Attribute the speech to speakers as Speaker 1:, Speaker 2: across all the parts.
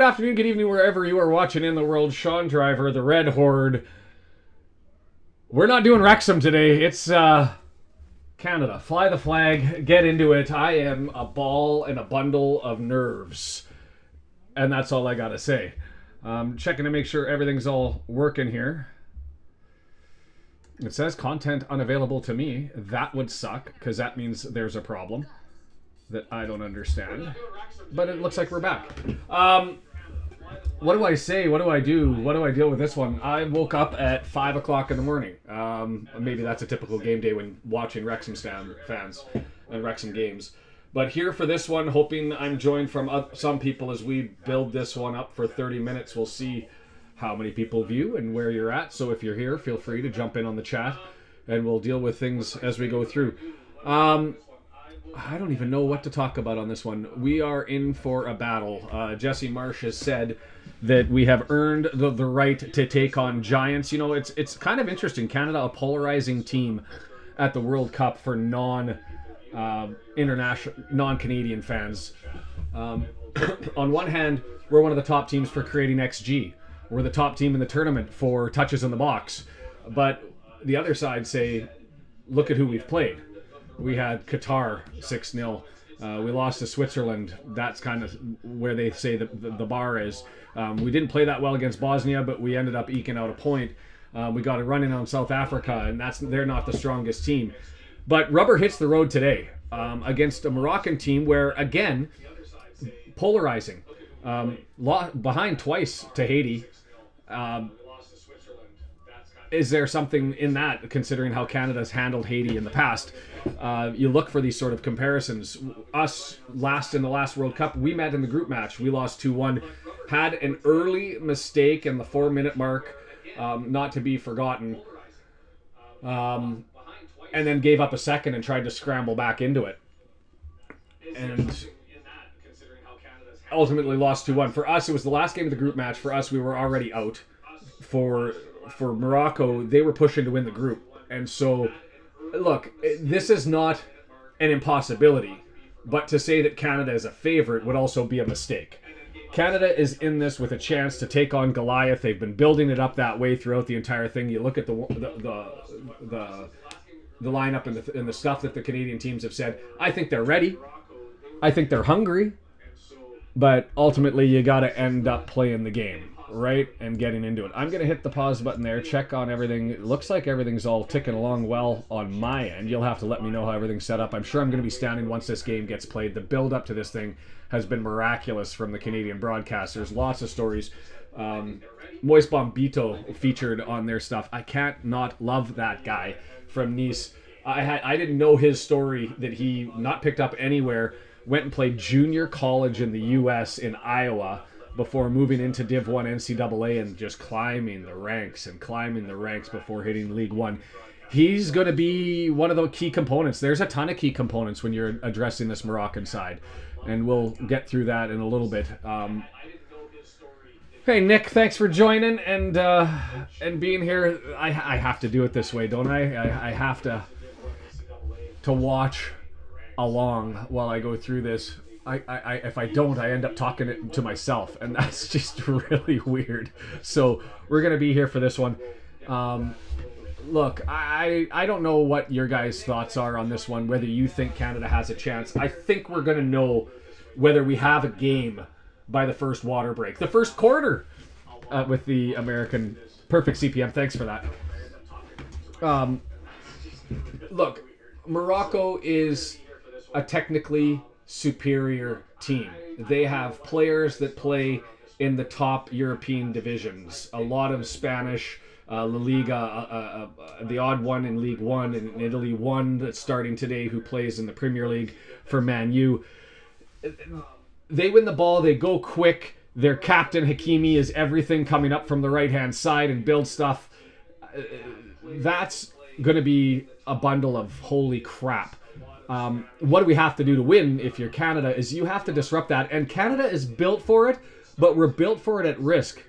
Speaker 1: Good afternoon, good evening, wherever you are watching in the world. Shaun Driver, the Red Horde. We're not doing Wrexham today. It's Canada. Fly the flag, get into it. I am a ball and a bundle of nerves. And that's all I gotta say. Checking to make sure everything's all working here. It says content unavailable to me. That would suck, because that means there's a problem that I don't understand. But it looks like we're back. What do I say? What do I do? What do I deal with this one? I woke up at 5 o'clock in the morning. Maybe that's a typical game day when watching Wrexham fans and Wrexham games. But here for this one, hoping I'm joined from some people as we build this one up for 30 minutes. We'll see how many people view and where you're at. So if you're here, feel free to jump in on the chat and we'll deal with things as we go through. I don't even know what to talk about on this one. We are in for a battle. Jesse Marsch has said that we have earned the right to take on giants. You know, it's kind of interesting. Canada, a polarizing team at the World Cup for non-Canadian fans. On one hand, we're one of the top teams for creating XG. We're the top team in the tournament for touches in the box. But the other side say, look at who we've played. We had Qatar 6-0. We lost to Switzerland. That's kind of where they say the bar is. We didn't play that well against Bosnia, but we ended up eking out a point. We got a run in on South Africa, and they're not the strongest team. But rubber hits the road today against a Moroccan team where, again, polarizing. Behind twice to Haiti. Is there something in that, considering how Canada's handled Haiti in the past? You look for these sort of comparisons. Us, in the last World Cup, we met in the group match. We lost 2-1. Had an early mistake in the 4-minute mark, not to be forgotten. And then gave up a second and tried to scramble back into it. And ultimately lost 2-1. For us, it was the last game of the group match. For us, we were already out. For Morocco, they were pushing to win the group. And so, look, this is not an impossibility, but to say that Canada is a favorite would also be a mistake. Canada is in this with a chance to take on Goliath. They've been building it up that way throughout the entire thing. You look at the lineup and the stuff that the Canadian teams have said. I think they're ready. I think they're hungry. But ultimately, you got to end up playing the game, right? And getting into it. I'm going to hit the pause button there, check on everything. It looks like everything's all ticking along well on my end. You'll have to let me know how everything's set up. I'm sure I'm going to be standing once this game gets played. The build up to this thing has been miraculous from the Canadian broadcasters. Lots of stories. Moise Bombito featured on their stuff. I can't not love that guy from Nice. I didn't know his story that he not picked up anywhere. Went and played junior college in the U.S. in Iowa before moving into Div 1 NCAA and just climbing the ranks before hitting League One. He's going to be one of the key components. There's a ton of key components when you're addressing this Moroccan side, and we'll get through that in a little bit. Hey, Nick, thanks for joining and being here. I have to do it this way, don't I? I have to watch along while I go through this. If I don't, I end up talking it to myself, and that's just really weird. So we're gonna be here for this one. Look, I don't know what your guys' thoughts are on this one, whether you think Canada has a chance. I think we're gonna know whether we have a game by the first water break, the first quarter, with the American perfect CPM. Thanks for that. Look, Morocco is a technically superior team. They have players that play in the top European divisions. A lot of Spanish, La Liga, the odd one in League One, and in Italy, one that's starting today who plays in the Premier League for Man U. They win the ball, they go quick. Their captain, Hakimi, is everything coming up from the right-hand side and build stuff. That's going to be a bundle of holy crap. What do we have to do to win if you're Canada is you have to disrupt that. And Canada is built for it, but we're built for it at risk.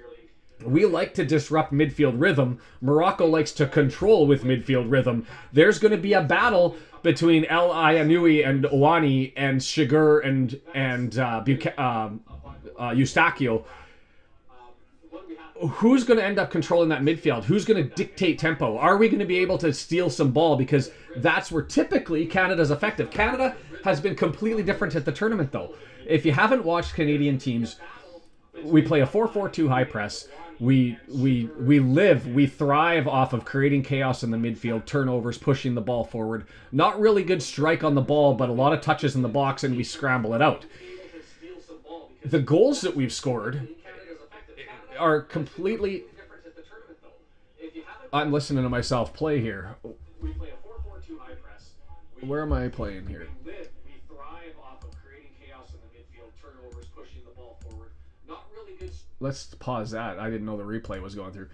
Speaker 1: We like to disrupt midfield rhythm. Morocco likes to control with midfield rhythm. There's going to be a battle between El Ayanui and Ouani and Shigur and Eustachio who's going to end up controlling that midfield? Who's going to dictate tempo? Are we going to be able to steal some ball? Because that's where typically Canada's effective. Canada has been completely different at the tournament, though. If you haven't watched Canadian teams, we play a 4-4-2 high press. We thrive off of creating chaos in the midfield, turnovers, pushing the ball forward. Not really good strike on the ball, but a lot of touches in the box, and we scramble it out. The goals that we've scored are completely... I'm listening to myself play here. Where am I playing here? Let's pause that. I didn't know the replay was going through.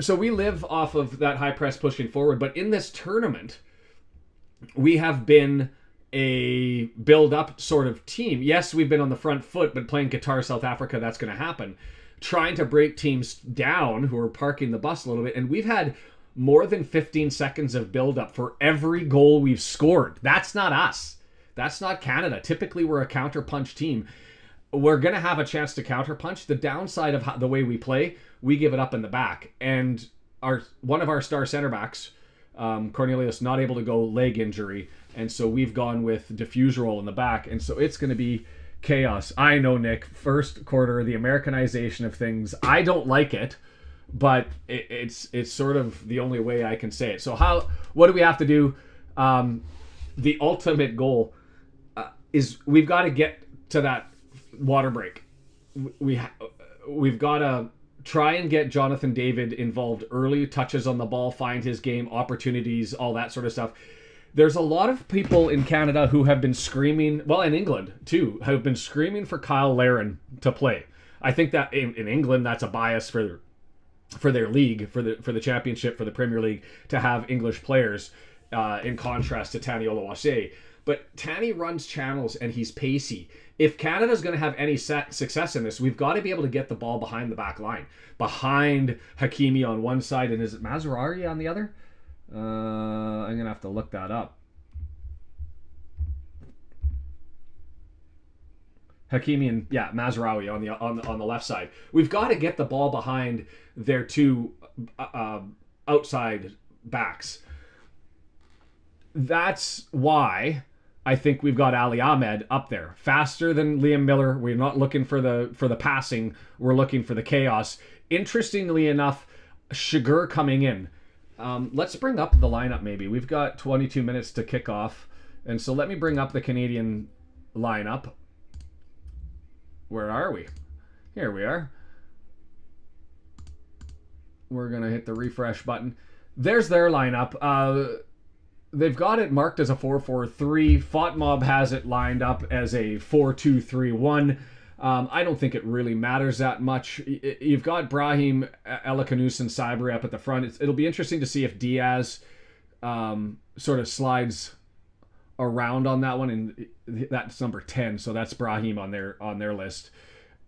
Speaker 1: So we live off of that high press pushing forward, but in this tournament, we have been a build-up sort of team. Yes, we've been on the front foot, but playing Qatar, South Africa, that's going to happen. Trying to break teams down who are parking the bus a little bit, and we've had more than 15 seconds of build-up for every goal we've scored. That's not us. That's not Canada. Typically, we're a counter-punch team. We're going to have a chance to counterpunch. The downside of the way we play, we give it up in the back. And one of our star center backs, Cornelius, not able to go, leg injury. And so we've gone with diffuse role in the back. And so it's going to be chaos. I know, Nick, first quarter, the Americanization of things. I don't like it, but it's sort of the only way I can say it. So what do we have to do? The ultimate goal is we've got to get to that water break. We've got to try and get Jonathan David involved early, touches on the ball, find his game, opportunities, all that sort of stuff. There's a lot of people in Canada who have been screaming, well, in England too, have been screaming for Kyle Larin to play. I think that in England, that's a bias for their league, for the championship, for the Premier League, to have English players in contrast to Tani Oluwaseyi. But Tani runs channels and he's pacey. If Canada's going to have any success in this, we've got to be able to get the ball behind the back line. Behind Hakimi on one side, and is it Mazraoui on the other? I'm going to have to look that up. Hakimi and Mazraoui on the left side. We've got to get the ball behind their two outside backs. That's why I think we've got Ahmed up there, faster than Liam Millar. We're not looking for the passing. We're looking for the chaos. Interestingly enough, Shiger coming in. Let's bring up the lineup maybe. We've got 22 minutes to kick off. And so let me bring up the Canadian lineup. Where are we? Here we are. We're going to hit the refresh button. There's their lineup. They've got it marked as a 4-4-3. FOTMob has it lined up as a 4-2-3-1. I don't think it really matters that much. You've got Brahim, Elakanous, and Sabri up at the front. It'll be interesting to see if Diaz sort of slides around on that one, and that's number 10, so that's Brahim on their list.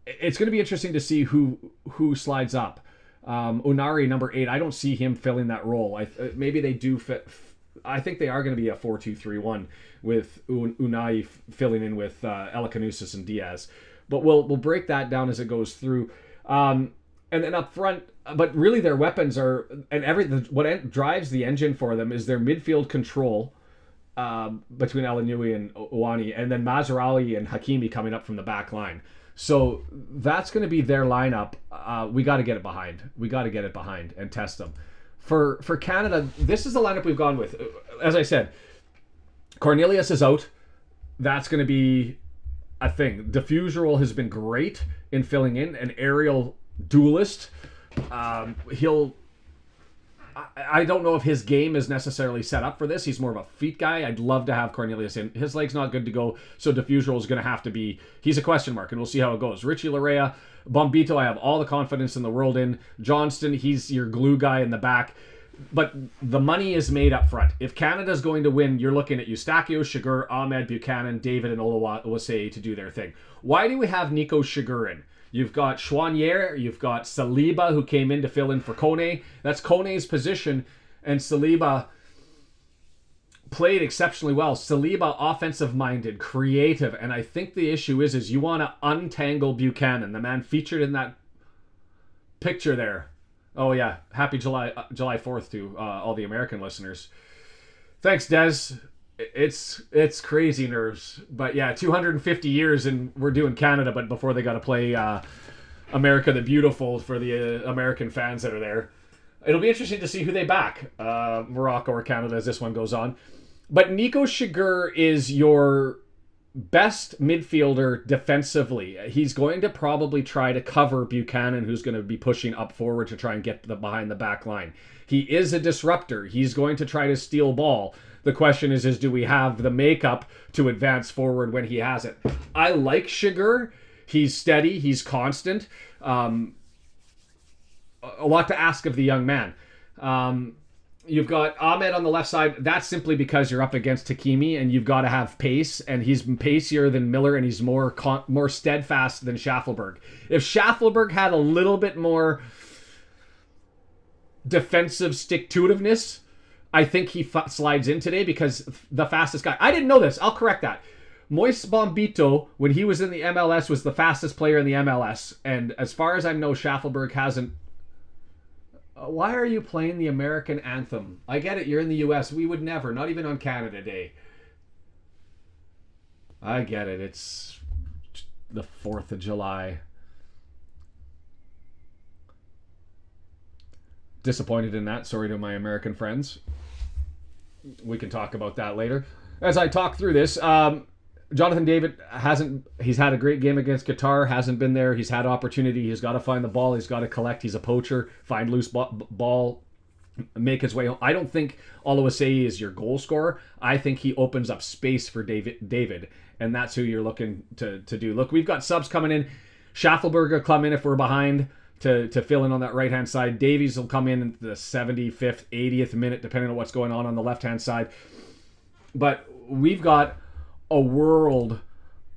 Speaker 1: It's going to be interesting to see who slides up. Unari, number 8, I don't see him filling that role. Maybe they do fit. I think they are going to be a 4-2-3-1 with Unai filling in with Elakanous and Diaz. But we'll break that down as it goes through. And then up front, but really their weapons are, and what drives the engine for them is their midfield control between Elanui and Owani, and then Mazraoui and Hakimi coming up from the back line. So that's going to be their lineup. We got to get it behind. We got to get it behind and test them. For Canada, this is the lineup we've gone with. As I said, Cornelius is out. That's going to be a thing. Diffuser has been great in filling in. An aerial duelist. I don't know if his game is necessarily set up for this. He's more of a feet guy. I'd love to have Cornelius in. His leg's not good to go, so Diffuser is going to have to be... He's a question mark, and we'll see how it goes. Richie Larea, Bombito, I have all the confidence in the world in. Johnston, he's your glue guy in the back. But the money is made up front. If Canada's going to win, you're looking at Eustachio, Shiger, Ahmed, Buchanan, David, and Oluwaseyi to do their thing. Why do we have Nico Shiger in? You've got Chouanier, you've got Saliba, who came in to fill in for Kone. That's Kone's position, and Saliba played exceptionally well. Saliba, offensive-minded, creative, and I think the issue is you want to untangle Buchanan, the man featured in that picture there. Oh yeah, happy July 4th to all the American listeners. Thanks, Des. It's crazy nerves, but yeah, 250 years and we're doing Canada, but before they got to play America the Beautiful for the American fans that are there. It'll be interesting to see who they back, Morocco or Canada, as this one goes on. But Nico Shiger is your best midfielder defensively. He's going to probably try to cover Buchanan, who's going to be pushing up forward to try and get behind the back line. He is a disruptor. He's going to try to steal ball. The question is do we have the makeup to advance forward when he has it? I like Shiger. He's steady. He's constant. A lot to ask of the young man. You've got Ahmed on the left side. That's simply because you're up against Hakimi and you've got to have pace. And he's pacier than Millar and he's more steadfast than Shaffelburg. If Shaffelburg had a little bit more defensive stick-to-itiveness, I think he slides in today because the fastest guy. I didn't know this. I'll correct that. Moise Bombito, when he was in the MLS, was the fastest player in the MLS. And as far as I know, Shaffelburg hasn't. Why are you playing the American anthem? I get it. You're in the U.S. We would never. Not even on Canada Day. I get it. It's the 4th of July. Disappointed in that. Sorry to my American friends. We can talk about that later. As I talk through this, Jonathan David he's had a great game against Qatar, hasn't been there. He's had opportunity. He's got to find the ball. He's got to collect. He's a poacher. Find loose ball, make his way home. I don't think Oluwaseyi is your goal scorer. I think he opens up space for David, and that's who you're looking to do. Look, we've got subs coming in. Shaffelburg will come in if we're behind to fill in on that right-hand side. Davies will come in the 75th, 80th minute, depending on what's going on the left-hand side. But we've got a world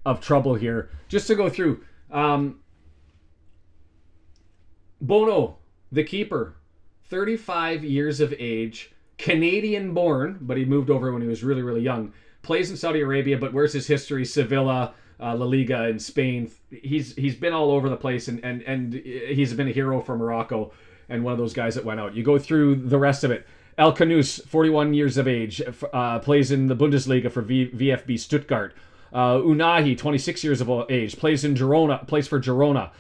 Speaker 1: of trouble here. Just to go through. Bono, the keeper, 35 years of age, Canadian-born, but he moved over when he was really, really young. Plays in Saudi Arabia, but where's his history? Sevilla, La Liga in Spain. He's been all over the place, and he's been a hero for Morocco and one of those guys that went out. You go through the rest of it. El Kanous, 41 years of age, plays in the Bundesliga for VfB Stuttgart. Unahi, 26 years of age, plays for Girona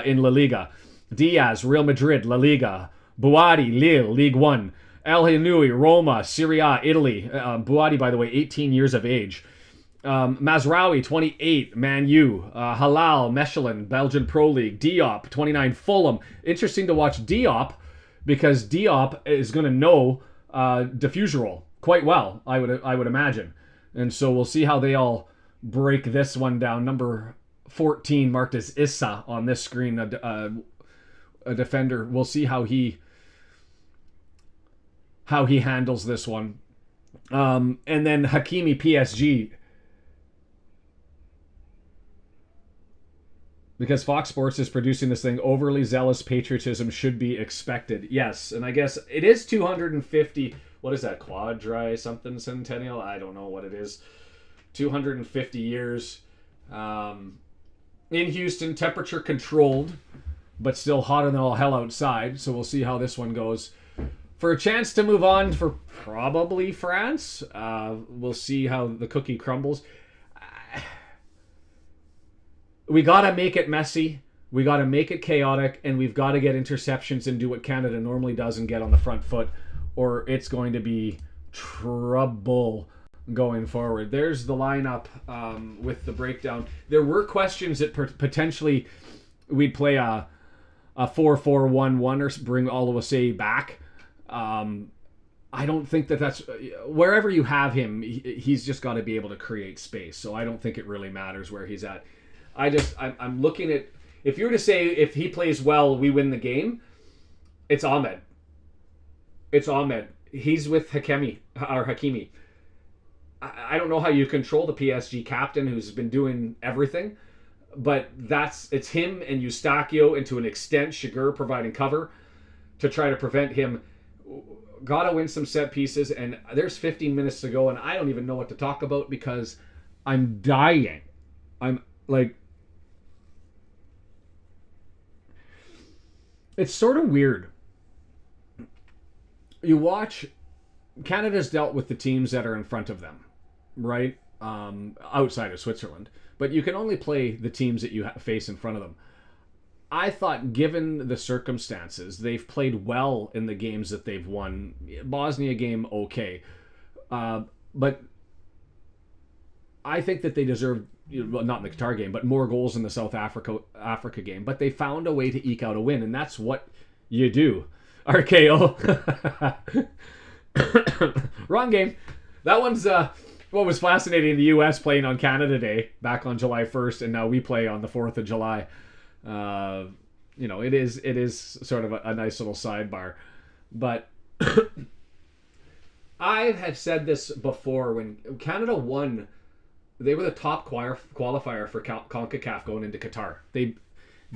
Speaker 1: in La Liga. Diaz, Real Madrid, La Liga. Bouadi, Lille, Ligue 1. El Hinoui, Roma, Serie A, Italy. Bouadi, by the way, 18 years of age. Mazraoui, 28, Man U. Halal, Mechelen, Belgian Pro League. Diop, 29, Fulham. Interesting to watch Diop because Diop is going to know diffuser role quite well, I would imagine. And so we'll see how they all break this one down. Number 14 marked as Issa on this screen, a defender. We'll see how he handles this one. And then Hakimi, PSG. Because Fox Sports is producing this thing, overly zealous patriotism should be expected. Yes, and I guess it is 250. What is that? Quadri something centennial? I don't know what it is. 250 years. In Houston, temperature controlled, but still hotter than all hell outside. So we'll see how this one goes. For a chance to move on for probably France. We'll see how the cookie crumbles. We got to make it messy. We got to make it chaotic. And we've got to get interceptions and do what Canada normally does and get on the front foot. Or it's going to be trouble going forward. There's the lineup with the breakdown. There were questions that potentially we'd play a 4-4-1-1 or bring Oluwaseyi back. I don't think that's... Wherever you have him, he's just got to be able to create space. So I don't think it really matters where he's at. I'm looking at, if you were to say if he plays well, we win the game, it's Ahmed. It's Ahmed. He's with Hakimi. I don't know how you control the PSG captain who's been doing everything, but it's him and Eustachio, and to an extent Shiger providing cover to try to prevent him. Gotta win some set pieces, and there's 15 minutes to go, and I don't even know what to talk about because I'm dying. I'm like... It's sort of weird. You watch, Canada's dealt with the teams that are in front of them, right? Outside of Switzerland. But you can only play the teams that you face in front of them. I thought, given the circumstances, they've played well in the games that they've won. Bosnia game, okay. But I think that they deserve, well, not in the Qatar game, but more goals in the South Africa game. But they found a way to eke out a win, and that's what you do. RKO. Wrong game. That one's what was fascinating. The U.S. playing on Canada Day back on July 1st, and now we play on the 4th of July. It is sort of a nice little sidebar. But I have said this before. When Canada won, they were the top qualifier for CONCACAF going into Qatar. They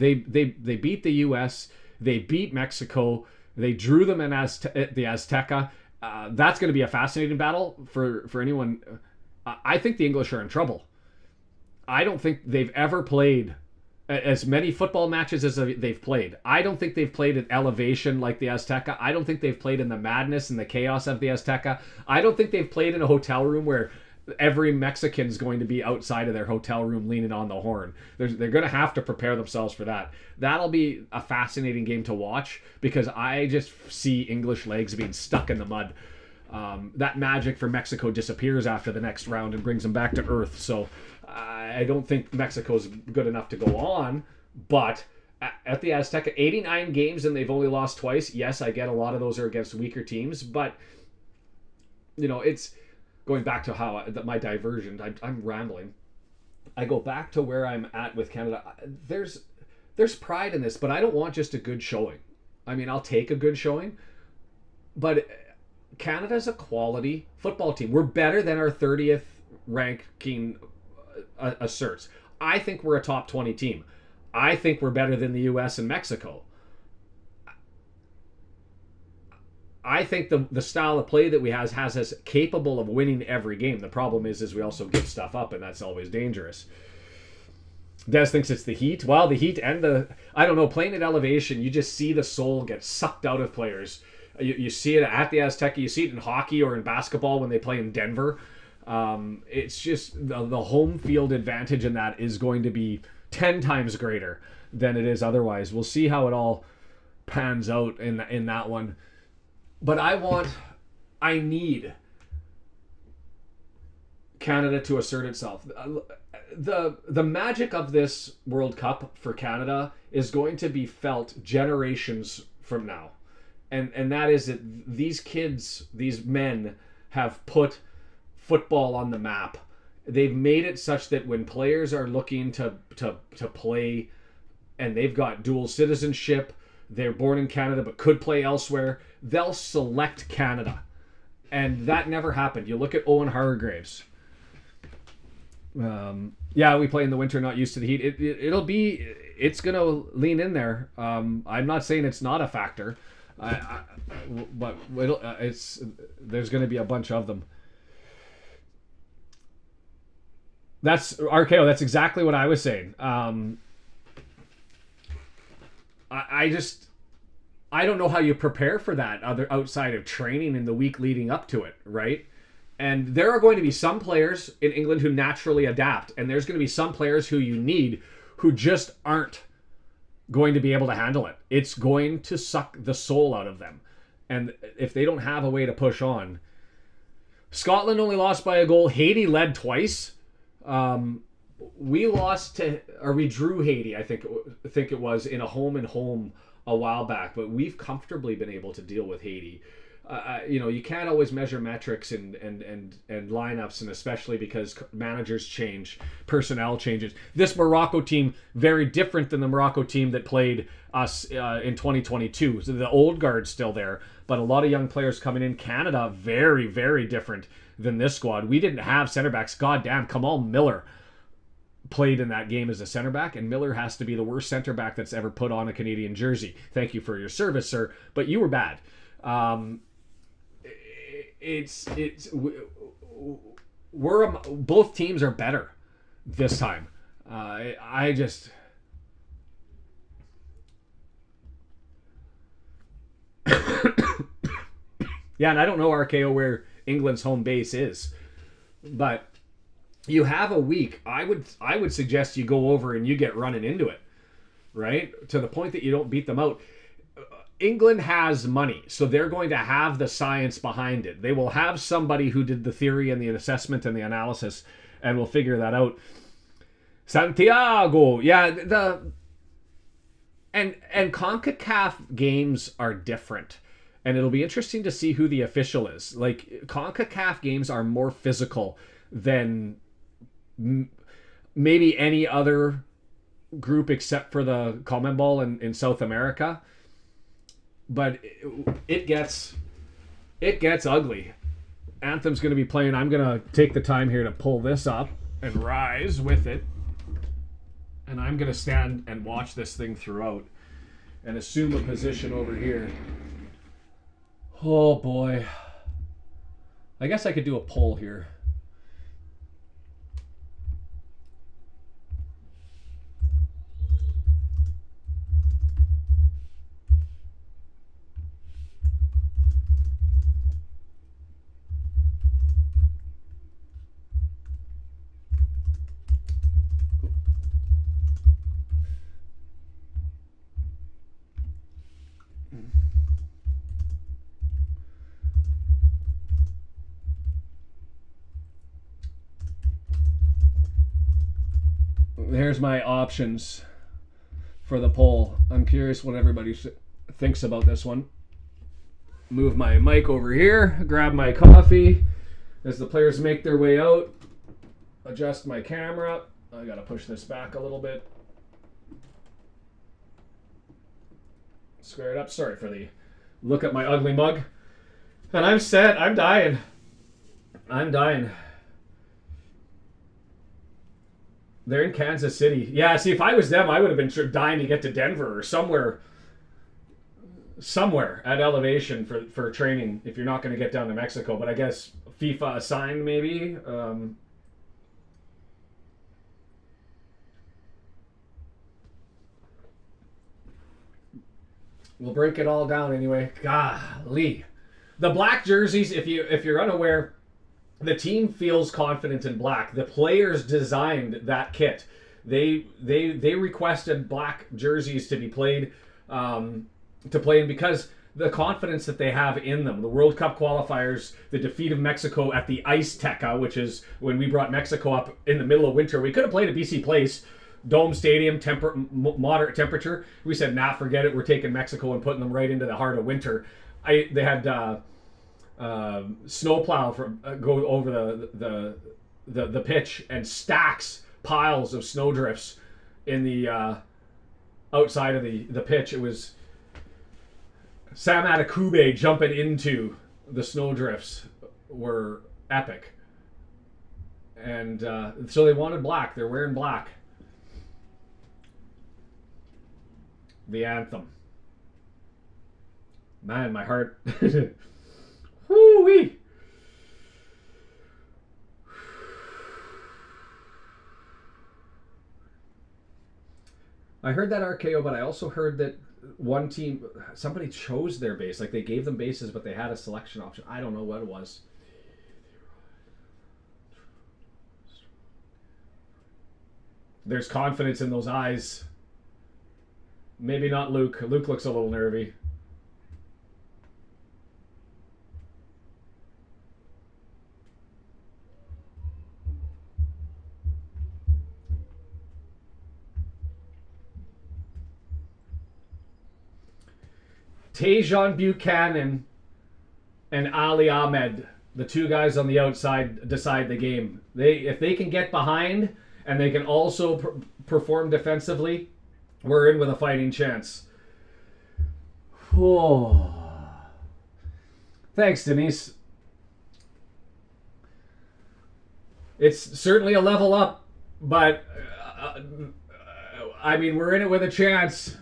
Speaker 1: beat the U.S. They beat Mexico. They drew them in the Azteca. That's going to be a fascinating battle for anyone. I think the English are in trouble. I don't think they've ever played as many football matches as they've played. I don't think they've played at elevation like the Azteca. I don't think they've played in the madness and the chaos of the Azteca. I don't think they've played in a hotel room where every Mexican's going to be outside of their hotel room leaning on the horn. They're going to have to prepare themselves for that. That'll be a fascinating game to watch because I just see English legs being stuck in the mud. That magic for Mexico disappears after the next round and brings them back to earth. So I don't think Mexico's good enough to go on. But at the Azteca, 89 games and they've only lost twice. Yes, I get a lot of those are against weaker teams. But, it's going back to how my diversion. I'm rambling. I go back to where I'm at with Canada. There's pride in this, but I don't want just a good showing. I mean, I'll take a good showing. But Canada's a quality football team. We're better than our 30th ranking asserts. I think we're a top 20 team. I think we're better than the U.S. and Mexico. I think the style of play that we has us capable of winning every game. The problem is we also give stuff up, and that's always dangerous. Des thinks it's the heat. Well, the heat and playing at elevation, you just see the soul get sucked out of players. You see it at the Azteca. You see it in hockey or in basketball when they play in Denver. It's just the home field advantage in that is going to be 10 times greater than it is otherwise. We'll see how it all pans out in that one. But I need Canada to assert itself. The magic of this World Cup for Canada is going to be felt generations from now. And that is that these kids, these men, have put football on the map. They've made it such that when players are looking to play and they've got dual citizenship, they're born in Canada but could play elsewhere, they'll select Canada. And that never happened. You look at Owen Hargreaves. We play in the winter, not used to the heat. It's going to lean in there. I'm not saying it's not a factor. But there's going to be a bunch of them. That's RKO. That's exactly what I was saying. I don't know how you prepare for that outside of training in the week leading up to it, right? And there are going to be some players in England who naturally adapt, and there's going to be some players who you need who just aren't going to be able to handle it. It's going to suck the soul out of them. And if they don't have a way to push on. Scotland only lost by a goal. Haiti led twice. We drew Haiti, I think it was, in a home and home a while back, but we've comfortably been able to deal with Haiti. You can't always measure metrics and lineups, and especially because managers change, personnel changes. This Morocco team, very different than the Morocco team that played us in 2022. So the old guard's still there, but a lot of young players coming in. Canada, very, very different than this squad. We didn't have center backs. Goddamn, Kamal Millar played in that game as a center back, and Millar has to be the worst center back that's ever put on a Canadian jersey. Thank you for your service, sir, but you were bad. Both teams are better this time. Yeah, and I don't know, RKO, where England's home base is, but you have a week. I would suggest you go over and you get running into it, right? To the point that you don't beat them out. England has money, so they're going to have the science behind it. They will have somebody who did the theory and the assessment and the analysis and will figure that out. Santiago, yeah, and CONCACAF games are different. And it'll be interesting to see who the official is. Like, CONCACAF games are more physical than maybe any other group except for the CONMEBOL in South America. But it gets ugly. Anthem's going to be playing. I'm going to take the time here to pull this up and rise with it. And I'm going to stand and watch this thing throughout and assume a position over here. Oh boy. I guess I could do a poll here. Here's my options for the poll. I'm curious what everybody thinks about this one. Move my mic over here, grab my coffee as the players make their way out. Adjust my camera. I gotta push this back a little bit. Square it up. Sorry for the look at my ugly mug. And I'm set. I'm dying. They're in Kansas City. Yeah, see, if I was them, I would have been dying to get to Denver or somewhere at elevation for training if you're not going to get down to Mexico. But I guess FIFA assigned, maybe. We'll break it all down anyway. Golly. The black jerseys, if you're unaware, the team feels confident in black. The players designed that kit. They requested black jerseys to be played, to play in because the confidence that they have in them. The World Cup qualifiers, the defeat of Mexico at the Ice Teca, which is when we brought Mexico up in the middle of winter. We could have played at BC Place, Dome Stadium, moderate temperature. We said, nah, forget it. We're taking Mexico and putting them right into the heart of winter. They had snowplow go over the pitch and stacks piles of snowdrifts in the outside of the pitch. It was Sam Adekugbe jumping into the snowdrifts were epic, and so they wanted black. They're wearing black. The anthem. Man, my heart. Woo-wee. I heard that RKO, but I also heard that one team, somebody chose their base. Like, they gave them bases, but they had a selection option. I don't know what it was. There's confidence in those eyes. Maybe not Luke. Luke looks a little nervy. Tajon Buchanan and Ali Ahmed, the two guys on the outside, decide the game. If they can get behind and they can also perform defensively, we're in with a fighting chance. Oh. Thanks, Denise. It's certainly a level up, but I mean, we're in it with a chance.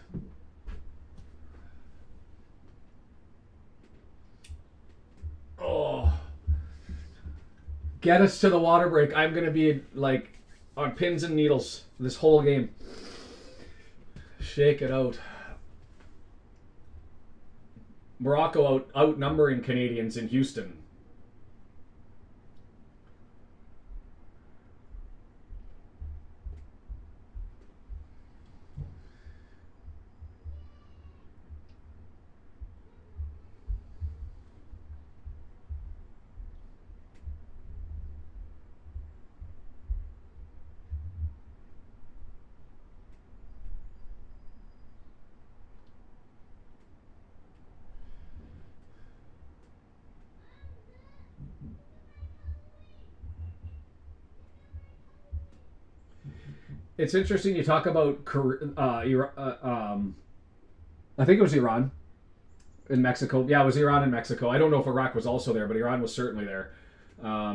Speaker 1: Oh. Get us to the water break. I'm going to be like on pins and needles this whole game. Shake it out. Morocco outnumbering Canadians in Houston. It's interesting you talk about I think it was Iran in Mexico. Yeah, it was Iran and Mexico. I don't know if Iraq was also there, but Iran was certainly there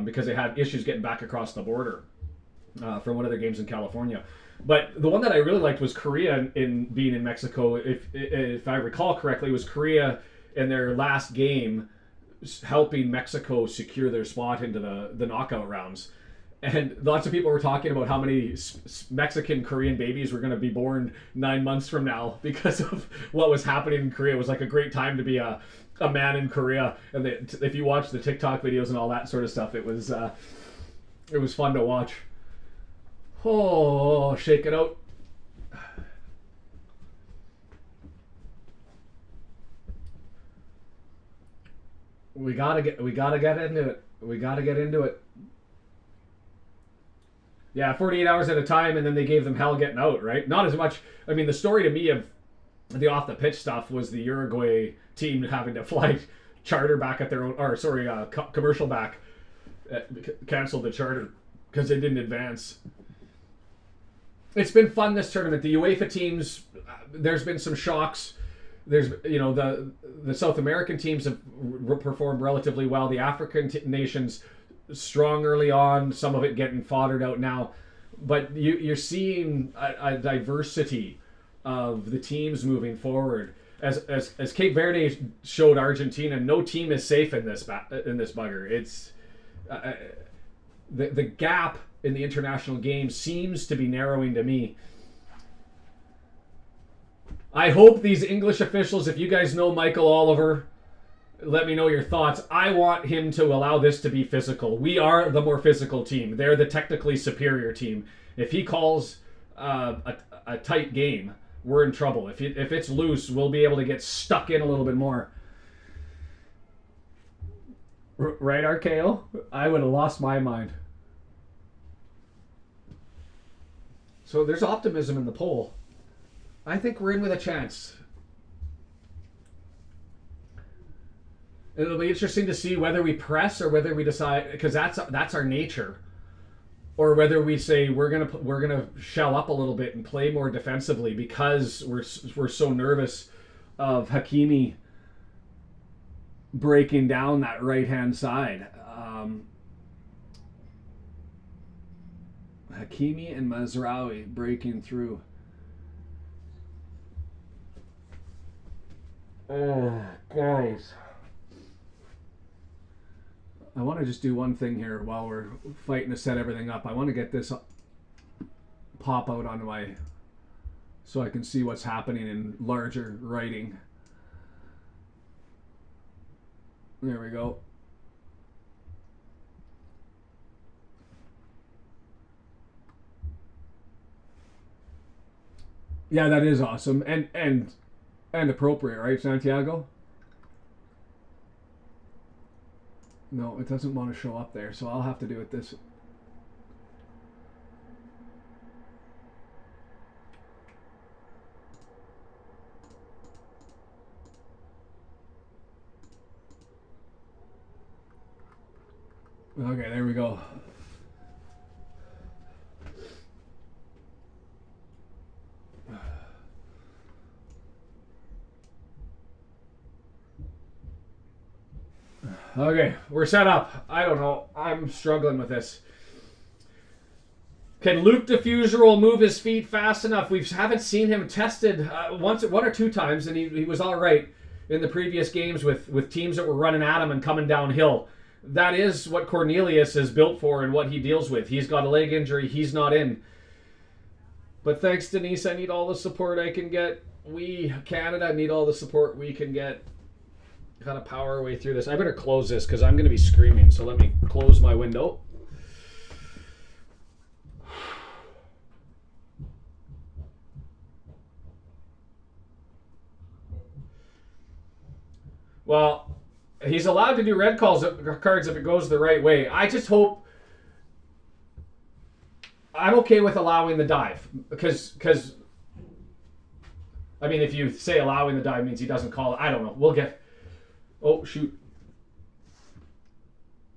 Speaker 1: because they had issues getting back across the border from one of their games in California. But the one that I really liked was Korea in being in Mexico. If I recall correctly, it was Korea in their last game helping Mexico secure their spot into the knockout rounds. And lots of people were talking about how many Mexican Korean babies were going to be born 9 months from now because of what was happening in Korea. It was like a great time to be a man in Korea. And if you watch the TikTok videos and all that sort of stuff, it was fun to watch. Oh, shake it out. We gotta get into it. We gotta get into it. Yeah, 48 hours at a time, and then they gave them hell getting out, right? Not as much. I mean, the story to me of the off the pitch stuff was the Uruguay team having to fly charter back at their own, or sorry, commercial back, canceled the charter because they didn't advance. It's been fun this tournament. The UEFA teams, there's been some shocks. There's, the South American teams have performed relatively well. The African nations strong early on, some of it getting foddered out now, but you're seeing a diversity of the teams moving forward. As Cape Verde showed Argentina, no team is safe in this bugger. It's the gap in the international game seems to be narrowing to me. I hope these English officials, if you guys know Michael Oliver, let me know your thoughts. I want him to allow this to be physical. We are the more physical team. They're the technically superior team. If he calls a tight game, we're in trouble. If it's loose, we'll be able to get stuck in a little bit more. Right, RKO? I would have lost my mind. So there's optimism in the poll. I think we're in with a chance. It'll be interesting to see whether we press or whether we decide, because that's our nature, or whether we say we're gonna shell up a little bit and play more defensively because we're so nervous of Hakimi breaking down that right hand side. Hakimi and Mazraoui breaking through. Oh, guys. I want to just do one thing here while we're fighting to set everything up. I want to get this pop out onto my, so I can see what's happening in larger writing. There we go. Yeah, that is awesome and appropriate, right, Santiago? No, it doesn't want to show up there, so I'll have to do it this. Okay, there we go. Okay, we're set up. I don't know. I'm struggling with this. Can Luke Diffuser move his feet fast enough? We haven't seen him tested one or two times, and he was all right in the previous games with teams that were running at him and coming downhill. That is what Cornelius is built for and what he deals with. He's got a leg injury. He's not in. But thanks, Denise. I need all the support I can get. We, Canada, need all the support we can get. Gotta power our way through this. I better close this because I'm going to be screaming. So let me close my window. Well, he's allowed to do red cards if it goes the right way. I just hope... I'm okay with allowing the dive. Because I mean, if you say allowing the dive means he doesn't call it, I don't know. We'll get... Oh, shoot.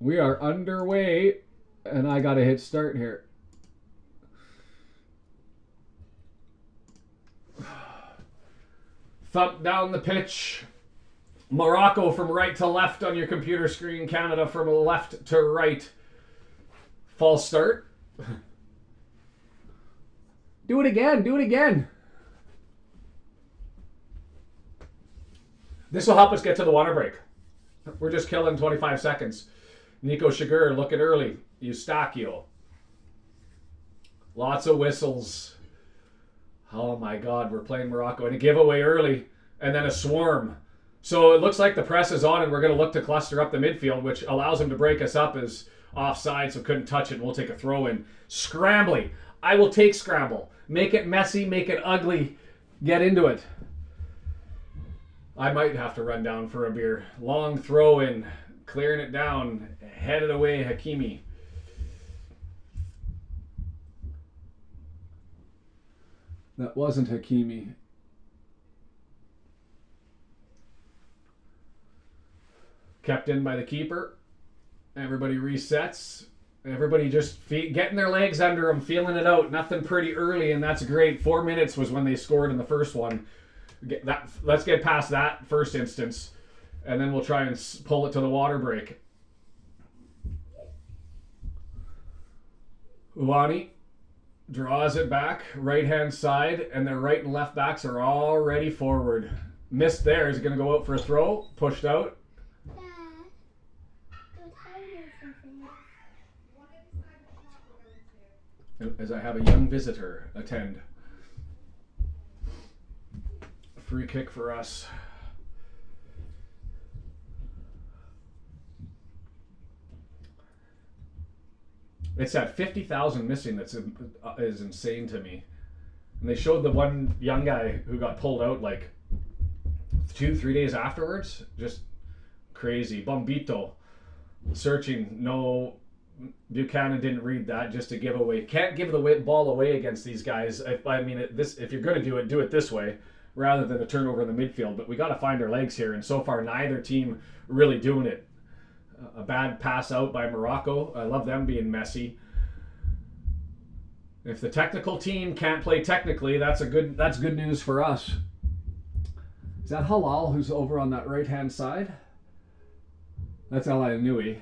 Speaker 1: We are underway, and I got to hit start here. Thump down the pitch. Morocco from right to left on your computer screen. Canada from left to right. False start. Do it again. Do it again. This will help us get to the water break. We're just killing 25 seconds. Nico Shiger looking early. Eustachio. Lots of whistles. Oh my God, we're playing Morocco. And a giveaway early. And then a swarm. So it looks like the press is on and we're going to look to cluster up the midfield, which allows him to break us up as offside, so couldn't touch it. We'll take a throw in. Scrambly. I will take scramble. Make it messy, make it ugly. Get into it. I might have to run down for a beer. Long throw in. Clearing it down. Headed away, Hakimi. That wasn't Hakimi. Kept in by the keeper. Everybody resets. Everybody just getting their legs under them, feeling it out. Nothing pretty early, and that's great. 4 minutes was when they scored in the first one. Let's get past that first instance, and then we'll try and pull it to the water break. Uwani draws it back, right-hand side, and their right and left backs are already forward. Missed there. Is it going to go out for a throw? Pushed out. As I have a young visitor attend. Free kick for us. It's that 50,000 missing that is insane to me. And they showed the one young guy who got pulled out like 2-3 days afterwards. Just crazy. Bombito. Searching. No. Buchanan didn't read that. Just a giveaway. Can't give the ball away against these guys. If you're going to do it this way rather than a turnover in the midfield. But we got to find our legs here. And so far, neither team really doing it. A bad pass out by Morocco. I love them being messy. If the technical team can't play technically, that's good news for us. Is that Halal who's over on that right-hand side? That's El Nui.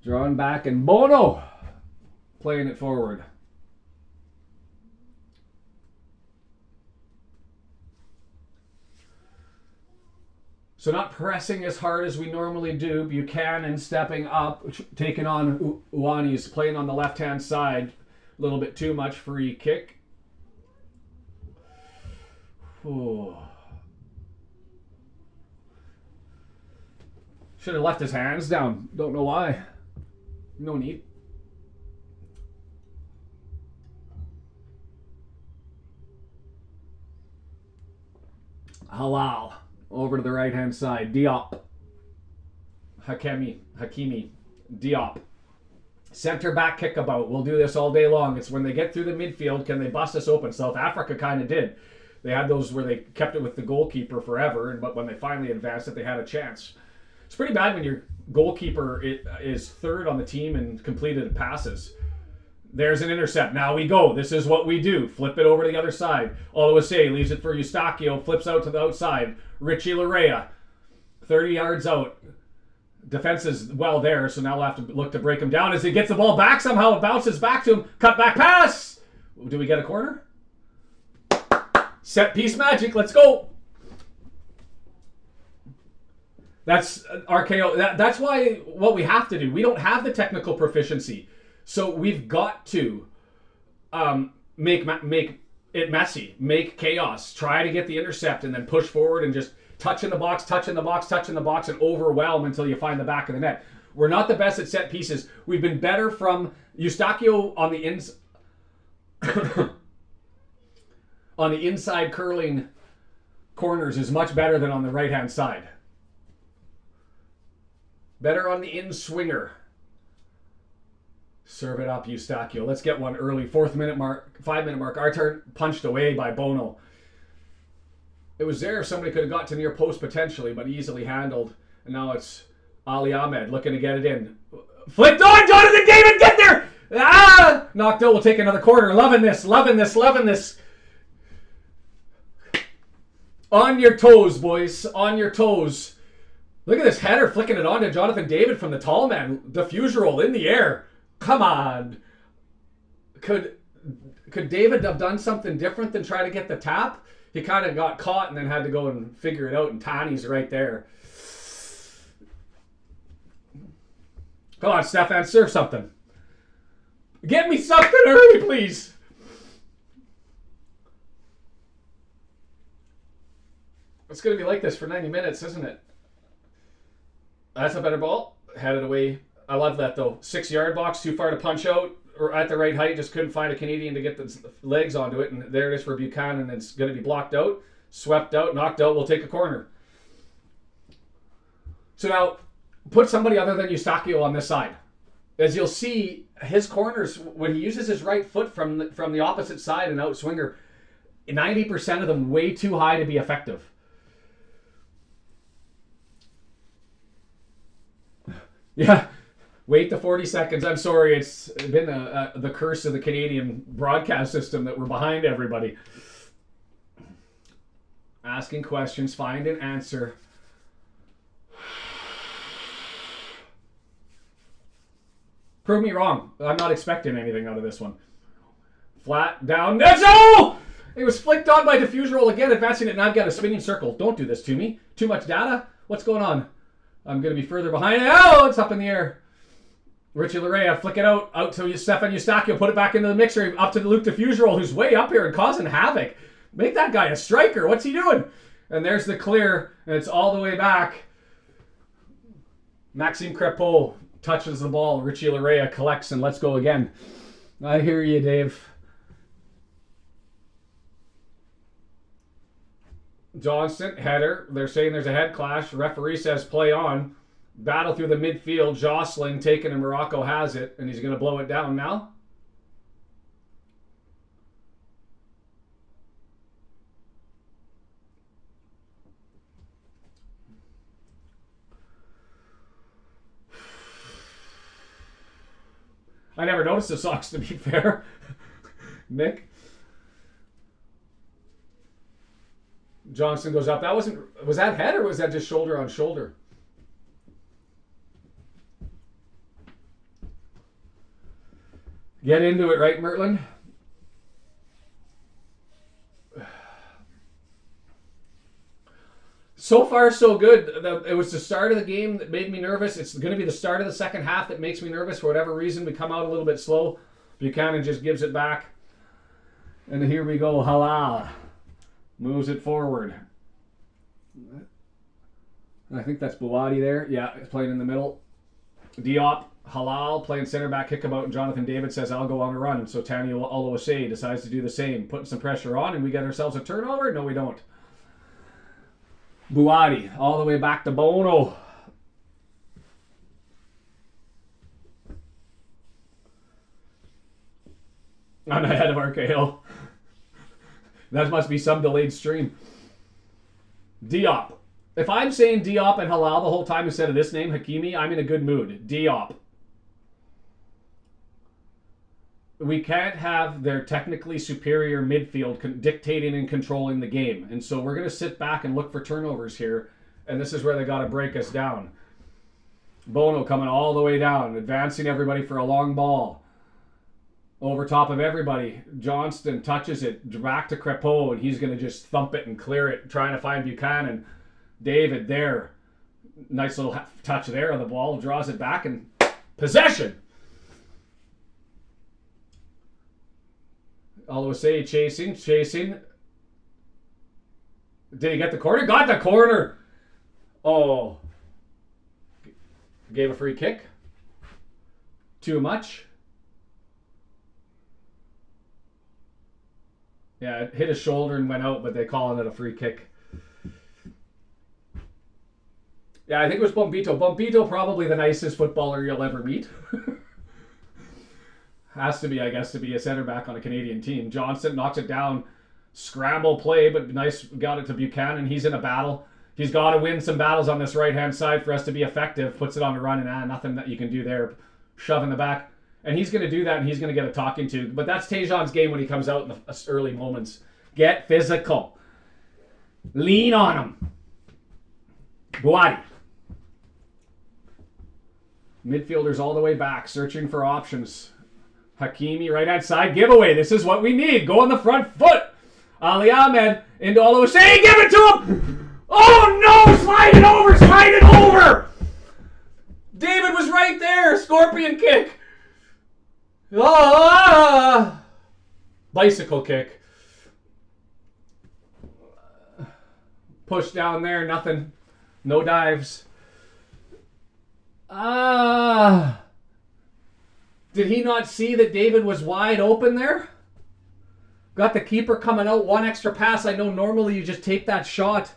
Speaker 1: Drawing back, and Bono playing it forward. So not pressing as hard as we normally do. Buchanan stepping up, taking on Uwani's, playing on the left-hand side. A little bit too much. Free kick. Oh. Should have left his hands down. Don't know why. No need. Halal. Over to the right-hand side. Diop. Hakimi. Diop. Center back kickabout. We'll do this all day long. It's when they get through the midfield, can they bust us open? South Africa kind of did. They had those where they kept it with the goalkeeper forever, but when they finally advanced it, they had a chance. It's pretty bad when your goalkeeper is third on the team and completed passes. There's an intercept. Now we go. This is what we do. Flip it over to the other side. Oluwaseyi leaves it for Eustachio. Flips out to the outside. Richie Larea, 30 yards out. Defense is well there, so now we'll have to look to break him down. As he gets the ball back, somehow it bounces back to him. Cut back pass. Do we get a corner? Set piece magic. Let's go. That's RKO. That's why what we have to do. We don't have the technical proficiency. So we've got to make it messy. Make chaos. Try to get the intercept and then push forward and just touch in the box, touch in the box, touch in the box, and overwhelm until you find the back of the net. We're not the best at set pieces. We've been better from Eustachio on the on the inside curling corners is much better than on the right-hand side. Better on the in-swinger. Serve it up, Eustachio. Let's get one early. 5-minute mark. Our turn punched away by Bono. It was there if somebody could have got to near post potentially, but easily handled. And now it's Ahmed looking to get it in. Flicked on! Jonathan David, get there! Ah! Knocked out. We'll take another quarter. Loving this. On your toes, boys. On your toes. Look at this header flicking it on to Jonathan David from the tall man. Diffuser roll in the air. Come on. Could David have done something different than try to get the tap? He kind of got caught and then had to go and figure it out, and Tani's right there. Come on, Stefan, serve something. Get me something early, please. It's going to be like this for 90 minutes, isn't it? That's a better ball. Headed away. I love that, though. 6-yard box, too far to punch out, or at the right height. Just couldn't find a Canadian to get the legs onto it. And there it is for Buchanan. It's going to be blocked out, swept out, knocked out. We'll take a corner. So now, put somebody other than Eustachio on this side. As you'll see, his corners, when he uses his right foot from the opposite side and out swinger, 90% of them way too high to be effective. Yeah, wait the 40 seconds. I'm sorry, it's been the curse of the Canadian broadcast system that we're behind everybody. Asking questions, find an answer. Prove me wrong. I'm not expecting anything out of this one. Flat, down, no! It was flicked on by diffuser roll again, advancing it, and I've got a spinning circle. Don't do this to me. Too much data? What's going on? I'm going to be further behind. Oh, it's up in the air. Richie Larea, flick it out to Stefan Eustachio, put it back into the mixer, up to the Luke diffuser roll, who's way up here and causing havoc. Make that guy a striker. What's he doing? And there's the clear, and it's all the way back. Maxime Crepeau touches the ball. Richie Larea collects, and let's go again. I hear you, Dave. Johnston, header. They're saying there's a head clash. Referee says play on. Battle through the midfield. Jostling taken, and Morocco has it, and he's going to blow it down now. I never noticed the socks, to be fair. Nick. Johnston goes up. Was that head or was that just shoulder on shoulder? Get into it, right, Mertland? So far, so good. It was the start of the game that made me nervous. It's going to be the start of the second half that makes me nervous. For whatever reason, we come out a little bit slow. Buchanan just gives it back. And here we go. Halal. Moves it forward. I think that's Buwadi there. Yeah, he's playing in the middle. Diop, Halal, playing center back, kick him out, and Jonathan David says, I'll go on a run. So Tani Oluwaseyi decides to do the same, putting some pressure on, and we get ourselves a turnover? No, we don't. Buwadi, all the way back to Bono. I'm ahead of RKO. That must be some delayed stream. Diop. If I'm saying Diop and Halal the whole time instead of this name, Hakimi, I'm in a good mood. Diop. We can't have their technically superior midfield dictating and controlling the game. And so we're going to sit back and look for turnovers here. And this is where they got to break us down. Bono coming all the way down, advancing everybody for a long ball. Over top of everybody. Johnston touches it back to Crepeau, and he's going to just thump it and clear it, trying to find Buchanan. David there. Nice little touch there on the ball. Draws it back, and possession. Oluwaseyi chasing. Did he get the corner? Got the corner. Oh. Gave a free kick. Too much. Yeah, it hit his shoulder and went out, but they call it a free kick. Yeah, I think it was Bombito. Bombito, probably the nicest footballer you'll ever meet. Has to be, I guess, to be a center back on a Canadian team. Johnson knocks it down. Scramble play, but nice. Got it to Buchanan. He's in a battle. He's got to win some battles on this right-hand side for us to be effective. Puts it on the run, and nothing that you can do there. Shove in the back. And he's going to do that, and he's going to get a talking to. But that's Tejan's game when he comes out in the early moments. Get physical. Lean on him. Buati. Midfielders all the way back, searching for options. Hakimi, right-hand side, giveaway. This is what we need. Go on the front foot. Ahmed into Oluwaseyi. Give it to him! Oh, no! Slide it over! David was right there. Scorpion kick. Bicycle kick. Push down there, nothing. No dives. Did he not see that David was wide open there? Got the keeper coming out. One extra pass. I know normally you just take that shot.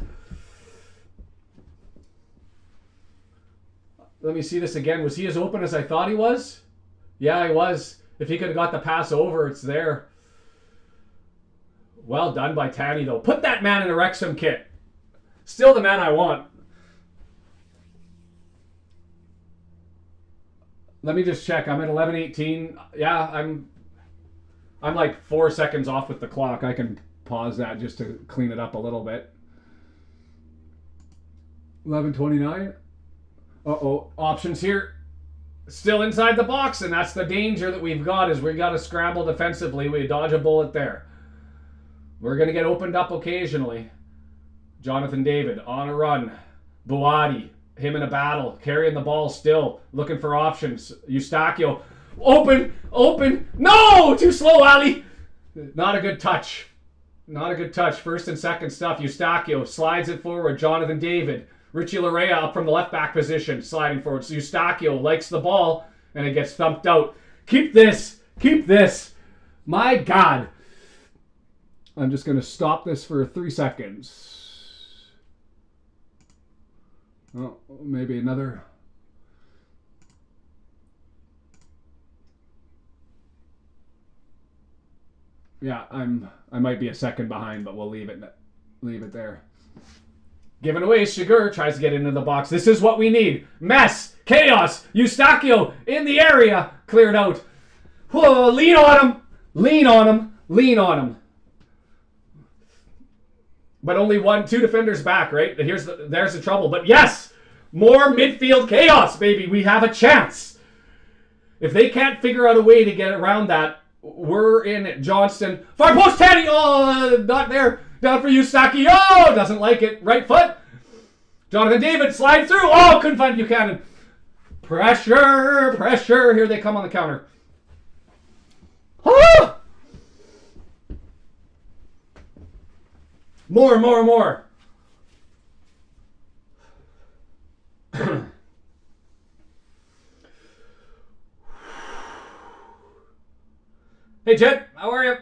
Speaker 1: Let me see this again. Was he as open as I thought he was? Yeah, he was. If he could have got the pass over, it's there. Well done by Tanny, though. Put that man in a Wrexham kit. Still the man I want. Let me just check. I'm at 11:18. Yeah, I'm like 4 seconds off with the clock. I can pause that just to clean it up a little bit. 11:29. Uh-oh. Options here. Still inside the box, and that's the danger that we've got, is we've got to scramble defensively. We dodge a bullet there. We're going to get opened up occasionally. Jonathan David on a run. Buati, him in a battle, carrying the ball still, looking for options. Eustachio, open. No! Too slow, Ali. Not a good touch. First and second stuff. Eustachio slides it forward. Jonathan David. Richie Larea up from the left back position, sliding forward. So Eustachio likes the ball, and it gets thumped out. Keep this. My God. I'm just going to stop this for 3 seconds. Oh, maybe another. Yeah, I might be a second behind, but we'll leave it there. Given away, Shigur tries to get into the box. This is what we need. Mess, chaos, Eustachio in the area, cleared out. Whoa, lean on him. But only 2 defenders back, right? There's the trouble. But yes, more midfield chaos, baby. We have a chance. If they can't figure out a way to get around that, we're in it. Johnston, far post, Teddy. Oh, not there. Down for Eustachio. Oh, doesn't like it. Right foot. Jonathan David slide through. Oh, couldn't find Buchanan. Pressure. Here they come on the counter. Ah! More. Hey, Jed, how are you?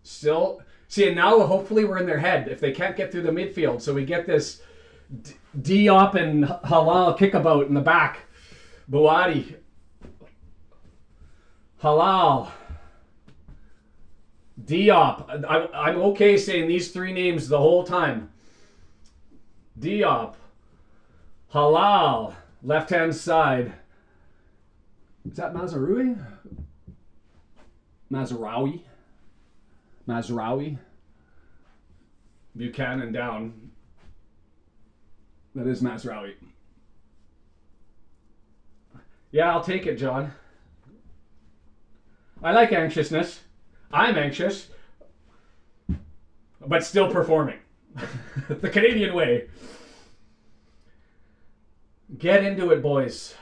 Speaker 1: Still, see, and now hopefully we're in their head if they can't get through the midfield. So we get this Diop and Halal kickabout in the back. Buati. Halal. Diop. I'm okay saying these 3 names the whole time. Diop. Halal. Left-hand side. Is that Mazraoui? Mazraoui. Buchanan down. That is Mazraoui. Yeah, I'll take it, John. I like anxiousness. I'm anxious, but still performing. The Canadian way. Get into it, boys.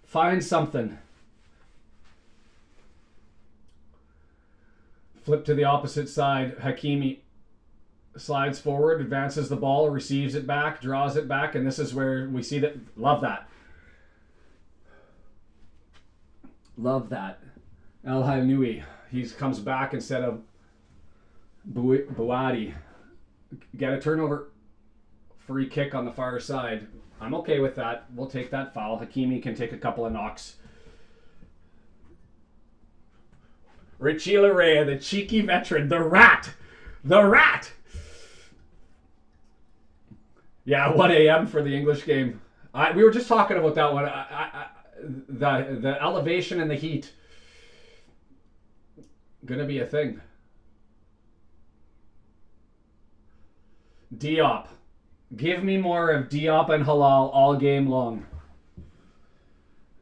Speaker 1: Find something. Flip to the opposite side. Hakimi slides forward, advances the ball, receives it back, draws it back, and this is where we see that. Love that. Love that. El Hainoui. He comes back instead of Bouadi. Get a turnover. Free kick on the far side. I'm okay with that. We'll take that foul. Hakimi can take a couple of knocks. Richie Larin, the cheeky veteran, the rat. The rat! Yeah, 1 a.m. for the English game. We were just talking about that one. The elevation and the heat. Gonna be a thing. Diop. Give me more of Diop and Halal all game long.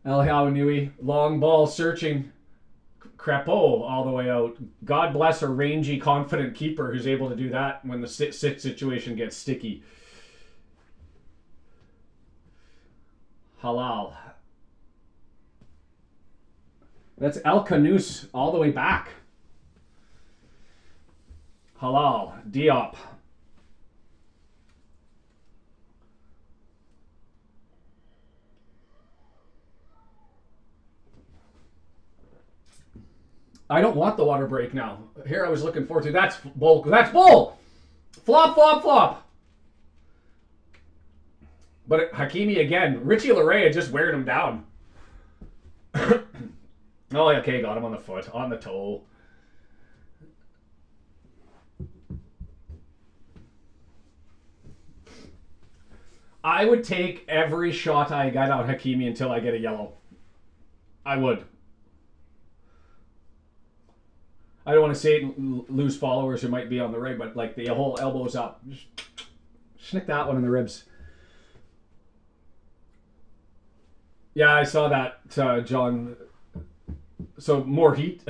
Speaker 1: El Hainoui, long ball searching. Crepeau all the way out. God bless a rangy, confident keeper who's able to do that when the sit situation gets sticky. Halal. That's El Canous all the way back. Halal. Diop. I don't want the water break now. Here I was looking forward to. That's bull. That's bull. Flop, flop, flop. But Hakimi again. Richie Larin just wearing him down. Oh, okay. Got him on the foot. On the toe. I would take every shot I got out Hakimi until I get a yellow. I would. I don't want to say it and lose followers who might be on the rig, but like the whole elbows up. Just snick that one in the ribs. Yeah, I saw that, John. So more heat,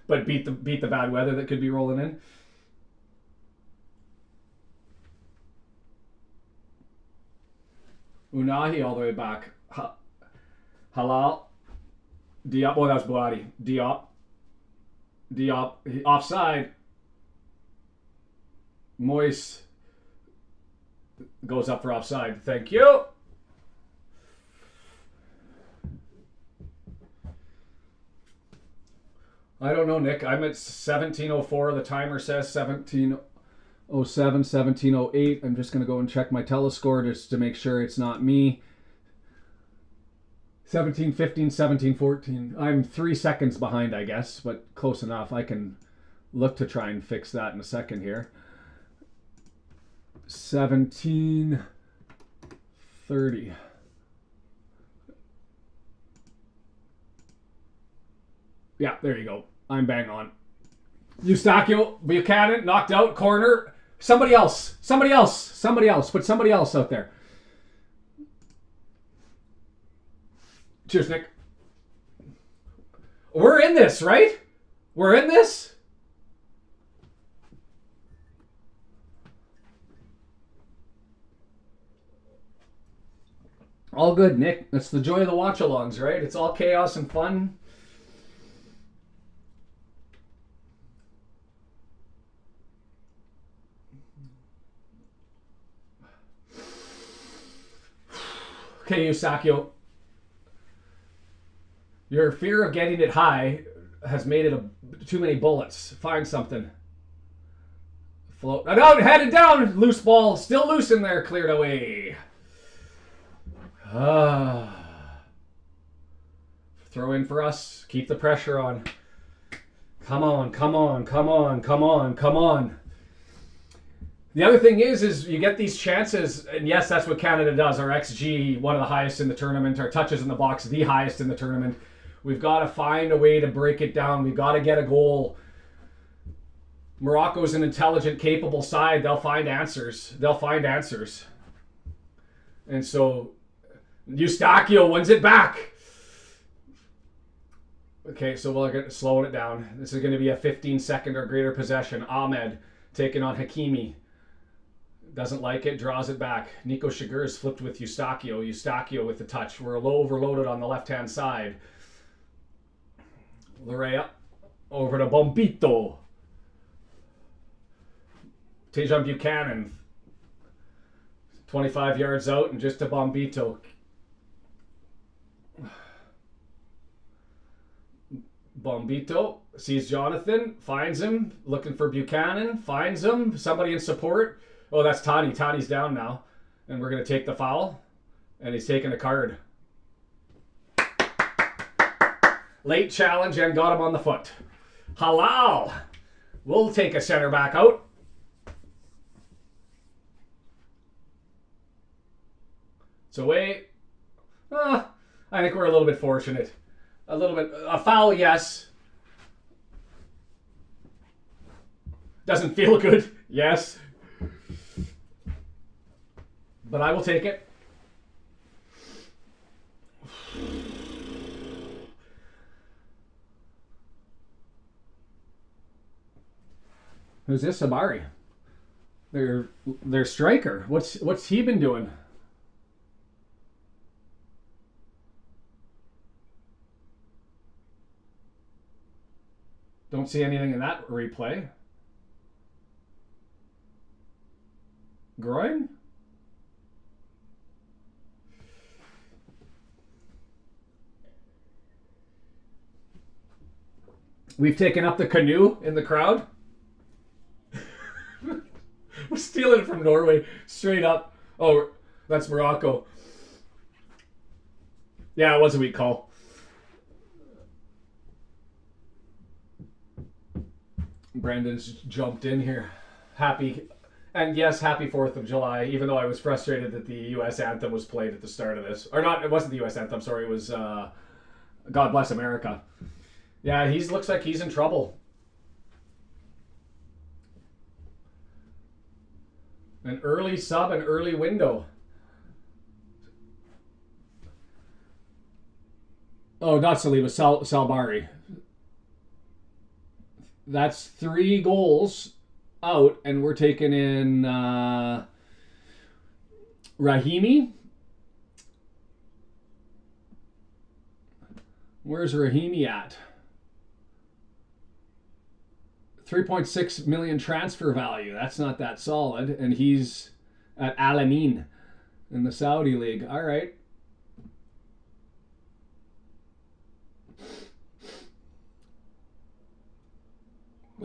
Speaker 1: but beat the bad weather that could be rolling in. Unahi all the way back. Halal. Diop. Oh, that was Bouadi. Diop. Offside. Moise goes up for offside. Thank you. I don't know, Nick. I'm at 17:04. The timer says 17:07, 17:08. I'm just going to go and check my telescore just to make sure it's not me. 17:15, 17:14. I'm 3 seconds behind, I guess, but close enough. I can look to try and fix that in a second here. 17:30. Yeah, there you go. I'm bang on. Eustachio, Buchanan, knocked out, corner. Somebody else. Put somebody else out there. Cheers, Nick. We're in this, right? We're in this? All good, Nick. That's the joy of the watch-alongs, right? It's all chaos and fun. Okay, Eustachio. Your fear of getting it high has made it too many bullets. Find something. Float. No, headed down. Loose ball. Still loose in there. Cleared away. Throw in for us. Keep the pressure on. Come on, come on, come on, come on, come on. The other thing is you get these chances, and yes, that's what Canada does. Our XG, one of the highest in the tournament. Our touches in the box, the highest in the tournament. We've got to find a way to break it down. We've got to get a goal. Morocco's an intelligent, capable side. They'll find answers. And so, Eustachio wins it back. Okay, so we're going to slow it down. This is going to be a 15-second or greater possession. Ahmed taking on Hakimi. Doesn't like it, draws it back. Nico Shiger is flipped with Eustachio. Eustachio with the touch. We're low overloaded on the left-hand side. Larea Over to Bombito. Tejan Buchanan. 25 yards out and just to Bombito. Bombito sees Jonathan, finds him, looking for Buchanan, finds him, somebody in support. Oh, that's Tani. Tani's down now. And we're going to take the foul. And he's taking a card. Late challenge and got him on the foot. Halal. We'll take a center back out. It's away. I think we're a little bit fortunate. A little bit. A foul, yes. Doesn't feel good, yes. But I will take it. Who's this? Sabari. Their striker. What's he been doing? Don't see anything in that replay. Groin? We've taken up the canoe in the crowd. We're stealing it from Norway straight up. Oh, that's Morocco. Yeah, it was a weak call. Brandon's jumped in here. Happy, and yes, happy 4th of July, even though I was frustrated that the U.S. anthem was played at the start of this. Or not, it wasn't the U.S. anthem, sorry, it was God Bless America. Yeah, looks like he's in trouble. An early sub, an early window. Oh, not Saliba, Salbari. That's 3 goals out, and we're taking in Rahimi. Where's Rahimi at? 3.6 million transfer value. That's not that solid. And he's at Al Ain in the Saudi League. All right.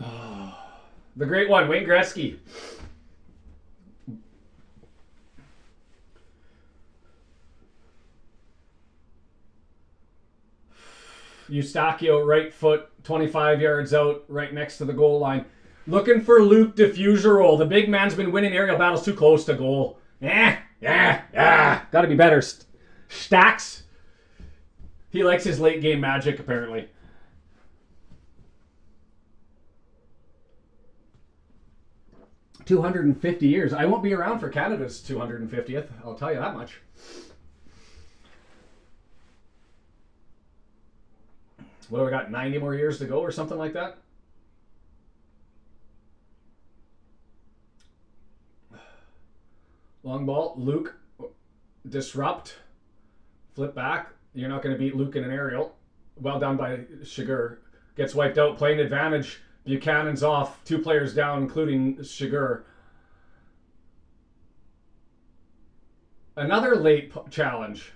Speaker 1: Oh, the great one, Wayne Gretzky. Eustachio, right foot, 25 yards out, right next to the goal line. Looking for Luke diffuser roll. The big man's been winning aerial battles too close to goal. Yeah. Got to be better. Stacks. He likes his late game magic, apparently. $250 years. I won't be around for Canada's 250th. I'll tell you that much. What do we got? 90 more years to go or something like that? Long ball. Luke. Disrupt. Flip back. You're not going to beat Luke in an aerial. Well done by Shiger. Gets wiped out. Playing advantage. Buchanan's off. 2 players down, including Shiger. Another late challenge.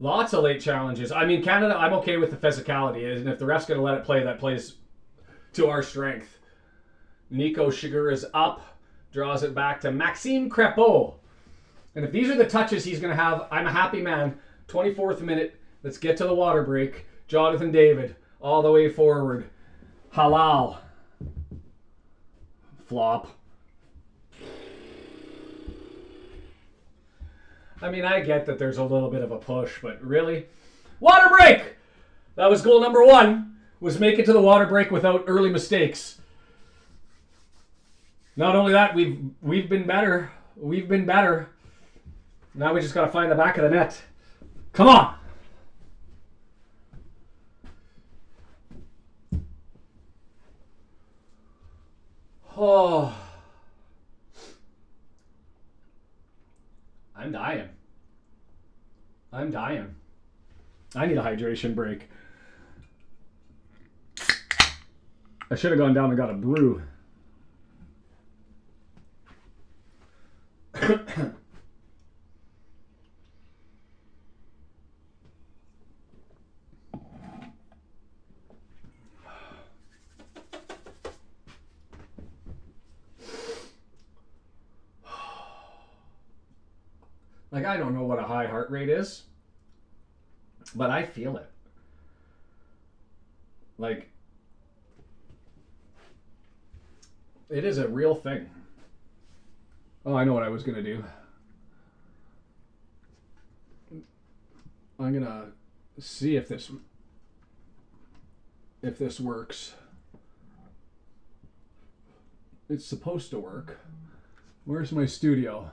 Speaker 1: Lots of late challenges. I mean, Canada, I'm okay with the physicality. And if the ref's going to let it play, that plays to our strength. Nico Shiger is up. Draws it back to Maxime Crepeau. And if these are the touches he's going to have, I'm a happy man. 24th minute. Let's get to the water break. Jonathan David. All the way forward. Halal. Flop. I mean, I get that there's a little bit of a push, but really? Water break! That was goal number 1, was make it to the water break without early mistakes. Not only that, we've been better. We've been better. Now we just got to find the back of the net. Come on! Oh. I'm dying. I need a hydration break. I should have gone down and got a brew. Like, I don't know what a high heart rate is, but I feel it. Like, it is a real thing. Oh, I know what I was going to do. I'm going to see if this works. It's supposed to work. Where's my studio?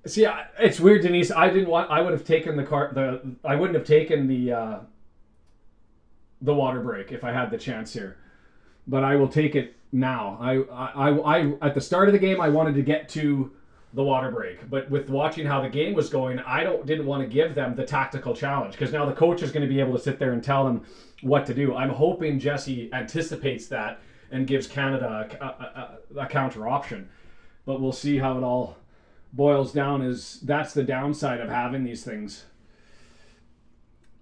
Speaker 1: See, it's weird, Denise. I would have taken I wouldn't have taken the water break if I had the chance here, but I will take it now. I at the start of the game I wanted to get to the water break, but with watching how the game was going, didn't want to give them the tactical challenge, because now the coach is going to be able to sit there and tell them what to do. I'm hoping Jesse anticipates that and gives Canada a counter option, but we'll see how it all boils down. That's the downside of having these things.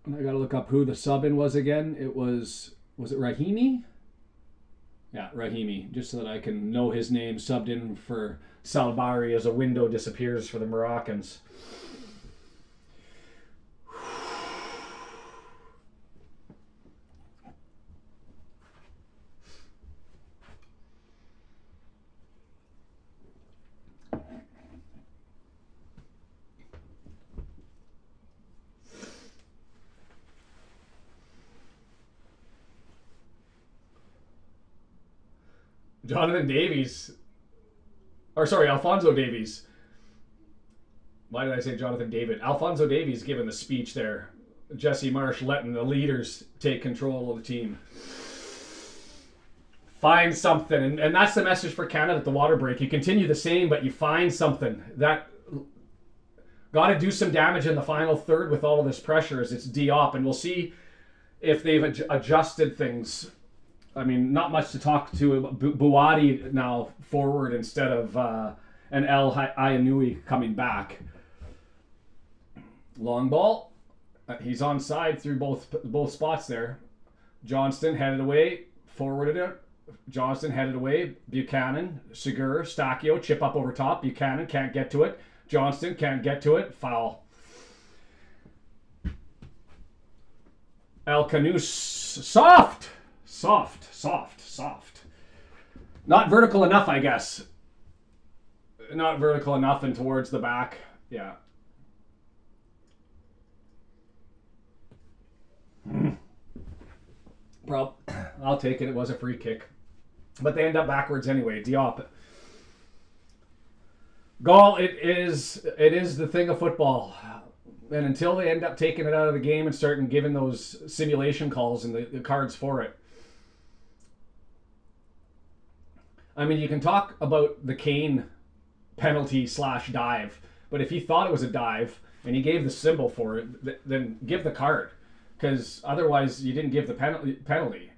Speaker 1: And I gotta look up who the sub-in was again. Was it Rahimi? Yeah, Rahimi, just so that I can know his name. Subbed in for Salbari as a window disappears for the Moroccans. Jonathan Davies. Or sorry, Alphonso Davies. Why did I say Jonathan David? Alphonso Davies giving the speech there. Jesse Marsch letting the leaders take control of the team. Find something. And that's the message for Canada at the water break. You continue the same, but you find something. That got to do some damage in the final third with all of this pressure as it's D-op. And we'll see if they've adjusted things. I mean, not much to talk to. Buwadi now forward instead of an El Ianui coming back. Long ball. He's onside through both spots there. Johnston headed away, forwarded it. Johnston headed away. Buchanan, Segur, Stacchio, chip up over top. Buchanan can't get to it. Johnston can't get to it. Foul. El Canus, soft. Not vertical enough, I guess. Not vertical enough and towards the back. Yeah. Well, I'll take it. It was a free kick. But they end up backwards anyway. Diop. Goal, it is the thing of football. And until they end up taking it out of the game and starting giving those simulation calls and the cards for it, I mean, you can talk about the Kane penalty / dive, but if he thought it was a dive and he gave the symbol for it, then give the card, because otherwise you didn't give the penalty.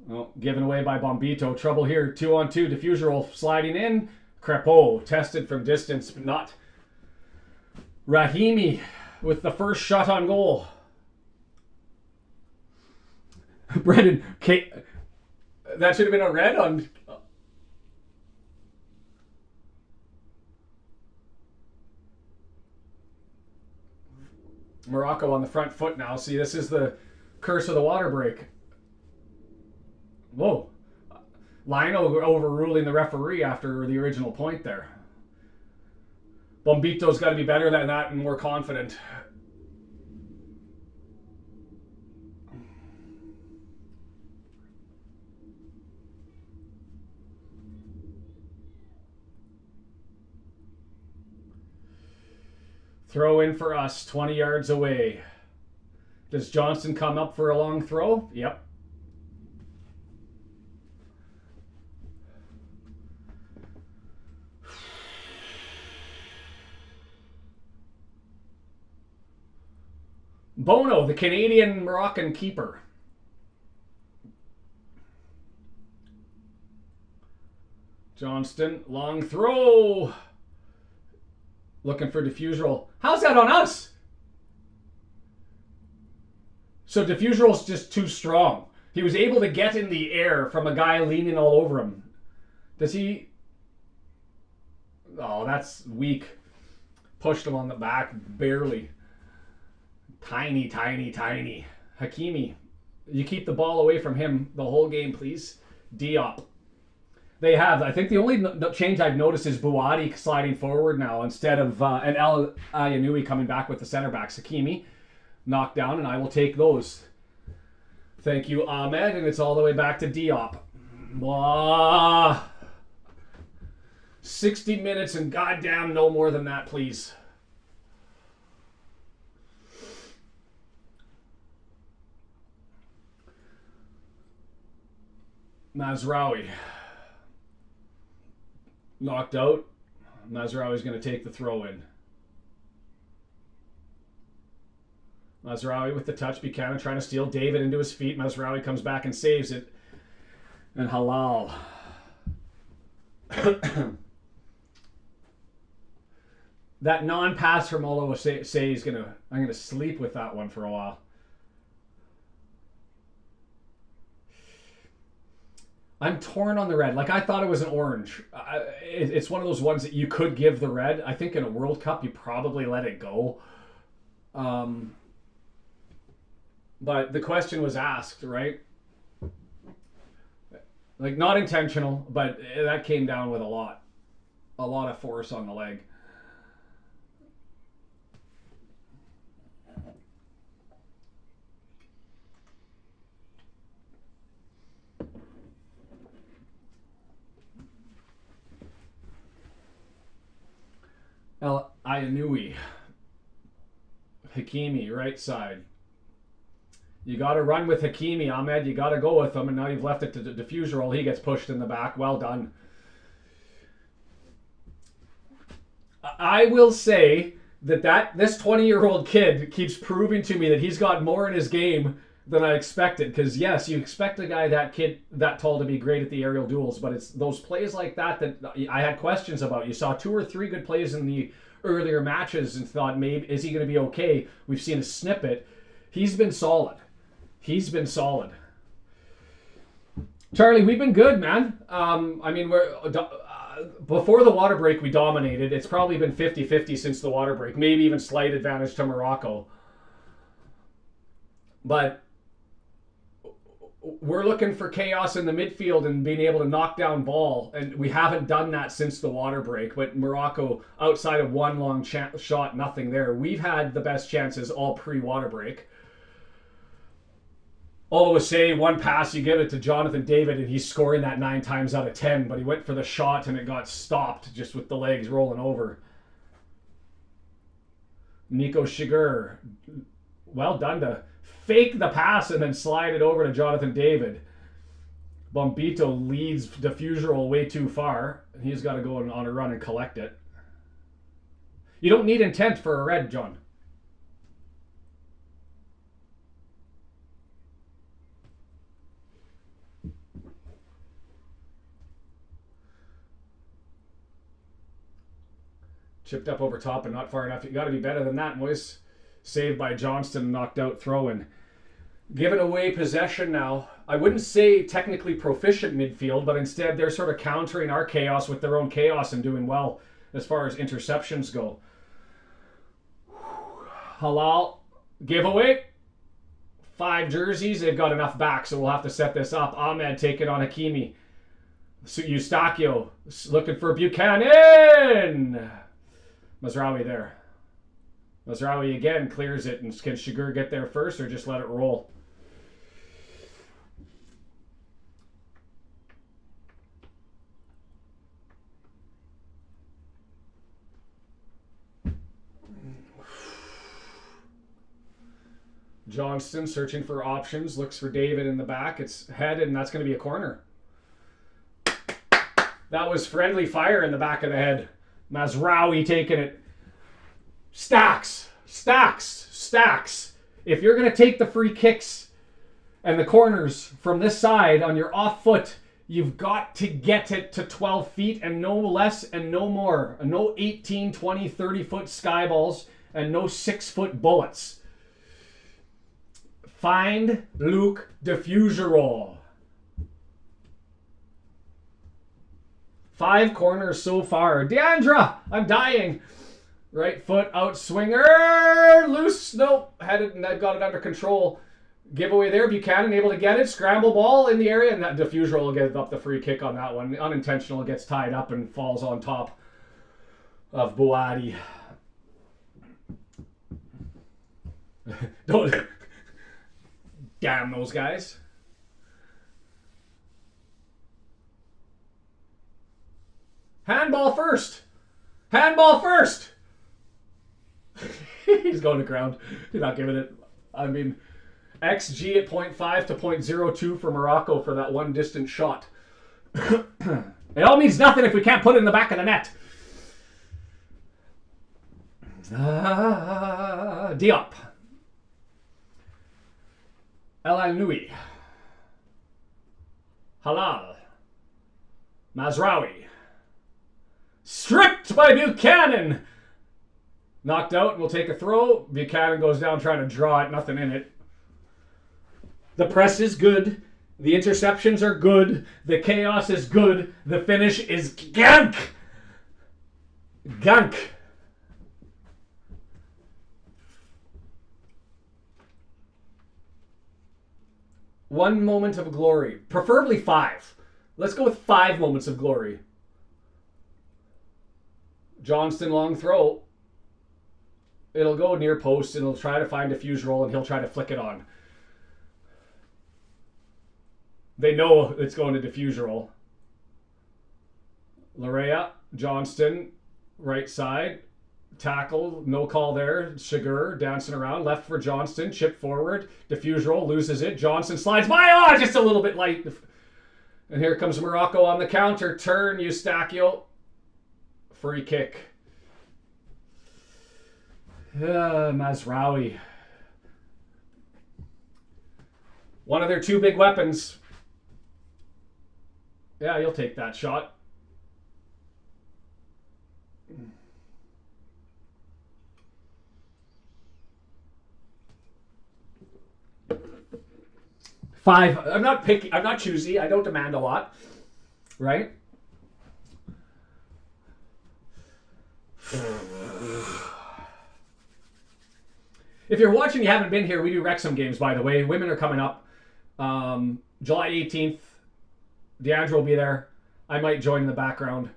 Speaker 1: Well, given away by Bombito. Trouble here. 2-on-2. Diffuser roll sliding in. Crepeau tested from distance, but not. Rahimi with the first shot on goal. Brendan, that should have been a red on. Morocco on the front foot now. See, this is the curse of the water break. Whoa. Lino overruling the referee after the original point there. Bombito's got to be better than that and more confident. Throw in for us, 20 yards away. Does Johnson come up for a long throw? Yep. Bono, the Canadian-Moroccan keeper. Johnston, long throw. Looking for Diffusional. How's that on us? So Diffusional's just too strong. He was able to get in the air from a guy leaning all over him. Does he... Oh, that's weak. Pushed him on the back, barely. Tiny. Hakimi, you keep the ball away from him the whole game, please. Diop. They have. I think the only change I've noticed is Buati sliding forward now instead of and El Ayanui coming back with the center backs. Hakimi knocked down, and I will take those. Thank you, Ahmed, and it's all the way back to Diop. 60 minutes and goddamn no more than that, please. Mazraoui. Knocked out. Mazraoui's going to take the throw in. Mazraoui with the touch. Buchanan trying to steal David into his feet. Mazraoui comes back and saves it. And Halal. That non-pass from Oluwaseyi is I'm gonna sleep with that one for a while. I'm torn on the red. Like, I thought it was an orange. It's one of those ones that you could give the red. I think in a World Cup you probably let it go. But the question was asked, right? Like, not intentional, but that came down with a lot of force on the leg. El Ayanui. Hakimi, right side. You got to run with Hakimi, Ahmed. You got to go with him, and now you've left it to the diffuser. He gets pushed in the back. Well done. I will say that this 20-year-old kid keeps proving to me that he's got more in his game than I expected. Because yes, you expect a guy that tall to be great at the aerial duels, but it's those plays like that I had questions about. You saw 2 or 3 good plays in the earlier matches and thought, maybe is he going to be okay? We've seen a snippet. He's been solid. Charlie, we've been good, man. I mean, before the water break, we dominated. It's probably been 50-50 since the water break. Maybe even slight advantage to Morocco. But we're looking for chaos in the midfield and being able to knock down ball. And we haven't done that since the water break. But Morocco, outside of one long shot, nothing there. We've had the best chances all pre-water break. Oluwaseyi, one pass, you give it to Jonathan David, and he's scoring that 9 times out of 10. But he went for the shot, and it got stopped just with the legs rolling over. Nico Shiger, well done to fake the pass and then slide it over to Jonathan David. Bombito leads Diffusional way too far. He's got to go on a run and collect it. You don't need intent for a red, John. Chipped up over top and not far enough. You got to be better than that, boys. Saved by Johnston, knocked out throw-in. Giving away possession now. I wouldn't say technically proficient midfield, but instead they're sort of countering our chaos with their own chaos and doing well as far as interceptions go. Halal giveaway. 5 jerseys. They've got enough back, so we'll have to set this up. Ahmed taking on Hakimi. Eustachio looking for Buchanan. Mazraoui there. Mazraoui again clears it, and can Shiger get there first or just let it roll? Johnston searching for options, looks for David in the back. It's headed, and that's going to be a corner. That was friendly fire in the back of the head. Mazraoui taking it. Stacks. If you're going to take the free kicks and the corners from this side on your off foot, you've got to get it to 12 feet and no less and no more. No 18, 20, 30-foot sky balls and no 6-foot bullets. Find Luke Diffuserol. 5 corners so far. Deandra, I'm dying. Right foot out swinger. Loose. Nope. Had it and I got it under control. Giveaway there. Buchanan able to get it. Scramble ball in the area. And that Diffuserol will get up the free kick on that one. Unintentional. Gets tied up and falls on top of Boadi. Don't. Damn those guys. Handball first. Handball first. He's going to ground. He's not giving it. I mean, XG at 0.5 to 0.02 for Morocco for that one distant shot. It all means nothing if we can't put it in the back of the net. Diop. El Al-Nui. Halal. Mazraoui. Stripped by Buchanan. Knocked out and we'll take a throw. Buchanan goes down trying to draw it. Nothing in it. The press is good. The interceptions are good. The chaos is good. The finish is gank. Gank. One moment of glory. Preferably 5. Let's go with 5 moments of glory. Johnston long throw. It'll go near post and it'll try to find a Diffuserol and he'll try to flick it on. They know it's going to Diffuserol. Larea, Johnston, right side. Tackle, no call there. Shiger dancing around. Left for Johnston. Chip forward. Diffuserol loses it. Johnston slides by. Oh, just a little bit light. And here comes Morocco on the counter. Turn, Eustachio. Free kick. Mazraoui. One of their 2 big weapons. Yeah, you'll take that shot. Five. I'm not picky. I'm not choosy. I don't demand a lot. Right? If you're watching, you haven't been here, we do Wrexham games, by the way. Women are coming up. July 18th. Deandra will be there. I might join in the background.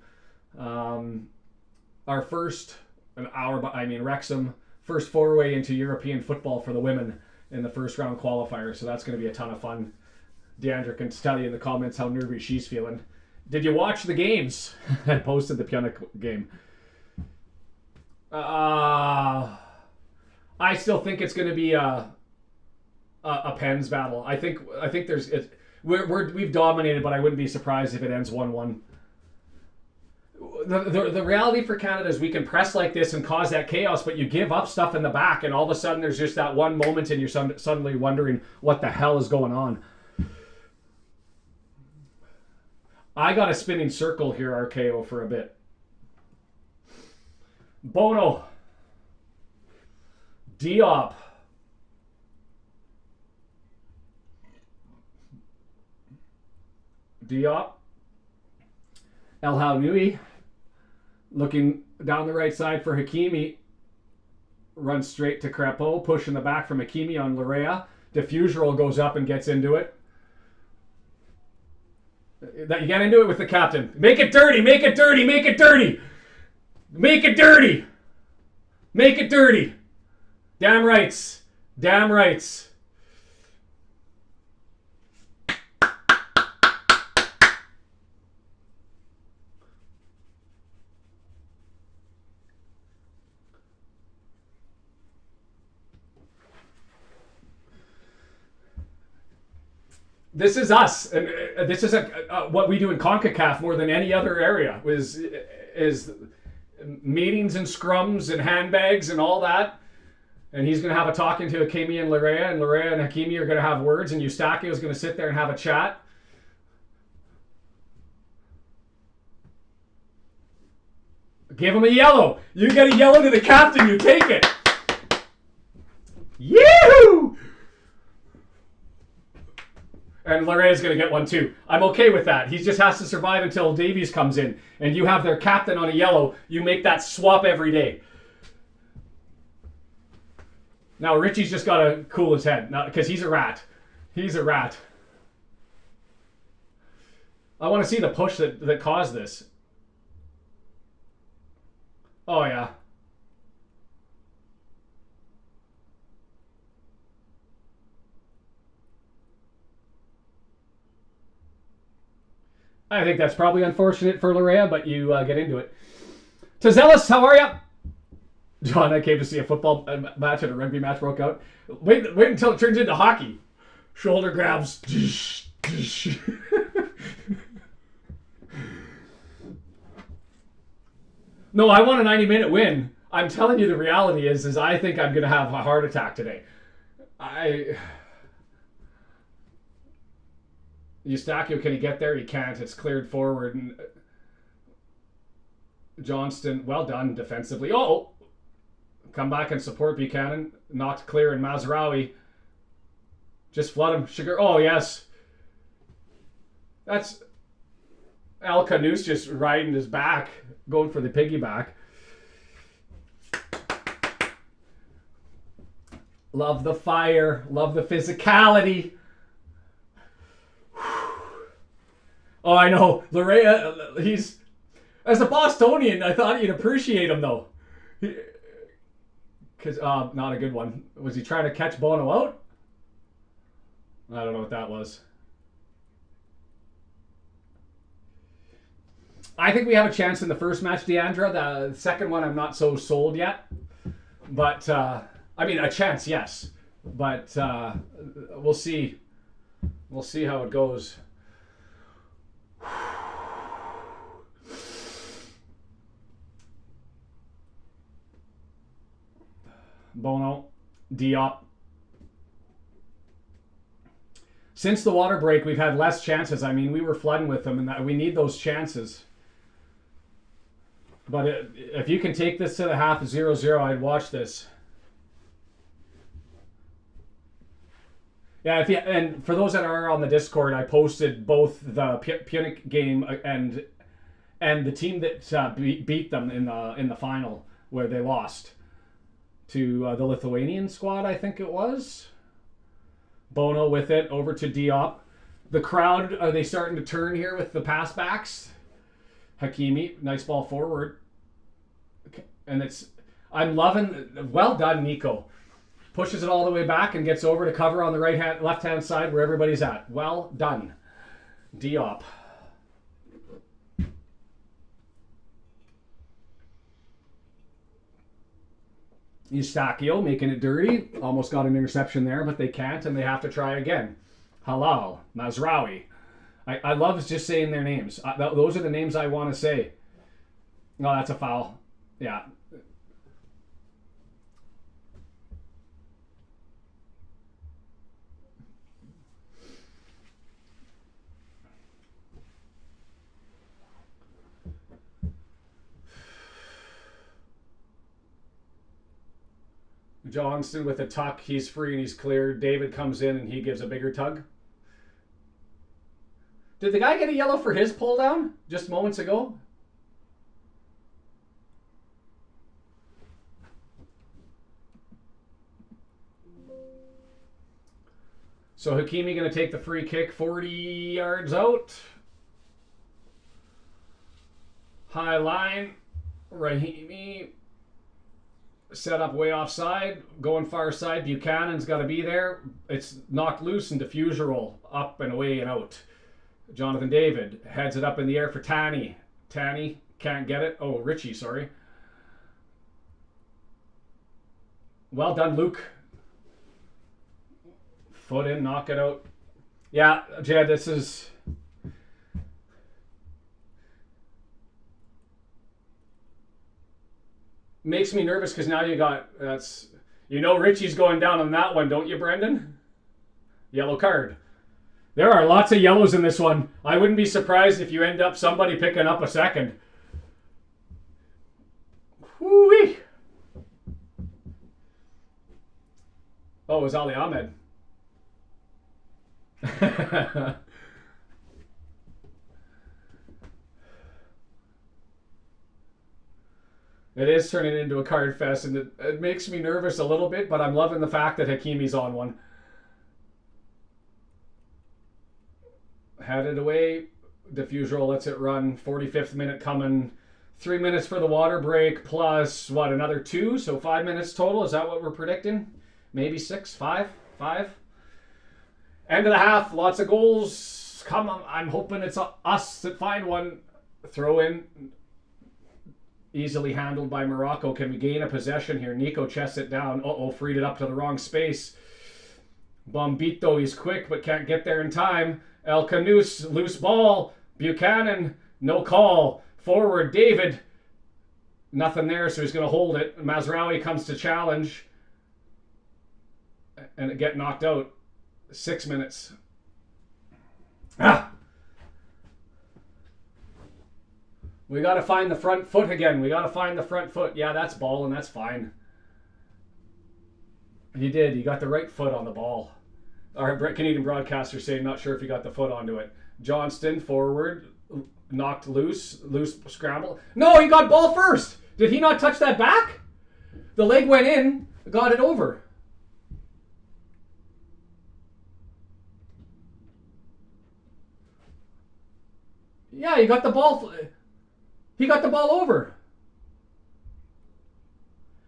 Speaker 1: Our first, Wrexham, first foray into European football for the women in the first round qualifier. So that's going to be a ton of fun. Deandra can tell you in the comments how nervy she's feeling. Did you watch the games? I posted the Punic game. I still think it's going to be a pens battle. I think we've dominated, but I wouldn't be surprised if it ends 1-1. The reality for Canada is we can press like this and cause that chaos, but you give up stuff in the back, and all of a sudden there's just that one moment, and you're suddenly wondering what the hell is going on. I got a spinning circle here, RKO, for a bit. Bono. Diop. Diop. El Al-Nui. Looking down the right side for Hakimi. Runs straight to Crepeau. Push in the back from Hakimi on Larea. Diffuserol goes up and gets into it. You get into it with the captain. Make it dirty. Make it dirty. Make it dirty. Make it dirty. Make it dirty. Damn rights. Damn rights. This is us, and this is what we do in CONCACAF more than any other area. Is meetings and scrums and handbags and all that. And he's going to have a talking to Hakimi and Larea, and Larea and Hakimi are going to have words, and Eustachio is going to sit there and have a chat. Give him a yellow. You get a yellow to the captain, you take it. Yee-hoo! And Larea's going to get one too. I'm okay with that. He just has to survive until Davies comes in. And you have their captain on a yellow. You make that swap every day. Now Richie's just got to cool his head. Because he's a rat. He's a rat. I want to see the push that caused this. Oh, yeah. I think that's probably unfortunate for Larea, but you get into it. Tazelis, how are you? John, I came to see a football match and a rugby match broke out. Wait until it turns into hockey. Shoulder grabs. No, I want a 90-minute win. I'm telling you the reality is I think I'm going to have a heart attack today. Eustachio, can he get there? He can't. It's cleared forward. And Johnston, well done defensively. Oh! Come back and support Buchanan. Knocked clear, and Mazraoui. Just flood him. Sugar. Oh, yes. That's Al Canoes just riding his back, going for the piggyback. Love the fire. Love the physicality. Oh, I know. Larea, he's... As a Bostonian, I thought you'd appreciate him, though. Because, not a good one. Was he trying to catch Bono out? I don't know what that was. I think we have a chance in the first match, Deandra. The second one, I'm not so sold yet. But, I mean, a chance, yes. But we'll see. We'll see how it goes. Bono, Diop. Since the water break, we've had less chances. I mean, we were flooding with them, and we need those chances. But if you can take this to the half 0-0, I'd watch this. Yeah, and for those that are on the Discord, I posted both the Punic game and the team that beat them in the final where they lost to the Lithuanian squad, I think it was. Bono with it over to Diop. The crowd, are they starting to turn here with the pass backs? Hakimi, nice ball forward. And I'm loving, well done, Nico. Pushes it all the way back and gets over to cover on the left-hand side where everybody's at. Well done. Diop. Eustachio making it dirty. Almost got an interception there, but they can't, and they have to try again. Halal. Mazraoui. I love just saying their names. Those are the names I want to say. No, that's a foul. Yeah. Johnston with a tuck. He's free and he's clear. David comes in and he gives a bigger tug. Did the guy get a yellow for his pull down just moments ago? So Hakimi going to take the free kick 40 yards out. High line. Rahimi. Set up way offside. Going far side. Buchanan's got to be there. It's knocked loose and diffuser roll. Up and away and out. Jonathan David heads it up in the air for Tanny. Tanny can't get it. Oh, Richie, sorry. Well done, Luke. Foot in, knock it out. Yeah, Jed, this is... makes me nervous because now you got... You know Richie's going down on that one, don't you, Brendan? Yellow card. There are lots of yellows in this one. I wouldn't be surprised if you end up somebody picking up a second. Whoo-wee. Oh, it was Ali Ahmed. It is turning into a card fest, and it makes me nervous a little bit, but I'm loving the fact that Hakimi's on one. Had it away. Diffuse roll lets it run. 45th minute coming. 3 minutes for the water break, plus, what, another 2? So 5 minutes total. Is that what we're predicting? Maybe 6? 5? 5? End of the half. Lots of goals. Come on. I'm hoping it's us that find one. Throw in. Easily handled by Morocco. Can we gain a possession here? Nico chests it down. Uh-oh, freed it up to the wrong space. Bombito, he's quick but can't get there in time. El Canus, loose ball. Buchanan, no call. Forward, David. Nothing there, so he's going to hold it. Mazraoui comes to challenge. And it get knocked out. 6 minutes. We got to find the front foot again. We got to find the front foot. Yeah, that's ball, and that's fine. He did. He got the right foot on the ball. Our Canadian broadcaster saying, not sure if he got the foot onto it. Johnston, forward, knocked loose scramble. No, he got ball first. Did he not touch that back? The leg went in, got it over. Yeah, he got the ball. He got the ball over.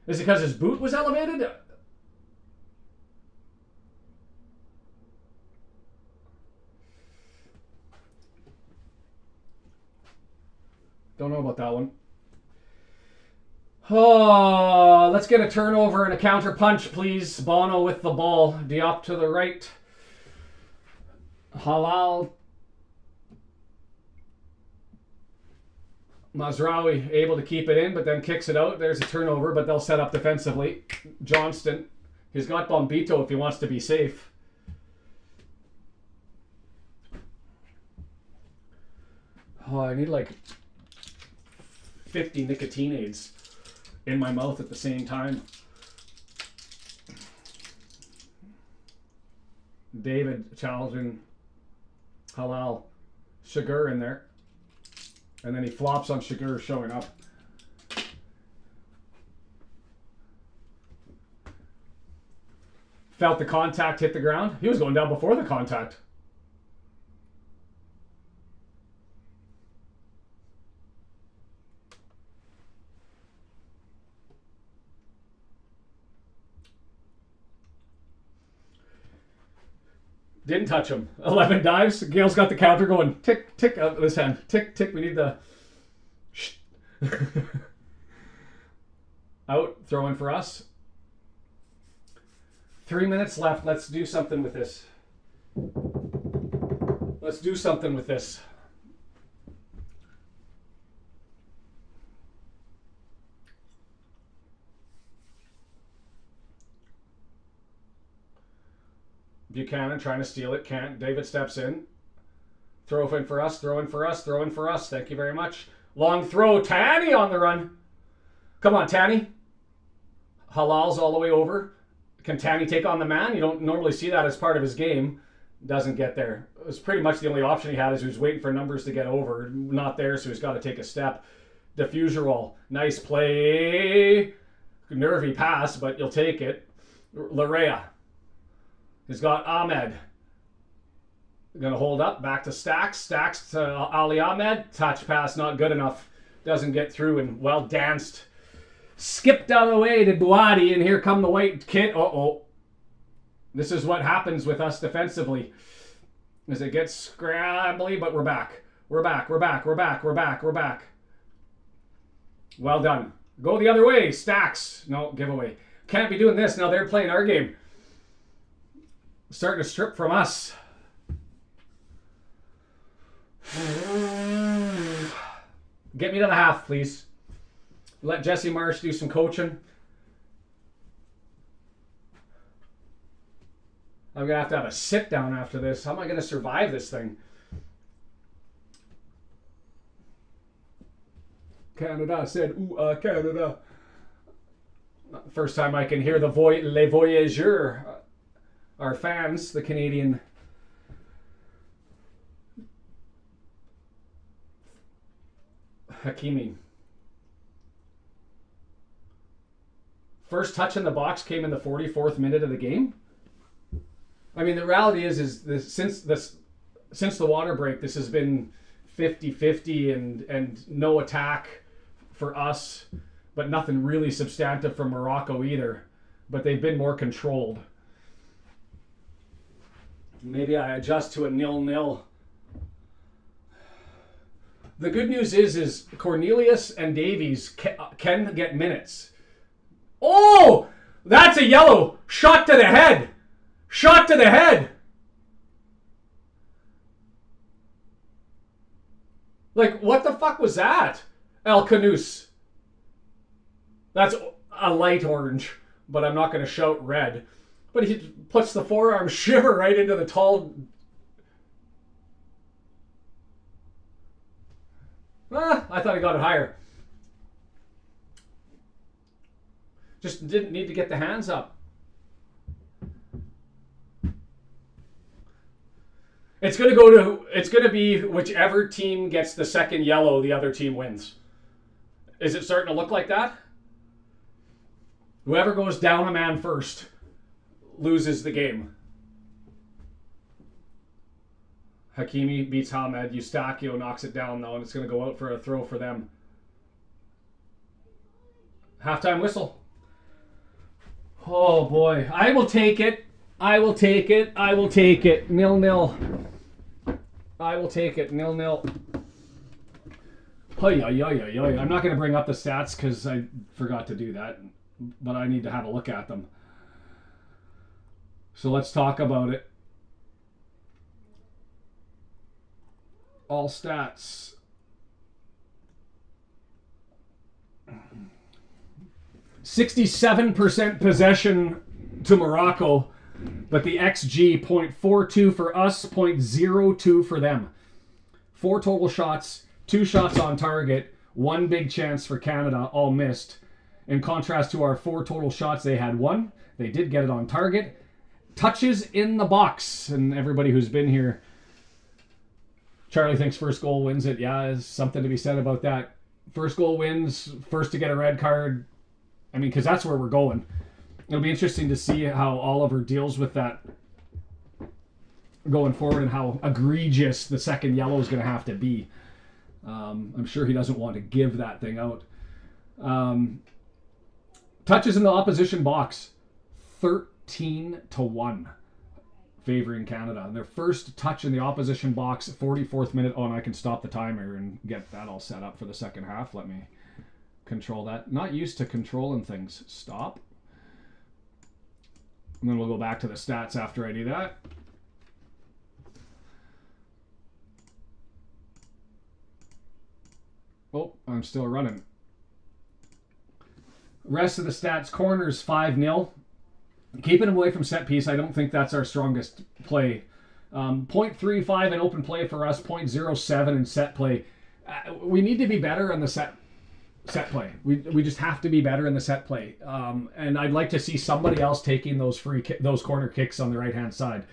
Speaker 1: Is it because his boot was elevated? Don't know about that one. Oh, let's get a turnover and a counter punch, please. Bono with the ball. Diop to the right. Halal. Mazraoui able to keep it in, but then kicks it out. There's a turnover, but they'll set up defensively. Johnston. He's got Bombito if he wants to be safe. Oh, I need like 50 nicotine aids in my mouth at the same time. David challenging Halal. Sugar in there. And then he flops on Sugar showing up. Felt the contact hit the ground. He was going down before the contact. Didn't touch him. 11 dives. Gail's got the counter going. Tick, tick. This hand. Tick, tick. We need the... Out. Throw in for us. 3 minutes left. Let's do something with this. Let's do something with this. Buchanan trying to steal it. Can't. David steps in. Throw in for us. Throw in for us. Throw in for us. Thank you very much. Long throw. Tanny on the run. Come on, Tanny. Halal's all the way over. Can Tanny take on the man? You don't normally see that as part of his game. Doesn't get there. It was pretty much the only option he had, is he was waiting for numbers to get over. Not there, so he's got to take a step. Diffuser roll. Nice play. Nervy pass, but you'll take it. Larea. He's got Ahmed. Going to hold up. Back to Stacks. Stacks to Ali Ahmed. Touch pass not good enough. Doesn't get through, and well danced. Skipped out of the way to Douadi, and here come the white kid. Uh-oh. This is what happens with us defensively. As it gets scrambly, but we're back. We're back. We're back. We're back. We're back. We're back. Well done. Go the other way. Stacks. No, giveaway. Can't be doing this. Now they're playing our game. Starting to strip from us. Get me to the half, please. Let Jesse Marsch do some coaching. I'm going to have a sit down after this. How am I going to survive this thing? Canada said, ooh, Canada. First time I can hear the Les Voyageurs, our fans, the Canadian. Hakimi. First touch in the box came in the 44th minute of the game. I mean, the reality is this, since the water break, this has been 50-50 and no attack for us, but nothing really substantive from Morocco either. But they've been more controlled. Maybe I adjust to a 0-0. The good news is Cornelius and Davies can get minutes. Oh, that's a yellow. Shot to the head. Shot to the head. Like, what the fuck was that? El Canus. That's a light orange, but I'm not going to shout red. But he puts the forearm shiver right into the tall... I thought he got it higher. Just didn't need to get the hands up. It's going to be whichever team gets the second yellow, the other team wins. Is it starting to look like that? Whoever goes down a man first loses the game. Hakimi beats Ahmed. Eustachio knocks it down though, and it's going to go out for a throw for them. Halftime whistle. Oh boy. I will take it. I will take it. I will take it. 0-0. I will take it. 0-0. I'm not going to bring up the stats because I forgot to do that, but I need to have a look at them. So let's talk about it. All stats. %67 possession to Morocco, but the XG 0.42 for us, 0.02 for them. 4 total shots, 2 shots on target, 1 big chance for Canada, all missed. In contrast to our 4 total shots, they had 1. They did get it on target. Touches in the box, and everybody who's been here, Charlie thinks first goal wins it. Yeah, there's something to be said about that. First goal wins, first to get a red card. I mean, because that's where we're going. It'll be interesting to see how Oliver deals with that going forward and how egregious the second yellow is going to have to be. I'm sure he doesn't want to give that thing out. Touches in the opposition box, 13-1. Favoring Canada. Their first touch in the opposition box, 44th minute. Oh, and I can stop the timer and get that all set up for the second half. Let me control that. Not used to controlling things. Stop. And then we'll go back to the stats after I do that. Oh, I'm still running. Rest of the stats. Corners, 5-0. Keeping him away from set piece, I don't think that's our strongest play. 0.35 in open play for us, 0.07 in set play. We need to be better in the set play. We just have to be better in the set play. And I'd like to see somebody else taking those those corner kicks on the right hand side.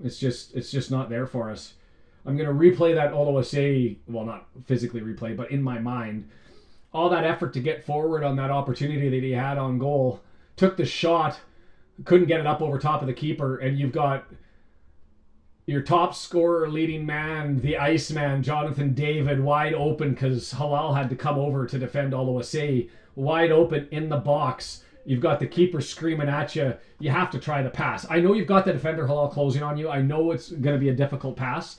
Speaker 1: It's just not there for us. I'm gonna replay that Oluwaseyi, well, not physically replay, but in my mind, all that effort to get forward on that opportunity that he had on goal. Took the shot, couldn't get it up over top of the keeper, and you've got your top scorer, leading man, the Iceman, Jonathan David, wide open because Halal had to come over to defend Oluwaseyi. Wide open in the box. You've got the keeper screaming at you. You have to try the pass. I know you've got the defender Halal closing on you. I know it's going to be a difficult pass,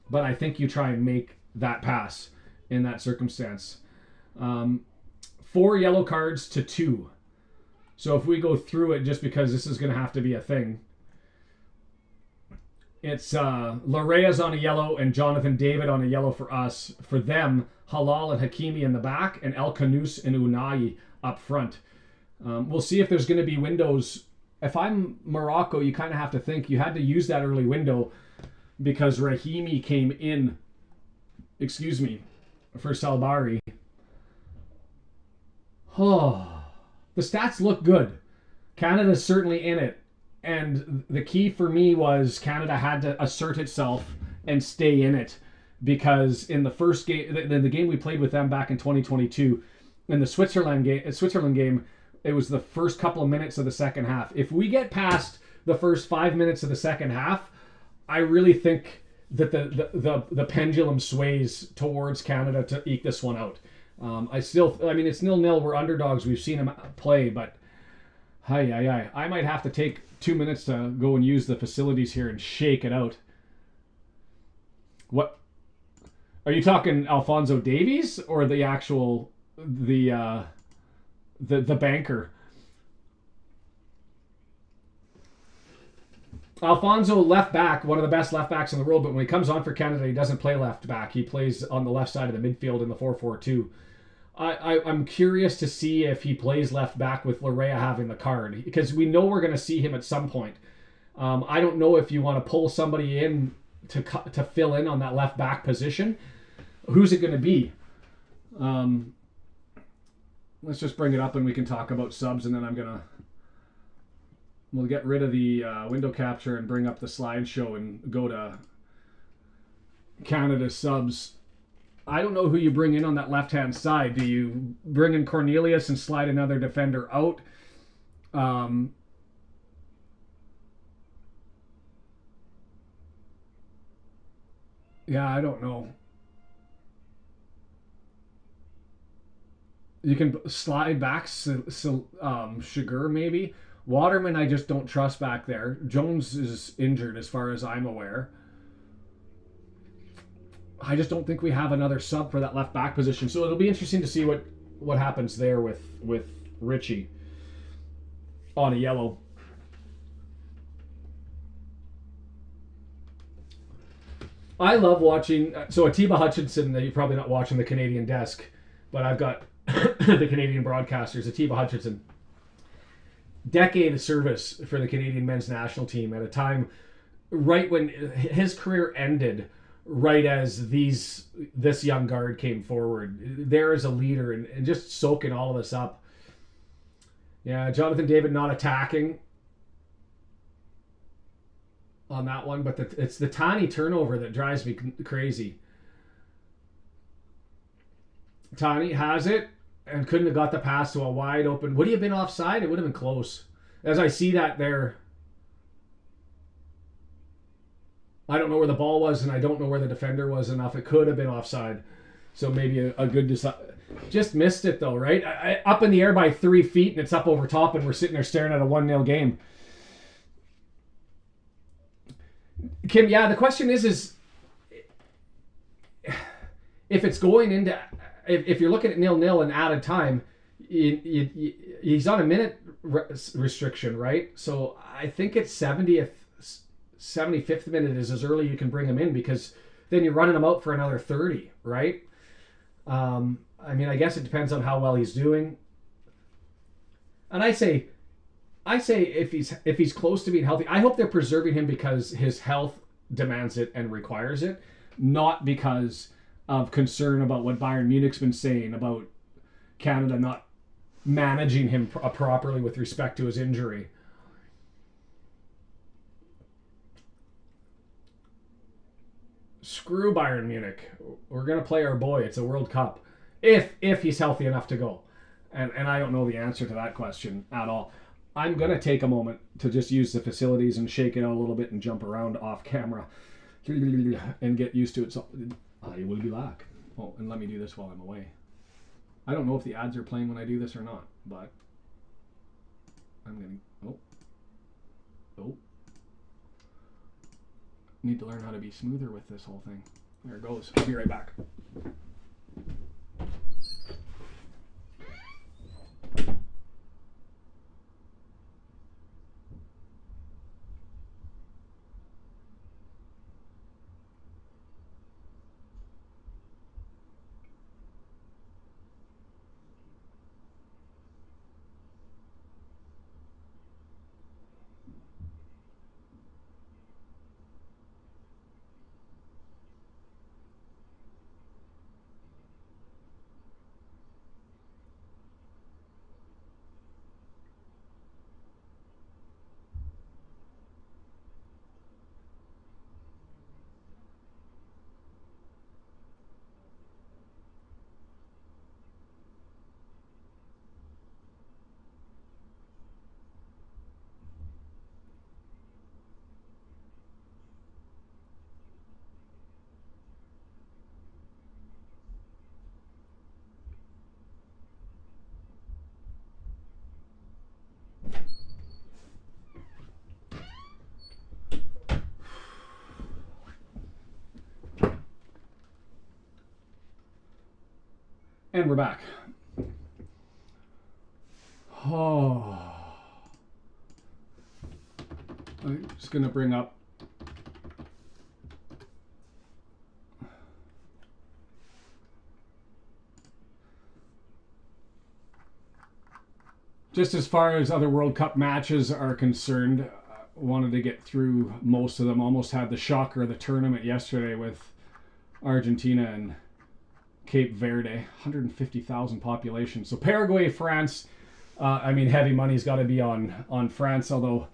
Speaker 1: but I think you try and make that pass in that circumstance. 4 yellow cards to 2. So if we go through it, just because this is going to have to be a thing, it's Larea's on a yellow and Jonathan David on a yellow for us. For them, Halal and Hakimi in the back and El Canus and Unai up front. We'll see if there's going to be windows if I'm Morocco, you kind of have to think you had to use that early window because Rahimi came in, for Salbari. Oh, the stats look good. Canada's certainly in it. And the key for me was Canada had to assert itself and stay in it, because in the first game, the game we played with them back in 2022, in the Switzerland game, it was the first couple of minutes of the second half. If we get past the first 5 minutes of the second half, I really think that the pendulum sways towards Canada to eke this one out. I mean, it's 0-0. We're underdogs. We've seen them play, but I might have to take 2 minutes to go and use the facilities here and shake it out. What? Are you talking Alphonso Davies or the actual the banker? Alphonso, left back, one of the best left backs in the world, but when he comes on for Canada, he doesn't play left back. He plays on the left side of the midfield in the 4-4-2. I'm curious to see if he plays left back with Larea having the card, because we know we're going to see him at some point. I don't know if you want to pull somebody in to fill in on that left back position. Who's it going to be? Let's just bring it up and we can talk about subs, and then we'll get rid of the window capture and bring up the slideshow and go to Canada subs. I don't know who you bring in on that left-hand side. Do you bring in Cornelius and slide another defender out? Yeah, I don't know. You can slide back Sugar maybe. Waterman I just don't trust back there. Jones is injured as far as I'm aware. I just don't think we have another sub for that left back position. So it'll be interesting to see what happens there with Richie on a yellow. I love watching. So Atiba Hutchinson, you're probably not watching the Canadian desk, but I've got the Canadian broadcasters. Atiba Hutchinson, decade of service for the Canadian men's national team at a time right when his career ended, right as this young guard came forward. There as a leader and just soaking all of us up. Yeah, Jonathan David not attacking on that one, but it's the tiny turnover that drives me crazy. Tani has it and couldn't have got the pass to a wide open. Would he have been offside? It would have been close. As I see that there, I don't know where the ball was and I don't know where the defender was enough. It could have been offside. So maybe a good just missed it though, right? Up in the air by 3 feet and it's up over top and we're sitting there staring at a 1-0 game. Kim, yeah, the question is if it's going into, if you're looking at 0-0 and added time, he's on a minute restriction, right? So I think it's 75th minute is as early you can bring him in, because then you're running him out for another 30, right? I mean, I guess it depends on how well he's doing. And I say if he's close to being healthy, I hope they're preserving him because his health demands it and requires it, not because of concern about what Bayern Munich's been saying about Canada not managing him properly with respect to his injury. Screw Bayern Munich. We're going to play our boy. It's a World Cup. If he's healthy enough to go. And I don't know the answer to that question at all. I'm going to take a moment to just use the facilities and shake it out a little bit and jump around off camera and get used to it. So I will be back. Oh, and let me do this while I'm away. I don't know if the ads are playing when I do this or not, but I'm going to... Oh. Need to learn how to be smoother with this whole thing. There it goes. I'll be right back. And we're back. Oh. I'm just going to bring up. Just as far as other World Cup matches are concerned, wanted to get through most of them. Almost had the shocker of the tournament yesterday with Argentina and Cape Verde, 150,000 population. So Paraguay, France, heavy money's got to be on France, although,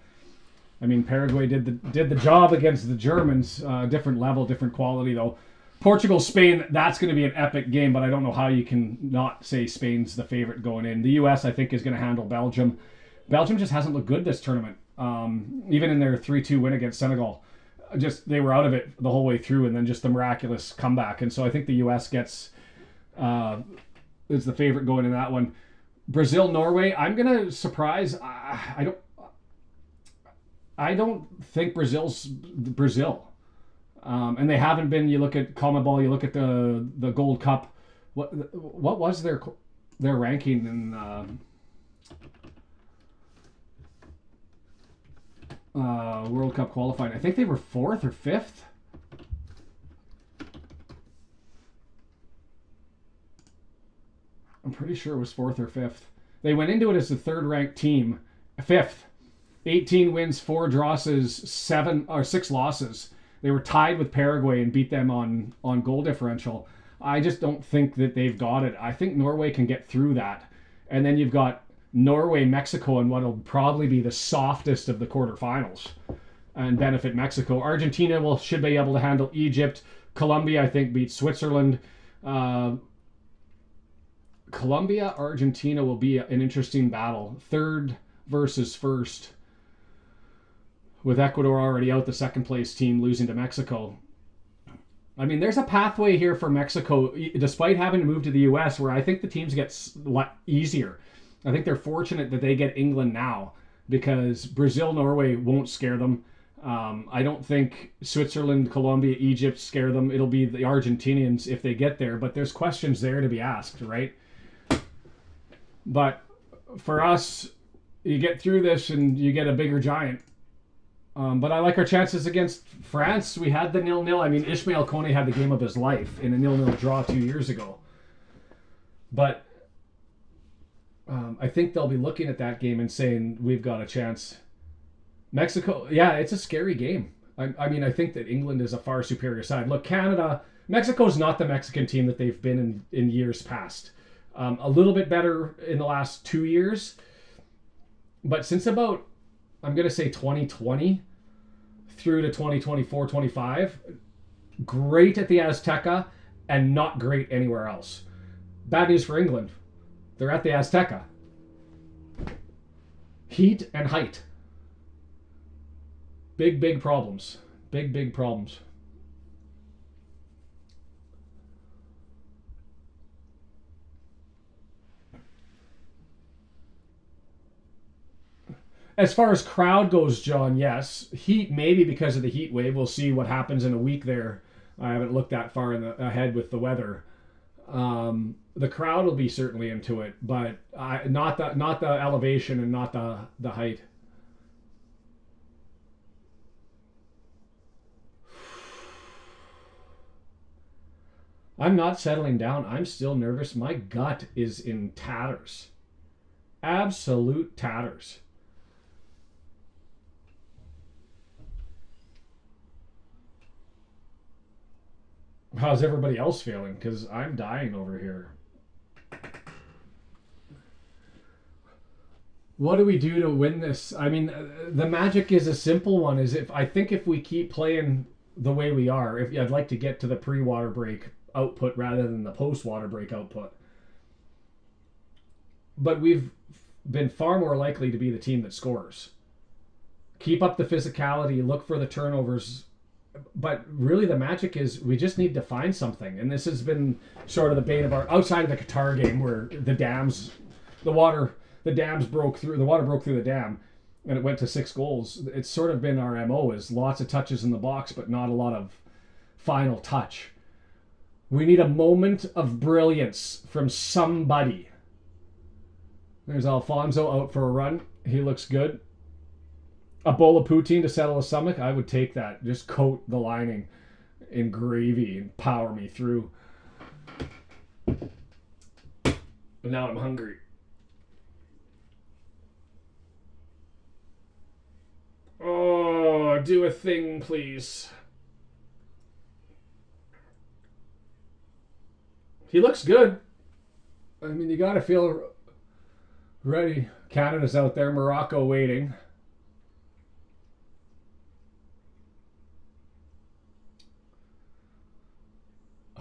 Speaker 1: Paraguay did the job against the Germans. Different level, different quality, though. Portugal, Spain, that's going to be an epic game, but I don't know how you can not say Spain's the favorite going in. The U.S., I think, is going to handle Belgium. Belgium just hasn't looked good this tournament. Even in their 3-2 win against Senegal, they were out of it the whole way through, and then just the miraculous comeback. And so I think the U.S. is the favorite going in that one. Brazil, Norway, I'm gonna surprise. I don't think Brazil's Brazil, and they haven't been. You look at CONMEBOL, you look at the Gold Cup. What was their ranking in World Cup qualifying? I think they were 4th or 5th. I'm pretty sure it was 4th or 5th. They went into it as the 3rd-ranked team, 5th. 18 wins, 4 draws, 6 losses. They were tied with Paraguay and beat them on goal differential. I just don't think that they've got it. I think Norway can get through that. And then you've got Norway, Mexico, and what'll probably be the softest of the quarterfinals and benefit Mexico. Argentina should be able to handle Egypt. Colombia, I think, beats Switzerland. Colombia, Argentina will be an interesting battle. 3rd versus 1st. With Ecuador already out, the 2nd place team losing to Mexico. There's a pathway here for Mexico, despite having to move to the U.S., where I think the teams get easier. I think they're fortunate that they get England now, because Brazil, Norway won't scare them. I don't think Switzerland, Colombia, Egypt scare them. It'll be the Argentinians if they get there, but there's questions there to be asked, right? But for us, you get through this and you get a bigger giant. But I like our chances against France. We had the 0-0. Ishmael Kone had the game of his life in a 0-0 draw 2 years ago. But I think they'll be looking at that game and saying, we've got a chance. Mexico, yeah, it's a scary game. I think that England is a far superior side. Look, Canada, Mexico's not the Mexican team that they've been in years past. A little bit better in the last 2 years. But since about, I'm going to say 2020 through to 2024-25, great at the Azteca and not great anywhere else. Bad news for England. They're at the Azteca. Heat and height. Big problems. Big problems. As far as crowd goes, John, yes. Heat, maybe because of the heat wave. We'll see what happens in a week there. I haven't looked that far ahead with the weather. The crowd will be certainly into it, but not the elevation and not the height. I'm not settling down. I'm still nervous. My gut is in tatters. Absolute tatters. How's everybody else feeling? Because I'm dying over here. What do we do to win this? The magic is a simple one. If we keep playing the way we are, I'd like to get to the pre-water break output rather than the post-water break output. But we've been far more likely to be the team that scores. Keep up the physicality, look for the turnovers. But really the magic is we just need to find something. And this has been sort of the bane of our, outside of the Qatar game where the water broke through the dam and it went to 6 goals. It's sort of been our MO, is lots of touches in the box, but not a lot of final touch. We need a moment of brilliance from somebody. There's Alfonso out for a run. He looks good. A bowl of poutine to settle a stomach. I would take that. Just coat the lining in gravy and power me through. But now I'm hungry. Oh, do a thing, please. He looks good. I mean, you got to feel ready. Canada's out there. Morocco waiting.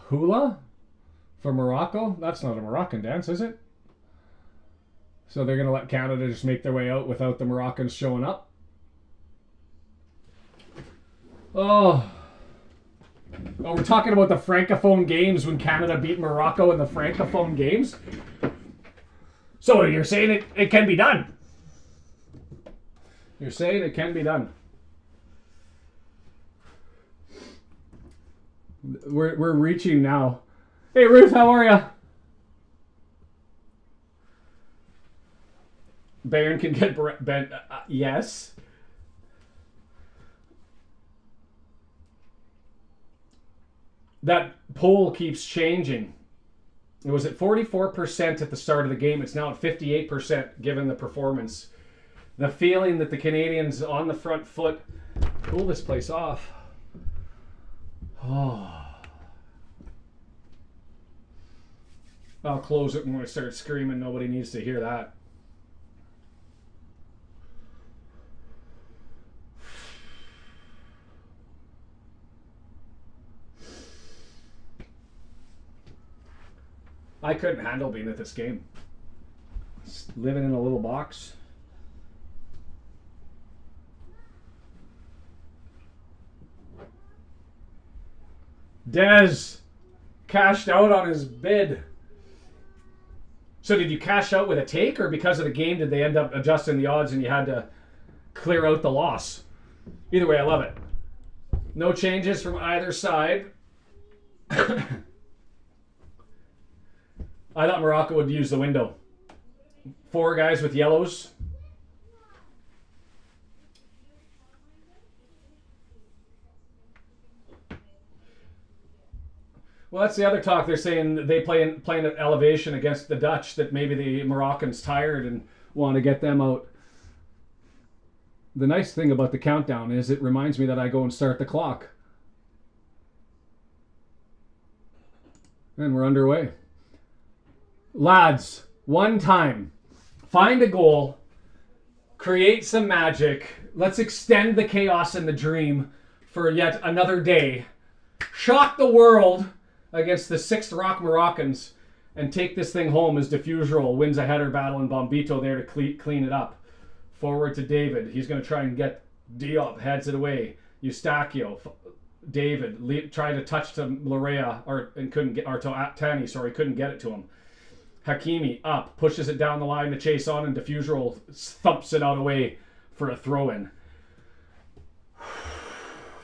Speaker 1: Hula for Morocco? That's not a Moroccan dance, is it? So they're going to let Canada just make their way out without the Moroccans showing up? Oh, we're talking about the Francophone games when Canada beat Morocco in the Francophone games? So you're saying it can be done? You're saying it can be done? We're reaching now. Hey Ruth, how are you? Bayern can get bent. Yes. That poll keeps changing. It was at 44% at the start of the game. It's now at 58% given the performance. The feeling that the Canadians on the front foot pull this place off. Oh. I'll close it when I start screaming. Nobody needs to hear that. I couldn't handle being at this game. Living in a little box. Dez cashed out on his bid. So did you cash out with a take, or because of the game did they end up adjusting the odds and you had to clear out the loss? Either way, I love it. No changes from either side. I thought Morocco would use the window. 4 guys with yellows. Well, that's the other talk. They're saying they playing at elevation against the Dutch, that maybe the Moroccans tired and want to get them out. The nice thing about the countdown is it reminds me that I go and start the clock. And we're underway. Lads, one time, find a goal, create some magic. Let's extend the chaos and the dream for yet another day. Shock the world against the 6th Rock Moroccans and take this thing home as Diffusural wins a header battle and Bombito there to clean it up. Forward to David. He's going to try and get Diop, heads it away. Eustachio, David tried to touch to Larea and couldn't get, or to Tani, sorry, couldn't get it to him. Hakimi up, pushes it down the line to chase on, and Diffusural thumps it out away for a throw-in.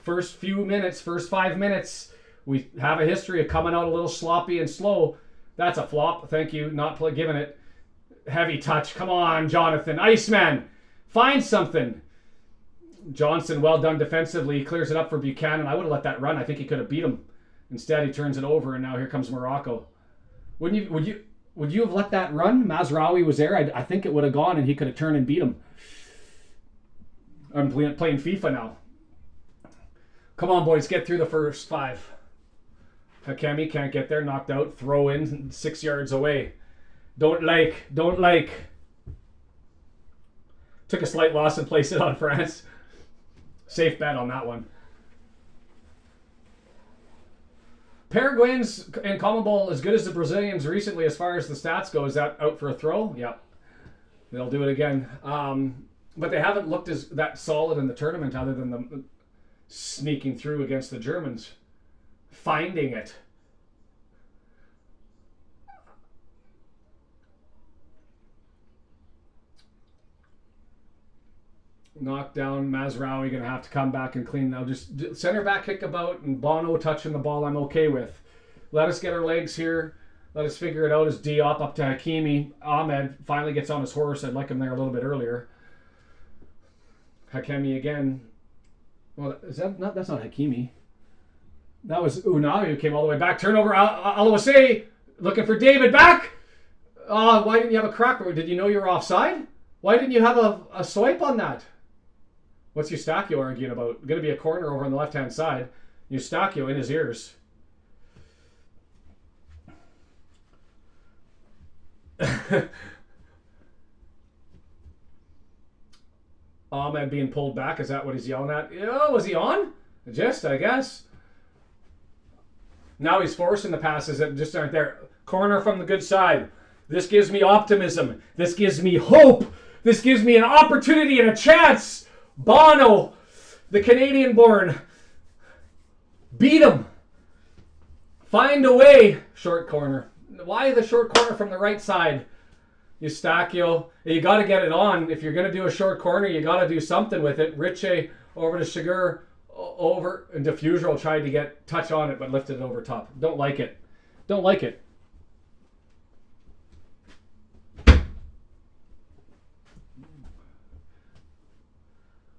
Speaker 1: First 5 minutes, we have a history of coming out a little sloppy and slow. That's a flop. Thank you, not giving it. Heavy touch. Come on, Jonathan. Iceman, find something. Johnson, well done defensively. He clears it up for Buchanan. I would have let that run. I think he could have beat him. Instead, he turns it over, and now here comes Morocco. Would you have let that run? Mazraoui was there. I think it would have gone, and he could have turned and beat him. I'm playing FIFA now. Come on, boys, get through the first 5. Hakemi can't get there, knocked out. Throw in 6 yards away. Don't like. Took a slight loss and placed it on France. Safe bet on that one. Paraguayans and CONMEBOL as good as the Brazilians recently as far as the stats go. Is that out for a throw? Yeah. They'll do it again. But they haven't looked as that solid in the tournament other than them sneaking through against the Germans. Finding it. Knocked down. Mazraoui going to have to come back and clean. Now just center back kick about and Bono touching the ball I'm okay with. Let us get our legs here. Let us figure it out as Diop up to Hakimi. Ahmed finally gets on his horse. I'd like him there a little bit earlier. Hakimi again. Well, is that not? That's not Hakimi. That was Unai who came all the way back. Turnover. Oluwaseyi looking for David back. Why didn't you have a crack? Did you know you were offside? Why didn't you have a swipe on that? What's Eustachio arguing about? Going to be a corner over on the left-hand side. Eustachio in his ears. Ahmed being pulled back. Is that what he's yelling at? Oh, was he on? Just, I guess. Now he's forcing the passes that just aren't there. Corner from the good side. This gives me optimism. This gives me hope. This gives me an opportunity and a chance. Bono, the Canadian-born. Beat him. Find a way. Short corner. Why the short corner from the right side? Eustachio. You got to get it on. If you're going to do a short corner, you got to do something with it. Riche over to Shiger. Over. And Diffuser tried to get touch on it, but lifted it over top. Don't like it. Don't like it.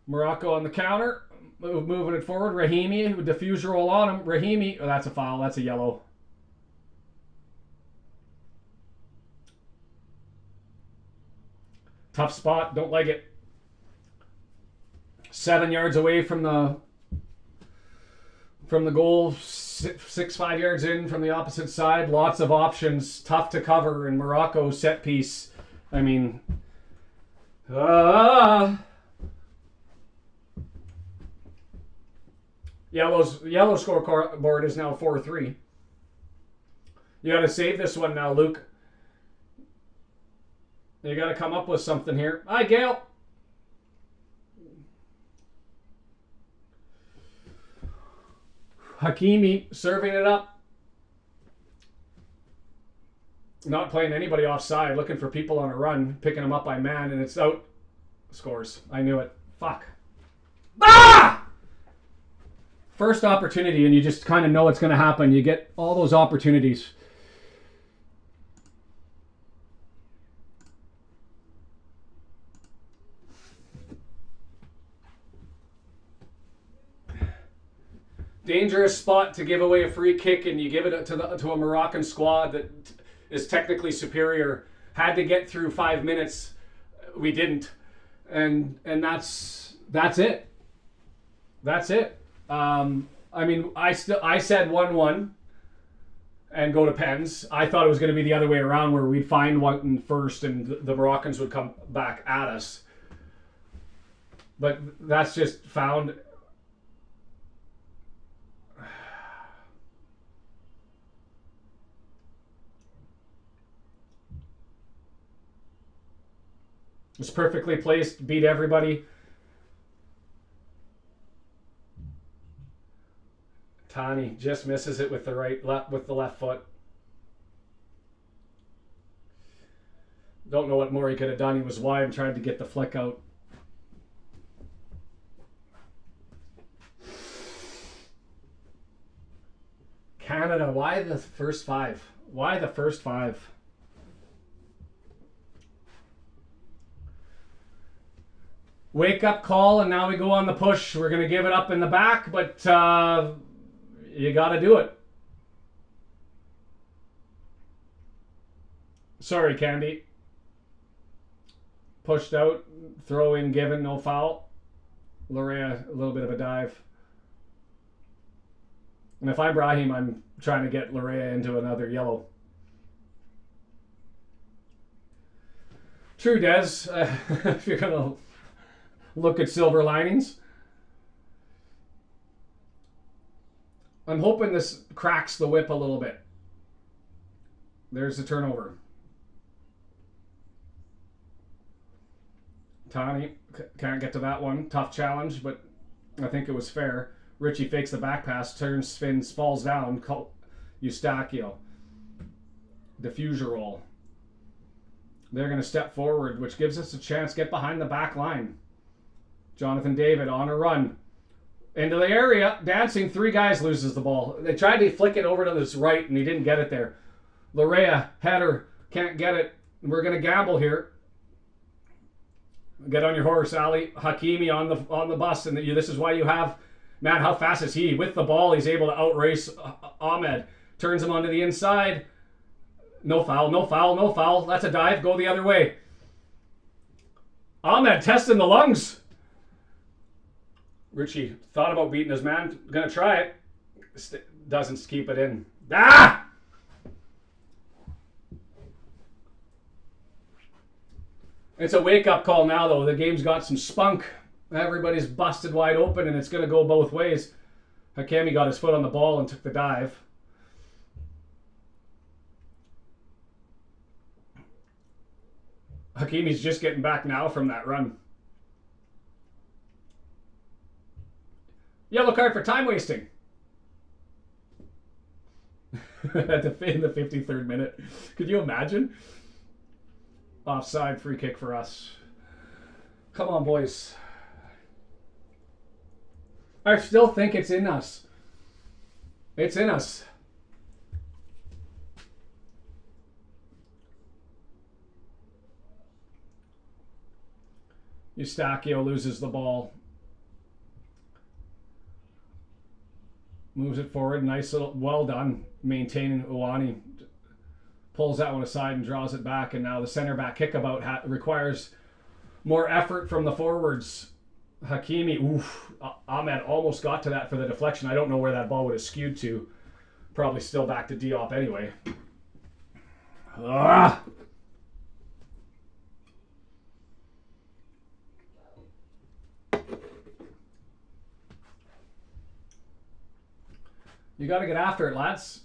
Speaker 1: Morocco on the counter. Moving it forward. Rahimi with Diffuser roll on him. Rahimi. Oh, that's a foul. That's a yellow. Tough spot. Don't like it. 7 yards away from the goal. 5 yards in from the opposite side. Lots of options. Tough to cover in Morocco set piece. I mean, Yellow scoreboard is now 4-3. You got to save this one now, Luke. You got to come up with something here. Hi, Gail. Hakimi serving it up. Not playing anybody offside. Looking for people on a run. Picking them up by man, and it's out. Scores. I knew it. Fuck. Ah! First opportunity, and you just kind of know it's going to happen. You get all those opportunities. Dangerous spot to give away a free kick, and you give it to a Moroccan squad that is technically superior. Had to get through 5 minutes. We didn't, and that's it. That's it. I mean, I said 1-1 and go to pens. I thought it was going to be the other way around, where we'd find one first and the Moroccans would come back at us. But that's just found. It's perfectly placed, beat everybody. Tani just misses it with the left foot. Don't know what more he could have done. He was wide and tried to get the flick out. Canada, why the first five? Why the first five? Wake up call, and now we go on the push. We're going to give it up in the back, but you got to do it. Sorry, Candy. Pushed out, throw in given, no foul. Larin, a little bit of a dive. And if I'm Brahim, I'm trying to get Larin into another yellow. True, Des. If you're going to look at silver linings. I'm hoping this cracks the whip a little bit. There's the turnover. Tani can't get to that one. Tough challenge, but I think it was fair. Richie fakes the back pass, turns, spins, falls down. Eustachio. Diffuser roll. They're going to step forward, which gives us a chance. Get behind the back line. Jonathan David on a run. Into the area, dancing, 3 guys, loses the ball. They tried to flick it over to this right, and he didn't get it there. Larea, header, can't get it. We're going to gamble here. Get on your horse, Ali. Hakimi on the bus, and this is why you have, man, how fast is he? With the ball, he's able to outrace Ahmed. Turns him onto the inside. No foul, no foul, no foul. That's a dive. Go the other way. Ahmed testing the lungs. Richie thought about beating his man. Gonna try it. Doesn't keep it in. Ah! It's a wake-up call now, though. The game's got some spunk. Everybody's busted wide open, and it's going to go both ways. Hakimi got his foot on the ball and took the dive. Hakimi's just getting back now from that run. Yellow card for time wasting. In the 53rd minute. Could you imagine? Offside, free kick for us. Come on, boys. I still think it's in us. It's in us. Eustachio loses the ball. Moves it forward. Nice little, well done. Maintaining Uwani. Pulls that one aside and draws it back, and now the center back kickabout requires more effort from the forwards. Hakimi, oof, Ahmed almost got to that for the deflection. I don't know where that ball would have skewed to. Probably still back to Diop anyway. Ah! You got to get after it, lads.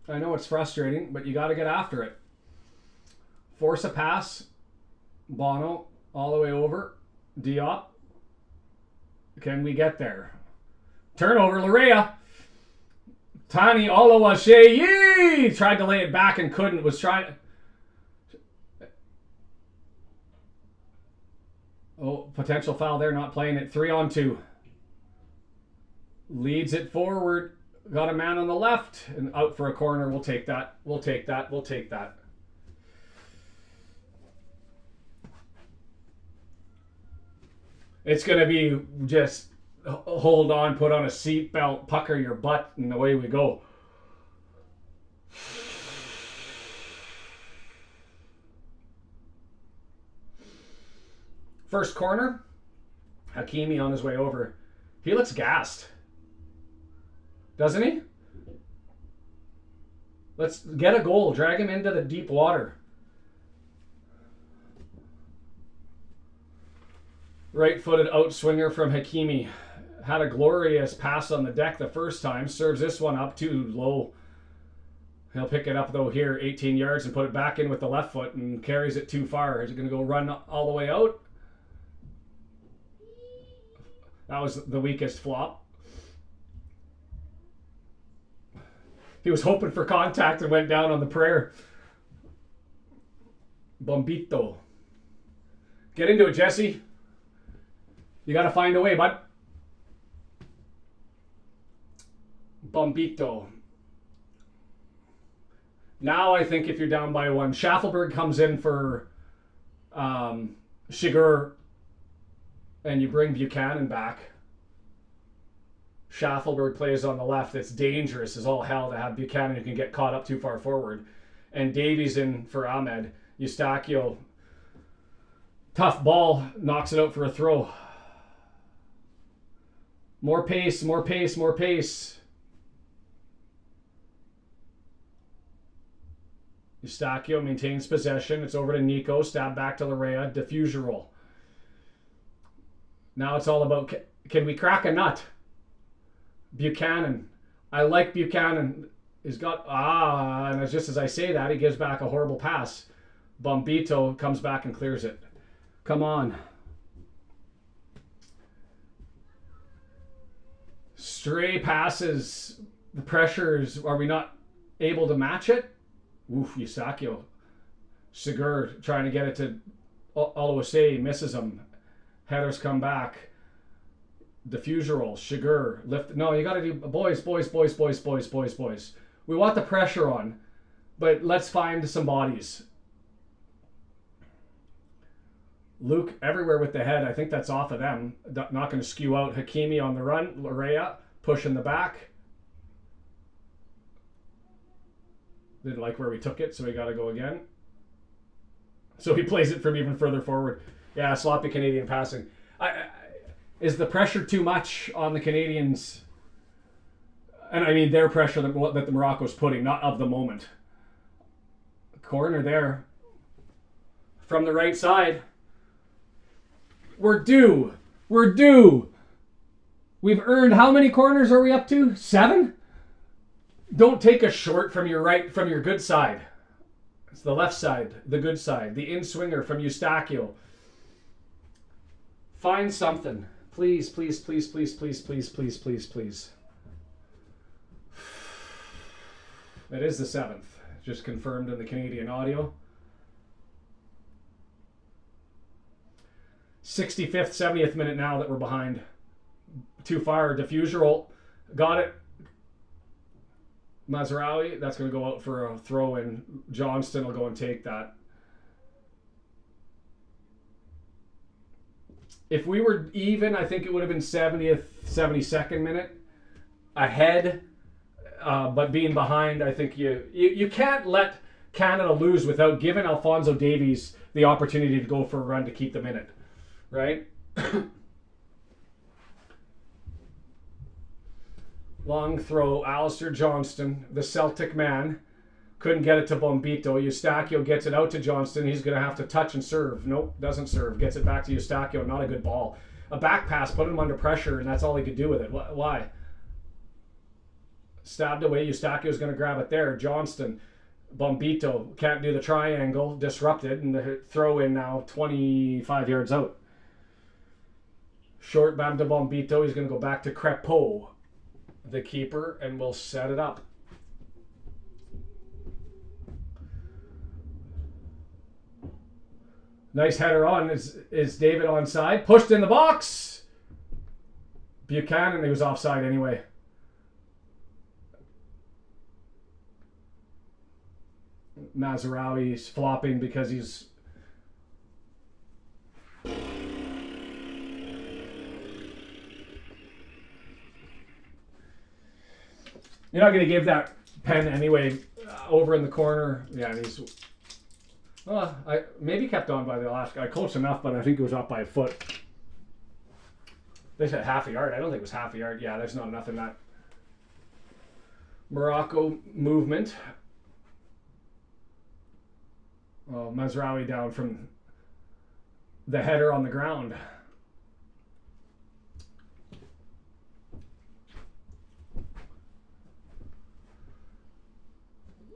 Speaker 1: I know it's frustrating, but you got to get after it. Force a pass. Bono all the way over. Diop. Can we get there? Turnover, Larea. Tiny Oluwaseyi tried to lay it back and couldn't. Was trying. Oh, potential foul there. Not playing it. 3-on-2. Leads it forward. Got a man on the left and out for a corner. We'll take that. We'll take that. We'll take that. It's going to be just hold on, put on a seatbelt, pucker your butt, and away we go. First corner. Hakimi on his way over. He looks gassed. Doesn't he? Let's get a goal. Drag him into the deep water. Right-footed outswinger from Hakimi. Had a glorious pass on the deck the first time. Serves this one up too low. He'll pick it up, though, here, 18 yards, and put it back in with the left foot and carries it too far. Is it going to go run all the way out? That was the weakest flop. He was hoping for contact and went down on the prayer. Bombito. Get into it, Jesse. You got to find a way, bud. Bombito. Now I think if you're down by 1, Shaffelburg comes in for Shiger, and you bring Buchanan back. Shaffelburg plays on the left. It's dangerous as all hell to have Buchanan who can get caught up too far forward. And Davies in for Ahmed. Eustachio, tough ball, knocks it out for a throw. More pace, more pace, more pace. Eustachio maintains possession. It's over to Nico. Stab back to Larea. Diffuser roll. Now it's all about, can we crack a nut? Buchanan. I like Buchanan. He's got, and just as I say that, he gives back a horrible pass. Bombito comes back and clears it. Come on. Stray passes. The pressures, are we not able to match it? Oof, Eustachio. Sigur trying to get it to Oluwaseyi, misses him. Headers come back. Diffuser roll. Sugar. Lift. No, you got to do boys. We want the pressure on, but let's find some bodies. Luke everywhere with the head. I think that's off of them. Not going to skew out. Hakimi on the run. Larea pushing the back. Didn't like where we took it, so we got to go again. So he plays it from even further forward. Yeah, sloppy Canadian passing. Is the pressure too much on the Canadians? And I mean their pressure that the Morocco's putting, not of the moment. Corner there. From the right side. We're due. We've earned, how many corners are we up to? 7? Don't take a short from your good side. It's the left side, the good side. The in-swinger from Eustachio. Find something. Please. It is the 7th. Just confirmed in the Canadian audio. 65th, 70th minute now that we're behind. Too far. Diffuser roll. Got it. Mazraoui, that's going to go out for a throw in. Johnston will go and take that. If we were even, I think it would have been 70th, 72nd minute. Ahead, but being behind, I think you can't let Canada lose without giving Alphonso Davies the opportunity to go for a run to keep them in it. Right? Long throw, Alistair Johnston, the Celtic man, couldn't get it to Bombito. Eustachio gets it out to Johnston. He's going to have to touch and serve. Nope, doesn't serve. Gets it back to Eustachio. Not a good ball. A back pass put him under pressure, and that's all he could do with it. Why? Stabbed away. Eustachio's going to grab it there. Johnston, Bombito can't do the triangle. Disrupted, and the throw in now 25 yards out. Short bam to Bombito. He's going to go back to Crepeau, the keeper, and we'll set it up. Nice header on. Is David onside? Pushed in the box. Buchanan, he was offside anyway. Mazraoui's flopping because he's... You're not going to give that pen anyway. Over in the corner. Yeah, and he's... I maybe kept on by the last guy. Close enough, but I think it was off by a foot. They said half a yard. I don't think it was half a yard. Yeah, there's not enough in that. Morocco movement. Oh, Mazraoui down from the header on the ground.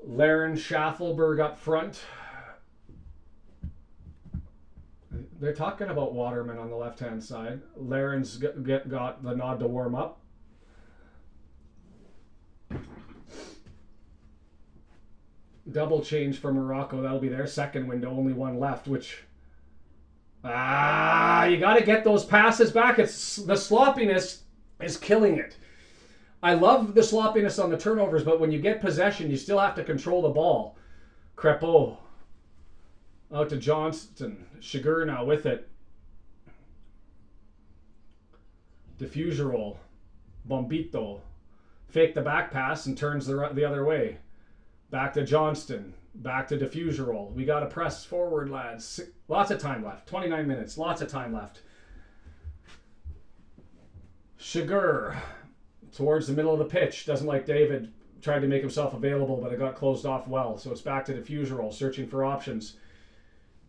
Speaker 1: Larin, Shaffelburg up front. They're talking about Waterman on the left-hand side. Larin's got the nod to warm up. Double change for Morocco. That'll be their second window. Only one left, which... you got to get those passes back. It's the sloppiness is killing it. I love the sloppiness on the turnovers, but when you get possession, you still have to control the ball. Crepeau. Out to Johnston. Sugar now with it. Diffuser roll. Bombito. Fake the back pass and turns the other way. Back to Johnston. Back to diffuser roll. We got to press forward, lads. Lots of time left. 29 minutes. Lots of time left. Sugar. Towards the middle of the pitch. Doesn't like David. Tried to make himself available, but it got closed off well. So it's back to diffuser roll. Searching for options.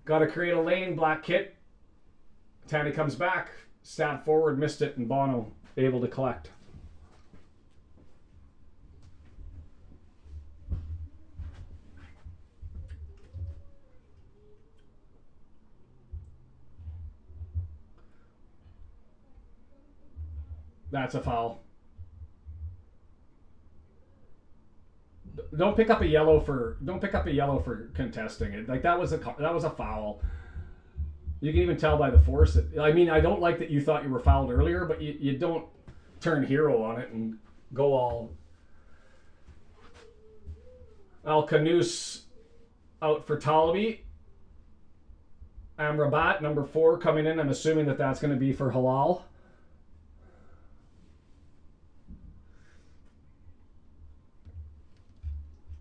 Speaker 1: Got to create a lane, black kit. Tanny comes back. Stab forward, missed it, and Bono able to collect. That's a foul. Don't pick up a yellow for contesting it. Like that was a foul. You can even tell by the force. I mean, I don't like that you thought you were fouled earlier, but you don't turn hero on it and go all... Al-Khanous out for Talabi. Amrabat, number 4, coming in. I'm assuming that that's going to be for Halal.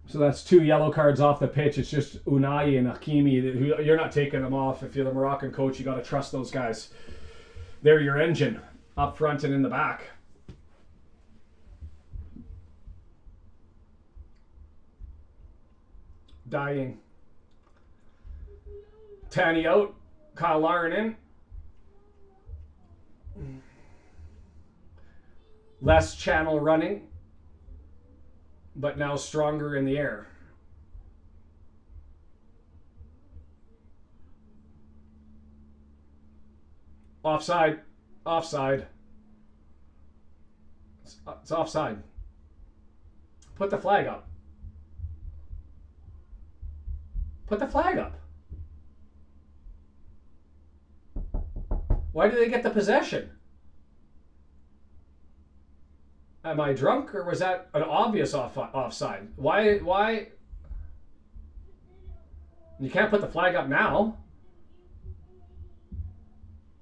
Speaker 1: So that's 2 yellow cards off the pitch. It's just Unai and Hakimi. You're not taking them off. If you're the Moroccan coach, you got to trust those guys. They're your engine, up front and in the back. Dying. Tanny out. Kyle Larin in. Less channel running, but now stronger in the air. Offside. Offside. It's offside. Put the flag up. Put the flag up. Why do they get the possession? Am I drunk, or was that an obvious offside? Why? You can't put the flag up now.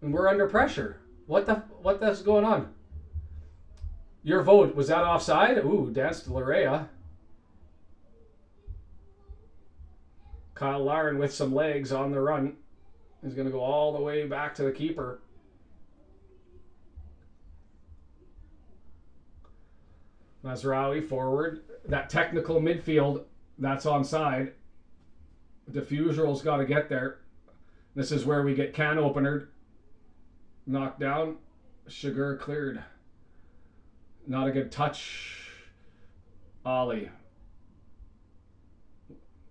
Speaker 1: And we're under pressure. What's going on? Your vote, was that offside? Ooh, dance to Larea. Kyle Larin with some legs on the run. He's going to go all the way back to the keeper. Mazraoui forward. That technical midfield, that's onside. Diffuseral's got to get there. This is where we get can opener. Knocked down. Sugar cleared. Not a good touch. Allez.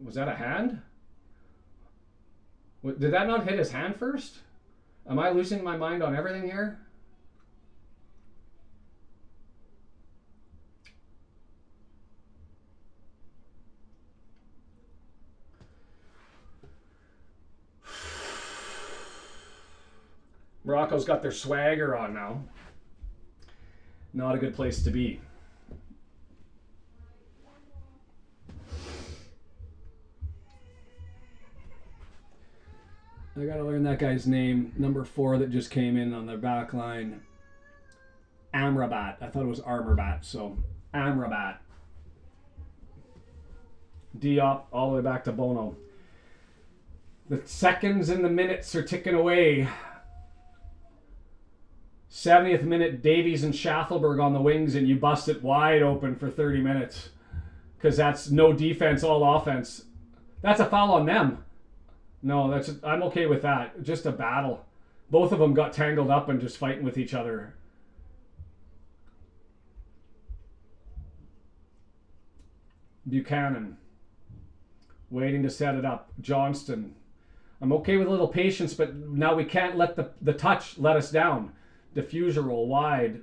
Speaker 1: Was that a hand? Did that not hit his hand first? Am I losing my mind on everything here? Morocco's got their swagger on now. Not a good place to be. I gotta learn that guy's name. Number 4 that just came in on their back line. Amrabat. I thought it was Armorbat, so Amrabat. Diop all the way back to Bono. The seconds and the minutes are ticking away. 70th minute, Davies and Shaffelburg on the wings, and you bust it wide open for 30 minutes. Because that's no defense, all offense. That's a foul on them. No, I'm okay with that. Just a battle. Both of them got tangled up and just fighting with each other. Buchanan. Waiting to set it up. Johnston. I'm okay with a little patience, but now we can't let the touch let us down. Diffuser roll wide.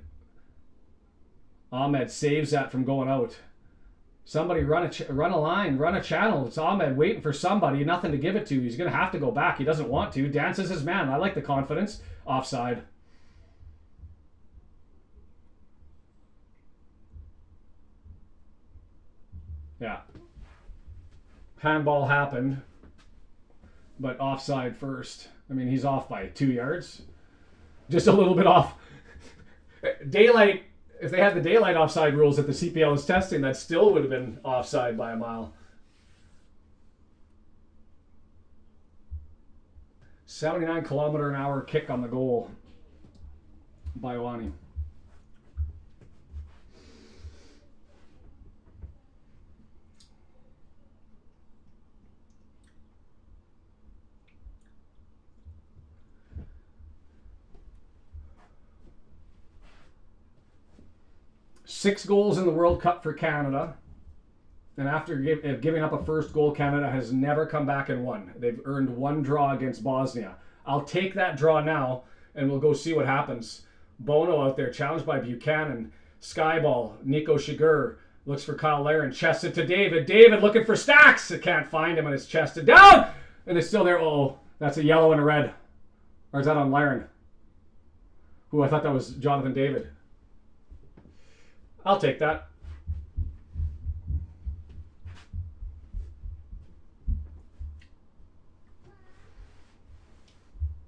Speaker 1: Ahmed saves that from going out. Somebody run a line, run a channel. It's Ahmed waiting for somebody, nothing to give it to. He's going to have to go back. He doesn't want to. Dances his man. I like the confidence. Offside. Yeah. Handball happened, but offside first. I mean, he's off by 2 yards. Just a little bit off. Daylight, if they had the daylight offside rules that the CPL is testing, that still would have been offside by a mile. 79-kilometer-an-hour kick on the goal by Wani. Six goals in the World Cup for Canada. And after giving up a first goal, Canada has never come back and won. They've earned 1 draw against Bosnia. I'll take that draw now, and we'll go see what happens. Bono out there, challenged by Buchanan. Skyball, Nico Shiger looks for Kyle Larin. Chested to David. David looking for Stacks. It can't find him, and it's chested down. And it's still there. Oh, that's a yellow and a red. Or is that on Larin? Ooh, I thought that was Jonathan David. I'll take that.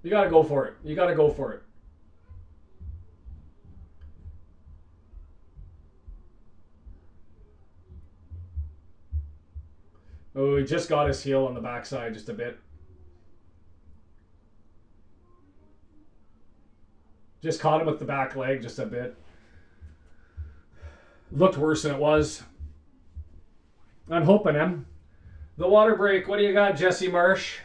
Speaker 1: You gotta go for it. You gotta go for it. Oh, he just got his heel on the backside just a bit. Just caught him with the back leg just a bit. Looked worse than it was. I'm hoping him. The water break. What do you got, Jesse Marsch?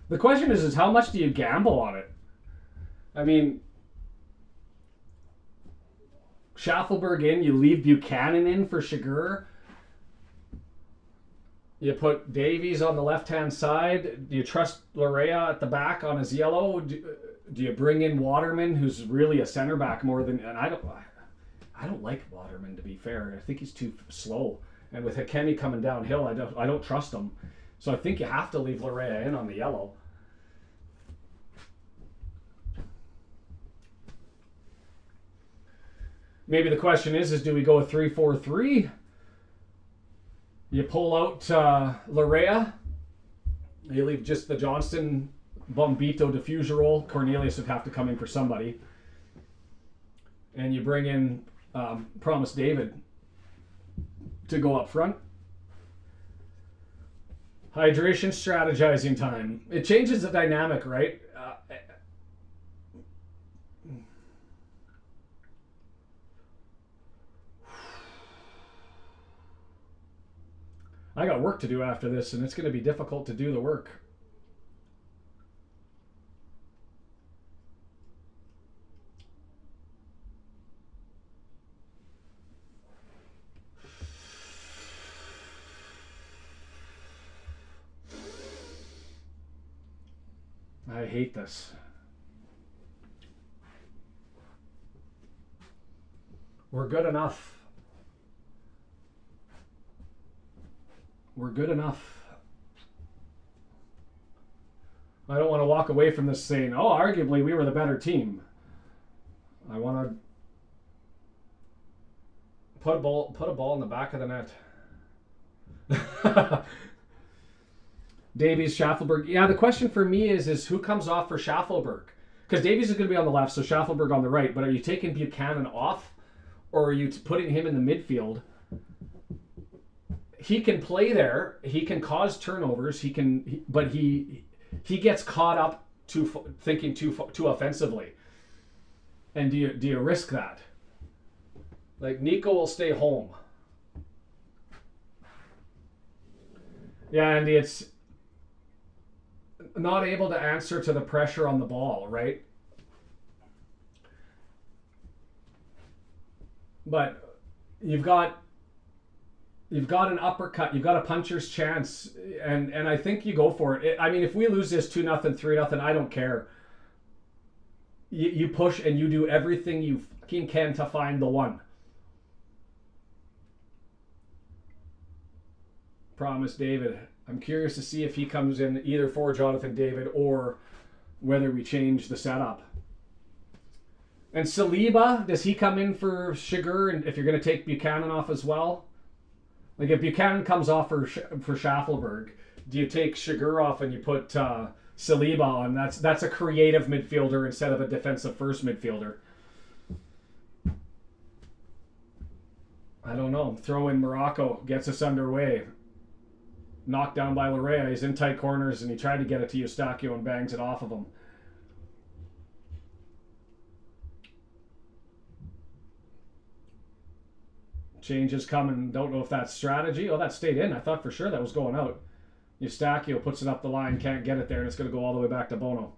Speaker 1: The question is how much do you gamble on it? I mean, Shaffelburg in, you leave Buchanan in for Shiger. You put Davies on the left-hand side. Do you trust Larea at the back on his yellow? Do you bring in Waterman, who's really a center back more than... And I don't like Waterman, to be fair. I think he's too slow. And with Hakemi coming downhill, I don't trust him. So I think you have to leave Larea in on the yellow. Maybe the question is do we go 3-4-3? You pull out Larea. You leave just the Johnston, Bombito diffuser role. Cornelius would have to come in for somebody. And you bring in Promise David to go up front. Hydration strategizing time. It changes the dynamic, right? I got work to do after this, and it's going to be difficult to do the work. I hate this. We're good enough. We're good enough. I don't want to walk away from this saying, oh, arguably we were the better team. I want to put a ball in the back of the net. Davies, Shaffelburg. Yeah, the question for me is who comes off for Shaffelburg? Because Davies is going to be on the left, so Shaffelburg on the right. But are you taking Buchanan off, or are you putting him in the midfield? He can play there. He can cause turnovers. But he gets caught up thinking too offensively. And do you risk that? Like Nico will stay home. Yeah, Andy, it's not able to answer to the pressure on the ball, right? But you've got an uppercut, you've got a puncher's chance, and I think you go for it. I mean, if we lose this 2-0, 3-0, I don't care. You push and you do everything you fucking can to find the one. Promise David. I'm curious to see if he comes in either for Jonathan David or whether we change the setup. And Saliba, does he come in for Shiger? And if you're going to take Buchanan off as well? Like if Buchanan comes off for Shaffelburg, do you take Shiger off and you put Saliba on? That's a creative midfielder instead of a defensive first midfielder. I don't know. Throw in Morocco, gets us underway. Knocked down by Larea. He's in tight corners and he tried to get it to Eustachio and bangs it off of him. Changes coming. Don't know if that's strategy. Oh, that stayed in. I thought for sure that was going out. Eustachio puts it up the line, can't get it there, and it's going to go all the way back to Bono.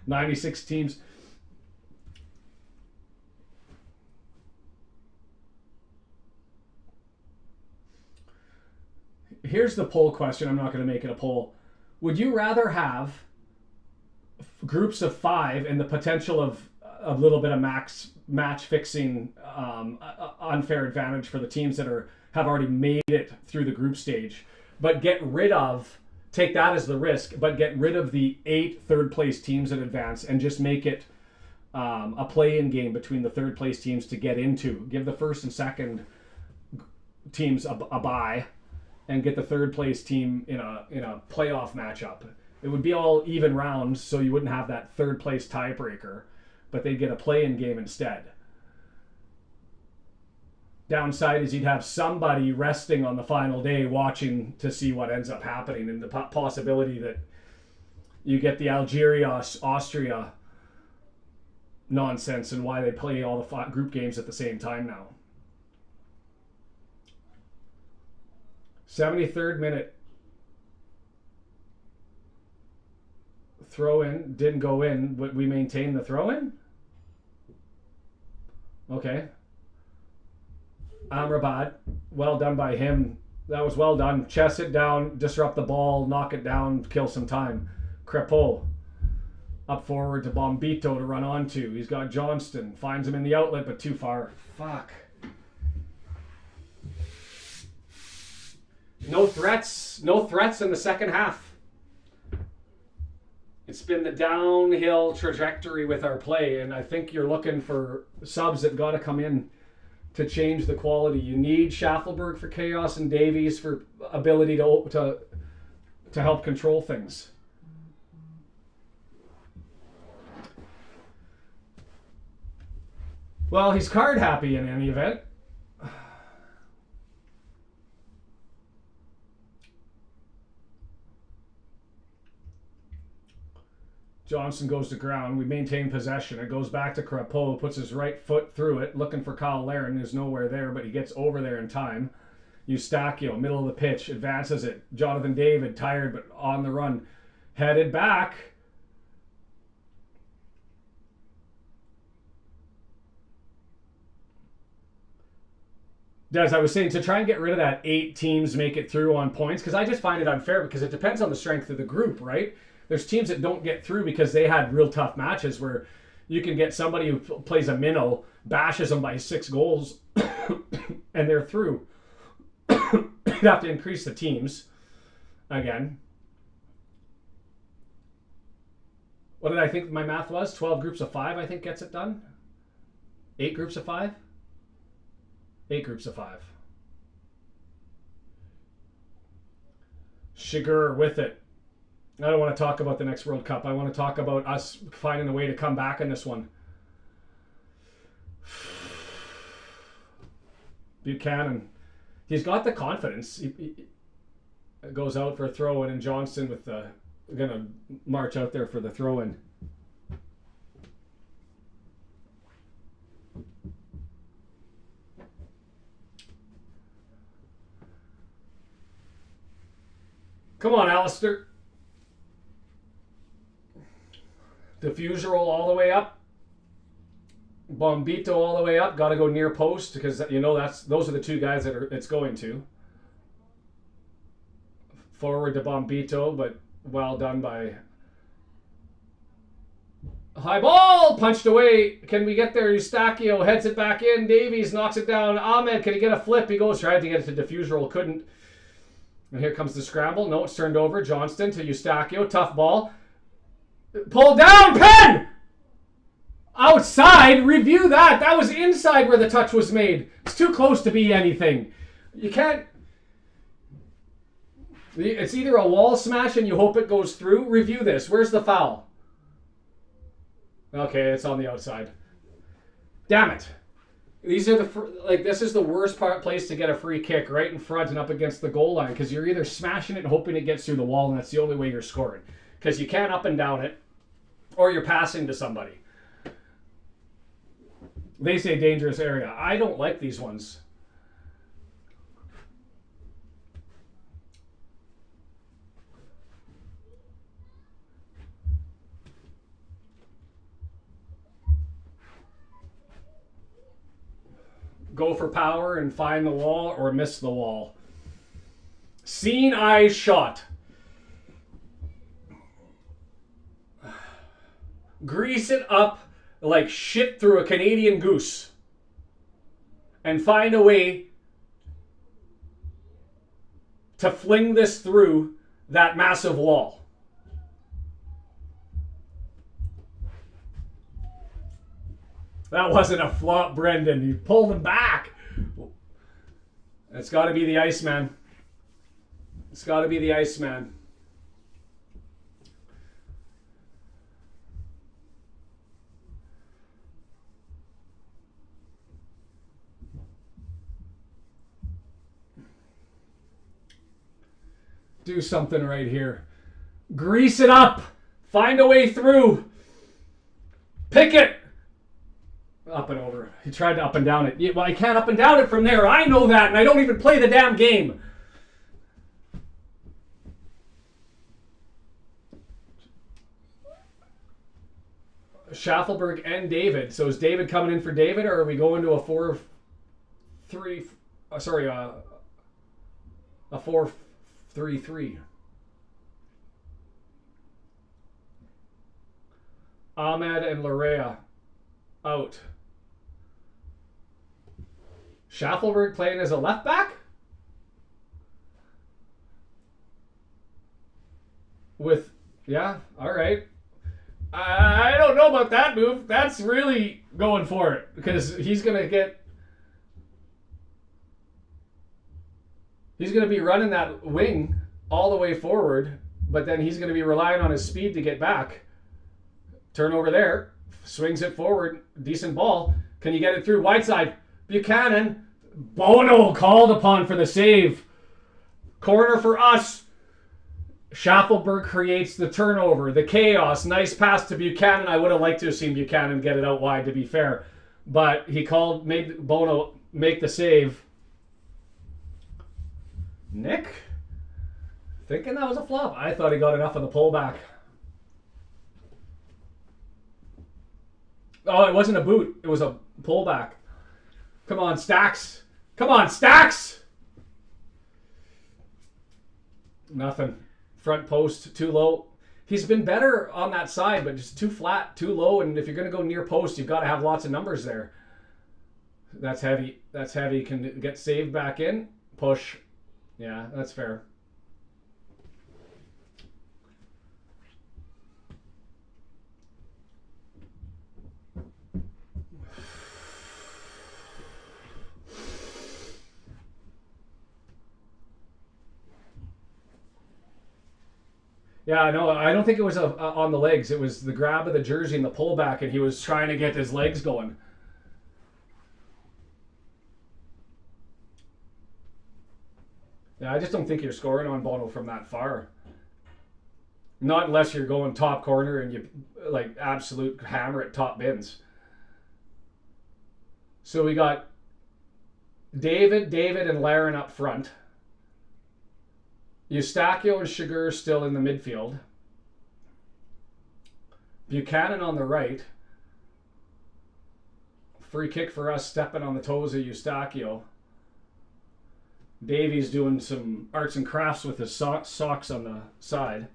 Speaker 1: 96 teams. Here's the poll question. I'm not going to make it a poll. Would you rather have groups of 5 and the potential of a little bit of match fixing unfair advantage for the teams that have already made it through the group stage. But take that as the risk, but get rid of the 8 third place teams in advance and just make it a play-in game between the third place teams to get into. Give the first and second teams a bye and get the third place team in a playoff matchup. It would be all even rounds, so you wouldn't have that third place tiebreaker, but they'd get a play-in game instead. Downside is you'd have somebody resting on the final day watching to see what ends up happening, and the possibility that you get the Algeria-Austria nonsense and why they play all the group games at the same time now. 73rd minute. Throw in. Didn't go in, but we maintain the throw in? Okay. Amrabat. Well done by him. That was well done. Chest it down, disrupt the ball, knock it down, kill some time. Crepeau. Up forward to Bombito to run onto. He's got Johnston. Finds him in the outlet, but too far. Fuck. No threats. No threats in the second half. It's been the downhill trajectory with our play, and I think you're looking for subs that got to come in to change the quality. You need Shaffelburg for chaos and Davies for ability to help control things. Well, he's card happy in any event. Johnson goes to ground. We maintain possession. It goes back to Crepeau, puts his right foot through it, looking for Kyle Larin, who's nowhere there, but he gets over there in time. Eustachio, middle of the pitch, advances it. Jonathan David, tired but on the run, headed back. As I was saying, to try and get rid of that 8 teams make it through on points, because I just find it unfair because it depends on the strength of the group, right? There's teams that don't get through because they had real tough matches where you can get somebody who plays a minnow, bashes them by 6 goals, and they're through. You have to increase the teams again. What did I think my math was? 12 groups of 5, I think, gets it done. 8 groups of 5? 8 groups of 5. Shiger with it. I don't want to talk about the next World Cup. I want to talk about us finding a way to come back in this one. Buchanan. He's got the confidence. He goes out for a throw-in, and Johnston with the going to march out there for the throw-in. Come on, Alistair. Diffuser all the way up. Bombito all the way up. Got to go near post because you know those are the 2 guys that it's going to. Forward to Bombito, but well done by high ball punched away. Can we get there? Eustachio heads it back in. Davies knocks it down. Ahmed, can he get a flip? He goes tried to get it to Diffuser, couldn't. And here comes the scramble. No, it's turned over. Johnston to Eustachio. Tough ball. Pull down, Penn! Outside, review that. That was inside where the touch was made. It's too close to be anything. You can't... It's either a wall smash and you hope it goes through. Review this. Where's the foul? Okay, it's on the outside. Damn it. These are this is the worst place to get a free kick, right in front and up against the goal line, because you're either smashing it and hoping it gets through the wall, and that's the only way you're scoring. Because you can't up and down it, or you're passing to somebody. They say dangerous area. I don't like these ones. Go for power and find the wall or miss the wall. Seen eye shot. Grease it up like shit through a Canadian goose and find a way to fling this through that massive wall. That wasn't a flop, Brendan. You pulled him back. It's got to be the Iceman. It's got to be the Iceman. Do something right here. Grease it up. Find a way through. Pick it. Up and over. He tried to up and down it. Well, I can't up and down it from there. I know that, and I don't even play the damn game. Shaffelburg and David. So is David coming in for David, or are we going to a 4-3? Sorry, a 4-3-3. Ahmed and Larin out. Shaffelburg playing as a left back? With, yeah, all right. I don't know about that move. That's really going for it because he's going to be running that wing all the way forward, but then he's going to be relying on his speed to get back. Turnover there. Swings it forward. Decent ball. Can you get it through? Wide side. Buchanan. Bono called upon for the save. Corner for us. Shaffelburg creates the turnover. The chaos. Nice pass to Buchanan. I would have liked to have seen Buchanan get it out wide, to be fair. But he made Bono make the save. Nick? Thinking that was a flop. I thought he got enough of the pullback. Oh, it wasn't a boot. It was a pullback. Come on, Stacks. Come on, Stacks! Nothing. Front post, too low. He's been better on that side, but just too flat, too low. And if you're going to go near post, you've got to have lots of numbers there. That's heavy. That's heavy. Can get saved back in. Push. Yeah, that's fair. Yeah, no, I don't think it was on the legs. It was the grab of the jersey and the pullback, and he was trying to get his legs going. Yeah, I just don't think you're scoring on Bono from that far. Not unless you're going top corner and you like absolute hammer at top bins. So we got David, and Larin up front. Eustachio and Sugar still in the midfield. Buchanan on the right. Free kick for us, stepping on the toes of Eustachio. Davies doing some arts and crafts with his socks on the side.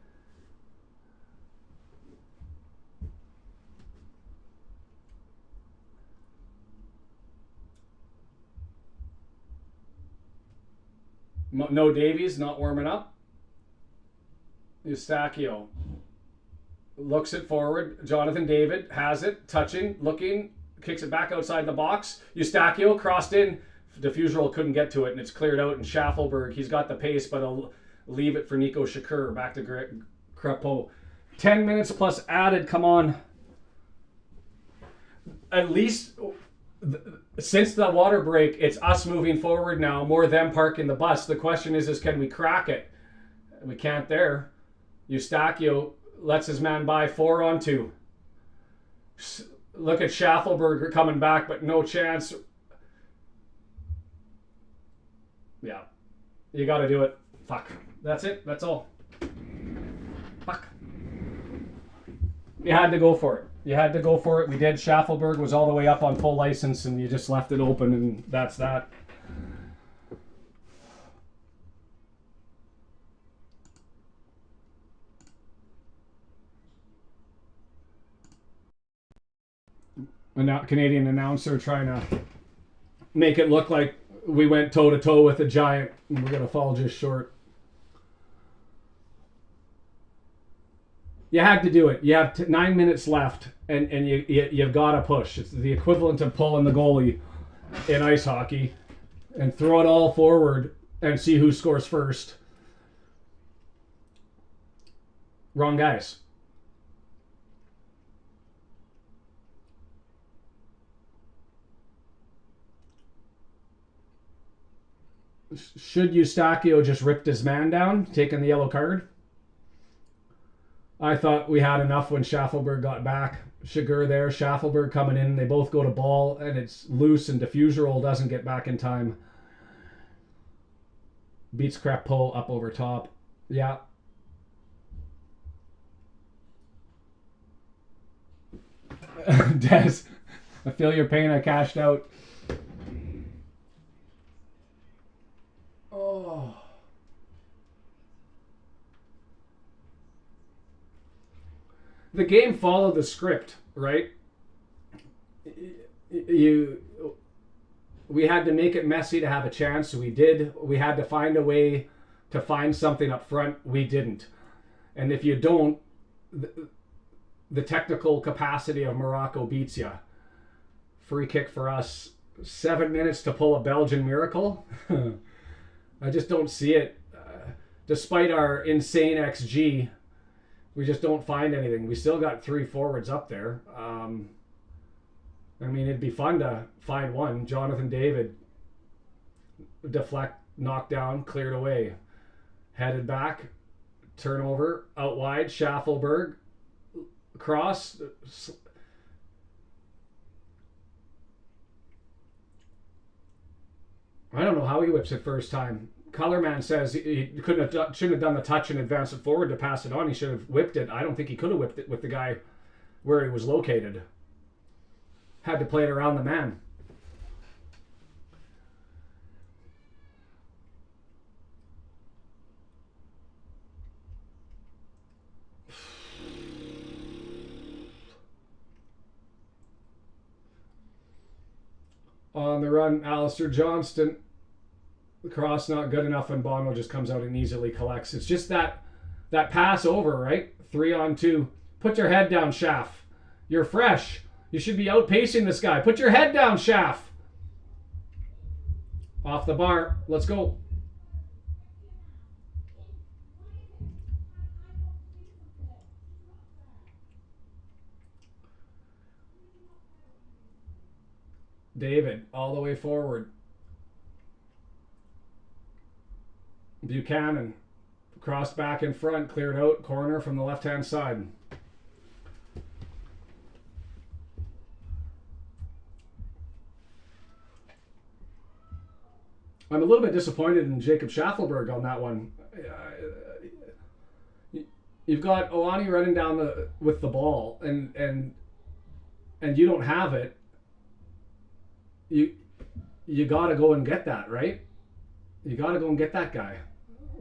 Speaker 1: No Davies, not warming up. Eustachio looks it forward. Jonathan David has it, touching, looking, kicks it back outside the box. Eustachio crossed in. Diffusional couldn't get to it, and it's cleared out. And Shaffelburg, he's got the pace, but I'll leave it for Nico Shakur. Back to Crepeau. 10 minutes plus added. Come on. At least since the water break, it's us moving forward now, more them parking the bus. The question is can we crack it? We can't there. Eustachio lets his man by 4-on-2. Look at Shaffelburg coming back, but no chance. Yeah. You got to do it. Fuck. That's it. That's all. Fuck. You had to go for it. You had to go for it. We did. Shaffelburg was all the way up on full license, and you just left it open, and that's that. Canadian announcer trying to make it look like we went toe to toe with a giant and we're gonna fall just short. You had to do it. You have 9 minutes left, and you've got to push. It's the equivalent of pulling the goalie in ice hockey, and throw it all forward and see who scores first. Wrong guys. Should Eustachio just ripped his man down, taking the yellow card? I thought we had enough when Shaffelburg got back. Shiger there, Shaffelburg coming in. They both go to ball, and it's loose, and diffuser roll doesn't get back in time. Beats Crepeau up over top. Yeah. Des, I feel your pain. I cashed out. Oh. The game followed the script, right? We had to make it messy to have a chance. We did. We had to find a way to find something up front. We didn't. And if you don't, the technical capacity of Morocco beats you. Free kick for us. 7 minutes to pull a Belgian miracle. I just don't see it. Despite our insane XG, we just don't find anything. We still got 3 forwards up there. I mean, it'd be fun to find one. Jonathan David, deflect, knocked down, cleared away. Headed back, turnover, out wide, Shaffelburg, cross. I don't know how he whips it first time. Colorman says he shouldn't have done the touch and advance it forward to pass it on. He should have whipped it. I don't think he could have whipped it with the guy where he was located. Had to play it around the man. On the run, Alistair Johnston. The cross not good enough, and Bono just comes out and easily collects. It's just that pass over, right? 3-on-2. Put your head down, Shaff. You're fresh. You should be outpacing this guy. Put your head down, Shaff. Off the bar. Let's go. David, all the way forward. Buchanan, crossed back in front, cleared out, corner from the left-hand side. I'm a little bit disappointed in Jacob Shaffelburg on that one. You've got Oani running down with the ball, and you don't have it. You got to go and get that, right? You got to go and get that guy.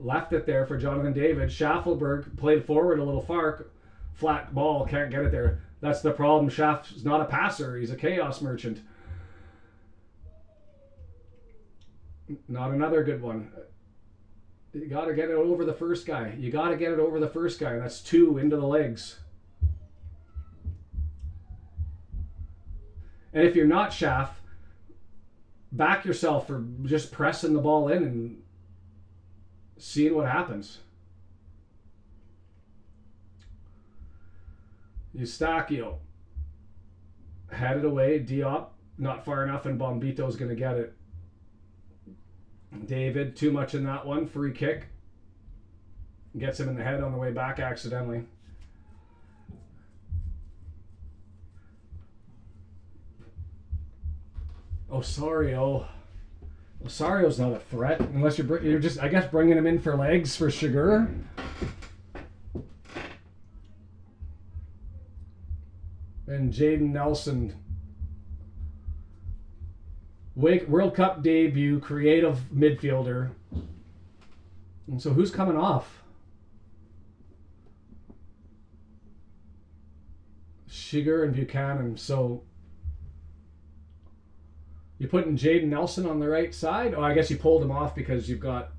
Speaker 1: Left it there for Jonathan David. Shaffelburg played forward a little far. Flat ball, can't get it there. That's the problem. Schaff's not a passer. He's a chaos merchant. Not another good one. You got to get it over the first guy. You got to get it over the first guy. That's 2 into the legs. And if you're not Schaff, back yourself for just pressing the ball in and seeing what happens. Eustachio headed away. Diop not far enough, and Bombito's going to get it. David, too much in that one. Free kick. Gets him in the head on the way back accidentally. Osario's not a threat unless you're just, I guess, bringing him in for legs for Shiger. And Jaden Nelson, World Cup debut, creative midfielder. And so who's coming off? Shiger and Buchanan. So You putting Jaden Nelson on the right side? Oh, I guess you pulled him off because you've got...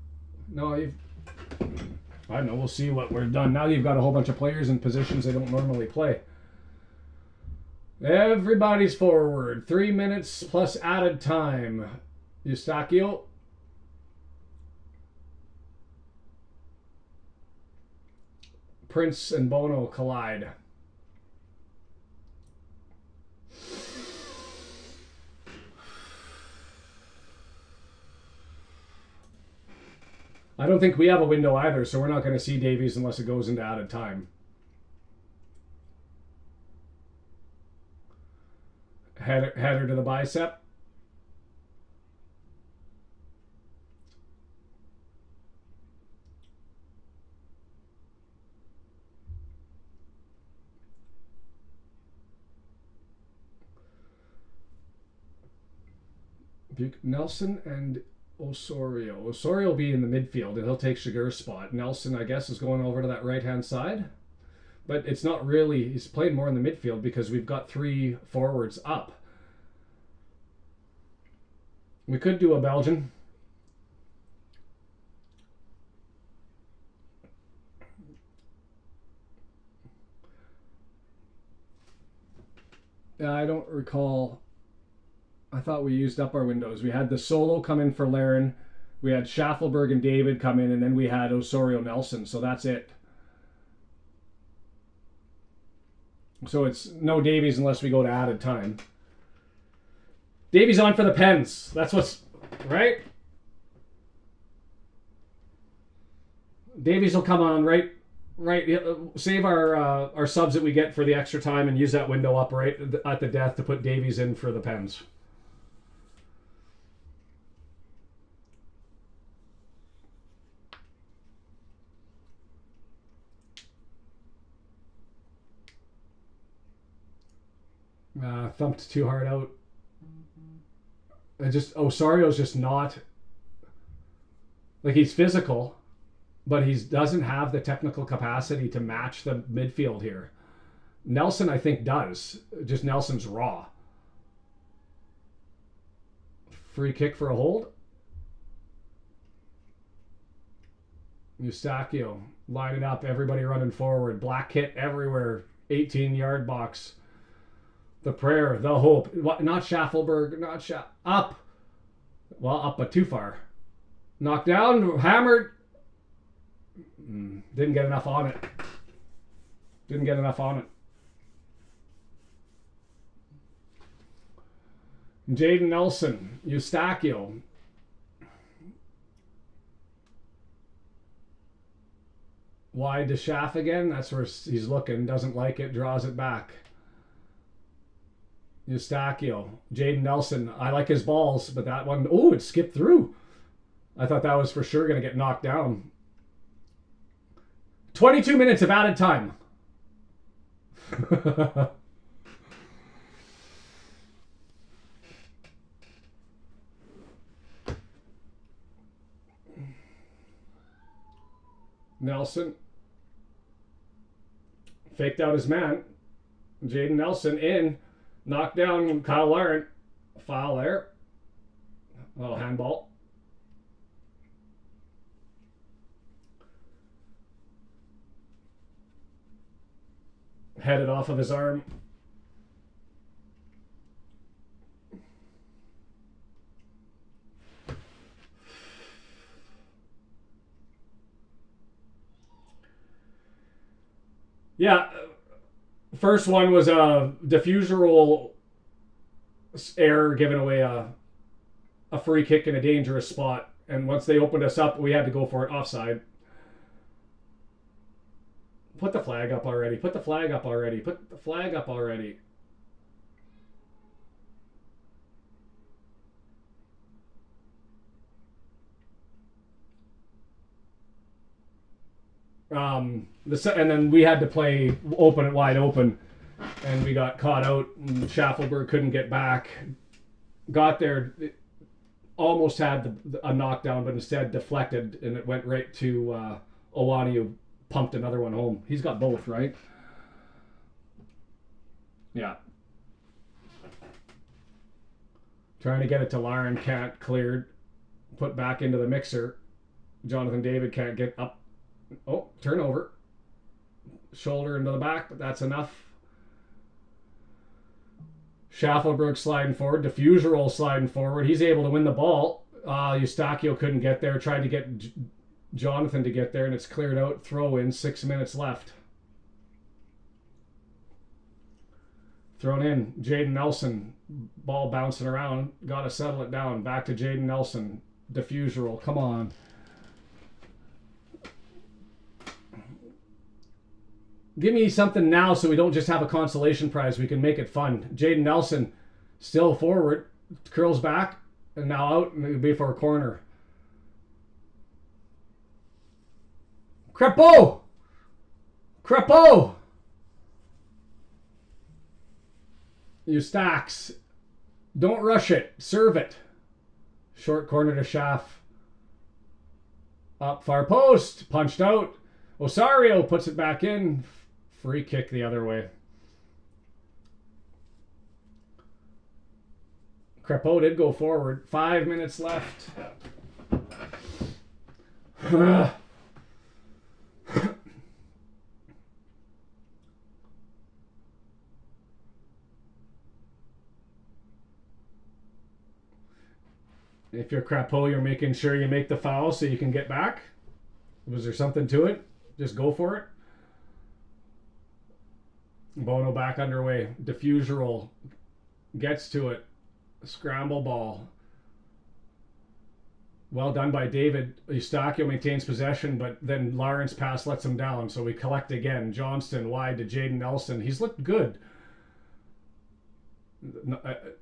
Speaker 1: No, you've... I don't know. We'll see what we're done. Now you've got a whole bunch of players in positions they don't normally play. Everybody's forward. 3 minutes plus added time. Eustachio. Prince and Bono collide. I don't think we have a window either, so we're not going to see Davies unless it goes into added time. Header to the bicep. Nelson and Osorio. Osorio will be in the midfield and he'll take Shigur's spot. Nelson, I guess, is going over to that right-hand side. But it's not really... He's played more in the midfield because we've got 3 forwards up. We could do a Belgian. I don't recall... I thought we used up our windows. We had the solo come in for Larin. We had Shaffelburg and David come in, and then we had Osorio Nelson. So that's it. So it's no Davies unless we go to added time. Davies on for the Pens. That's what's... Right? Davies will come on right. Save our subs that we get for the extra time and use that window up right at the death to put Davies in for the Pens. Thumped too hard out. Osorio's just not... Like, he's physical, but he doesn't have the technical capacity to match the midfield here. Nelson, I think, does. Just Nelson's raw. Free kick for a hold. Eustachio. Line it up. Everybody running forward. Black kit everywhere. 18-yard box. The prayer, the hope. Not Shaffelburg, not up. Well, up, but too far. Knocked down, hammered. Didn't get enough on it. Didn't get enough on it. Jaden Nelson, Eustachio. Wide to Shaff again. That's where he's looking. Doesn't like it. Draws it back. Eustachio. Jaden Nelson. I like his balls, but that one... Oh, it skipped through. I thought that was for sure going to get knocked down. 22 minutes of added time. Nelson. Faked out his man. Jaden Nelson in. Knocked down Kyle Larin. Foul there. Oh, handball. Headed off of his arm. Yeah. First one was a diffuser error, giving away a free kick in a dangerous spot. And once they opened us up, we had to go for it offside. Put the flag up already. Put the flag up already. Put the flag up already. And then we had to play open it wide open, and we got caught out. And Shaffelburg couldn't get back. Got there, almost had a knockdown, but instead deflected, and it went right to Owani, who pumped another one home. He's got both, right? Yeah. Trying to get it to Larin, can't. Cleared. Put back into the mixer. Jonathan David can't get up. Oh, turnover. Shoulder into the back, but that's enough. Shaffelburg sliding forward. Diffuser roll sliding forward. He's able to win the ball. Eustachio couldn't get there. Tried to get Jonathan to get there, and it's cleared out. Throw in. 6 minutes left. Thrown in. Jaden Nelson. Ball bouncing around. Got to settle it down. Back to Jaden Nelson. Diffuser roll. Come on. Give me something now so we don't just have a consolation prize. We can make it fun. Jaden Nelson still forward. Curls back. And now out. And it'll be for a corner. Crepeau! Crepeau! Eustache. Don't rush it. Serve it. Short corner to Schaff. Up far post. Punched out. Osario puts it back in. Free kick the other way. Crepeau did go forward. 5 minutes left. If you're Crepeau, you're making sure you make the foul so you can get back. Was there something to it? Just go for it. Bono back underway. Diffuser roll. Gets to it. Scramble ball. Well done by David. Eustachio maintains possession, but then Larin's pass lets him down. So we collect again. Johnston wide to Jaden Nelson. He's looked good.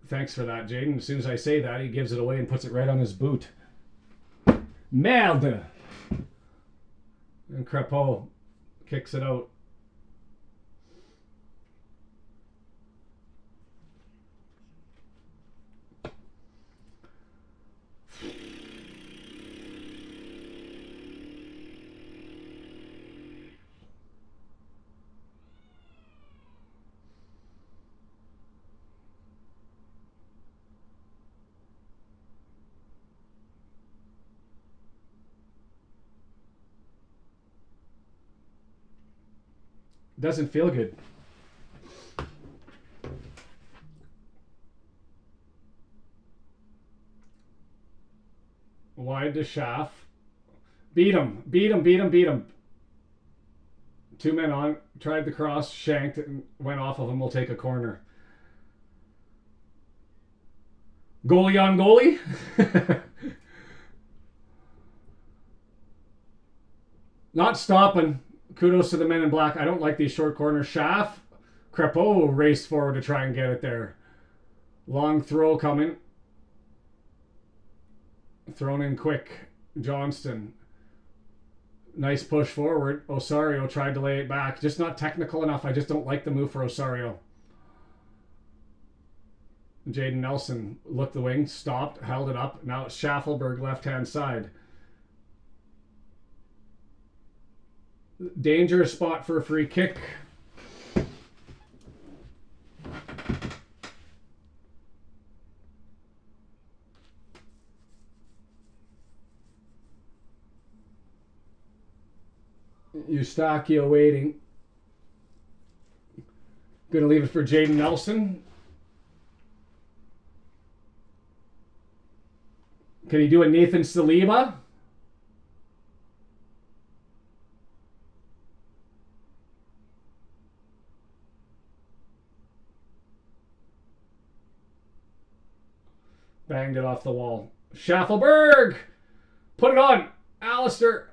Speaker 1: Thanks for that, Jaden. As soon as I say that, he gives it away and puts it right on his boot. Merde! And Crepeau kicks it out. Doesn't feel good. Wide to Schaff. Beat him. Beat him. Beat him. Beat him. 2 men on. Tried the cross. Shanked and went off of him. We'll take a corner. Goalie on goalie. Not stopping. Kudos to the men in black. I don't like these short corners. Schaff. Crepeau raced forward to try and get it there. Long throw coming. Thrown in quick. Johnston. Nice push forward. Osario tried to lay it back. Just not technical enough. I just don't like the move for Osario. Jaden Nelson looked the wing. Stopped. Held it up. Now it's Shaffelburg left-hand side. Dangerous spot for a free kick. Eustachio waiting. Gonna leave it for Jaden Nelson. Can he do a Nathan Saliba? Banged it off the wall. Shaffelburg! Put it on! Alistair!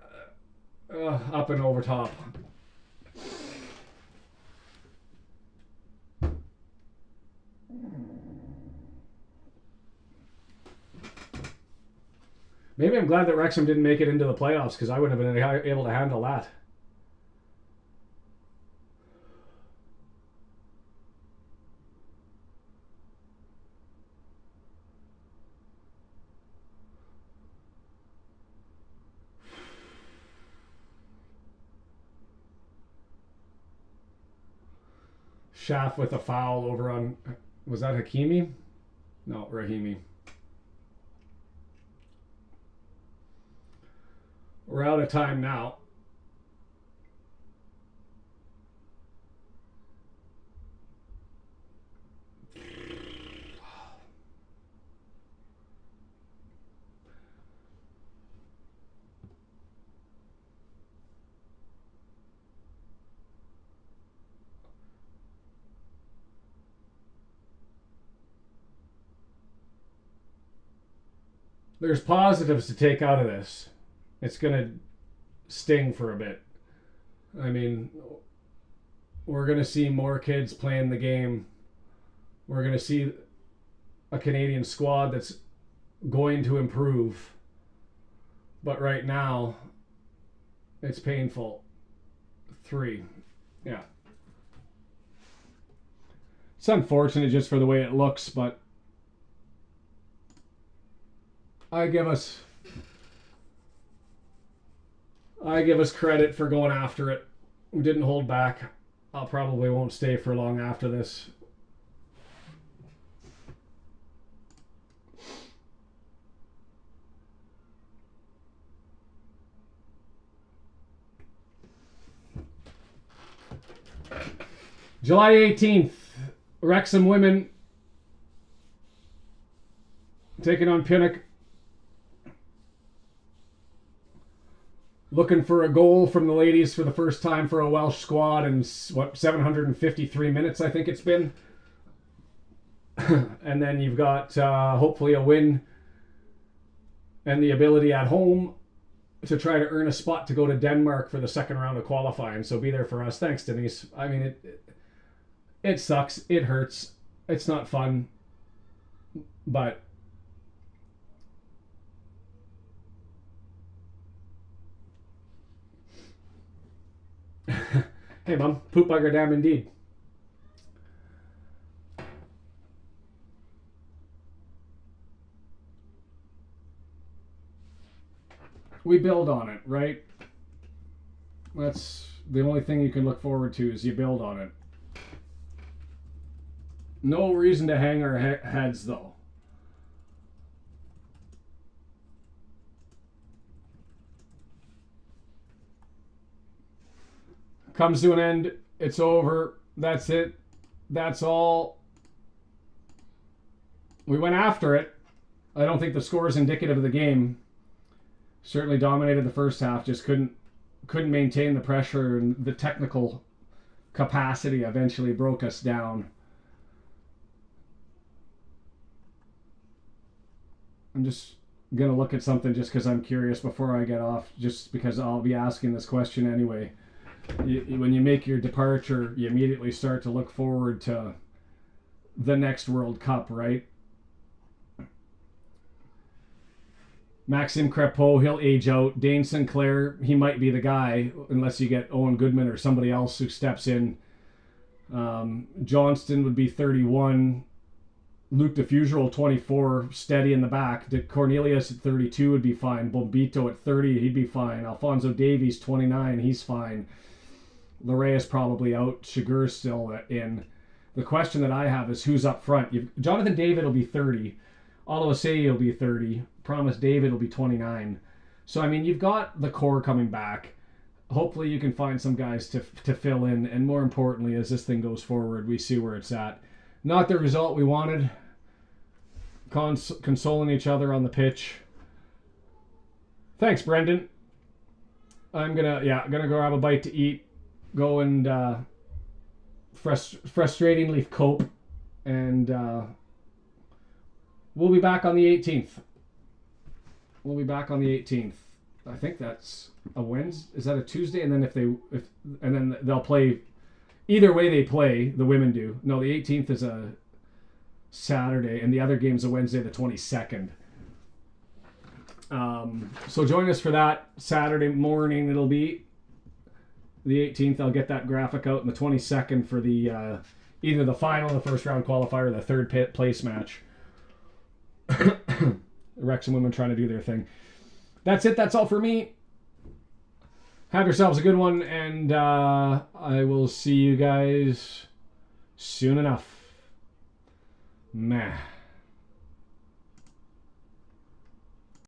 Speaker 1: Up and over top. Maybe I'm glad that Wrexham didn't make it into the playoffs because I would have been able to handle that. Schaff with a foul over on... Was that Hakimi? No, Rahimi. We're out of time now. There's positives to take out of this. It's going to sting for a bit. I mean, we're going to see more kids playing the game. We're going to see a Canadian squad that's going to improve. But right now, it's painful. 3. Yeah. It's unfortunate just for the way it looks, but I give us credit for going after it. We didn't hold back. I probably won't stay for long after this. July 18th, Wrexham women taking on Pinnock. Looking for a goal from the ladies for the first time for a Welsh squad in, 753 minutes, I think it's been. And then you've got hopefully a win and the ability at home to try to earn a spot to go to Denmark for the second round of qualifying. So be there for us. Thanks, Denise. I mean, it sucks. It hurts. It's not fun. But hey, Mom. Poop bugger damn indeed. We build on it, right? That's the only thing you can look forward to is you build on it. No reason to hang our heads, though. Comes to an end. It's over. That's it. That's all. We went after it. I don't think the score is indicative of the game. Certainly dominated the first half. Just couldn't maintain the pressure, and the technical capacity eventually broke us down. I'm just going to look at something just because I'm curious before I get off, just because I'll be asking this question anyway. When you make your departure, you immediately start to look forward to the next World Cup, right? Maxime Crepeau, he'll age out. Dane Sinclair, he might be the guy, unless you get Owen Goodman or somebody else who steps in. Johnston would be 31. Luke Diffusural, 24, steady in the back. Cornelius at 32 would be fine. Bombito at 30, he'd be fine. Alfonso Davies, 29, he's fine. Larin is probably out. Chigurh's still in. The question that I have is who's up front. Jonathan David will be 30. Oluwaseyi will be 30. Promise David will be 29. So, I mean, you've got the core coming back. Hopefully you can find some guys to fill in. And more importantly, as this thing goes forward, we see where it's at. Not the result we wanted. Consoling each other on the pitch. Thanks, Brendan. I'm gonna go have a bite to eat. Go and frustratingly cope. And we'll be back on the 18th. We'll be back on the 18th. I think that's a Wednesday. Is that a Tuesday? And then they'll play. Either way they play, the women do. No, the 18th is a Saturday, and the other game's a Wednesday, the 22nd. So join us for that Saturday morning. It'll be the 18th. I'll get that graphic out, and the 22nd for the either the final, the first round qualifier, or the third place match. Wrexham women trying to do their thing. That's it. That's all for me. Have yourselves a good one, and I will see you guys soon enough. Meh.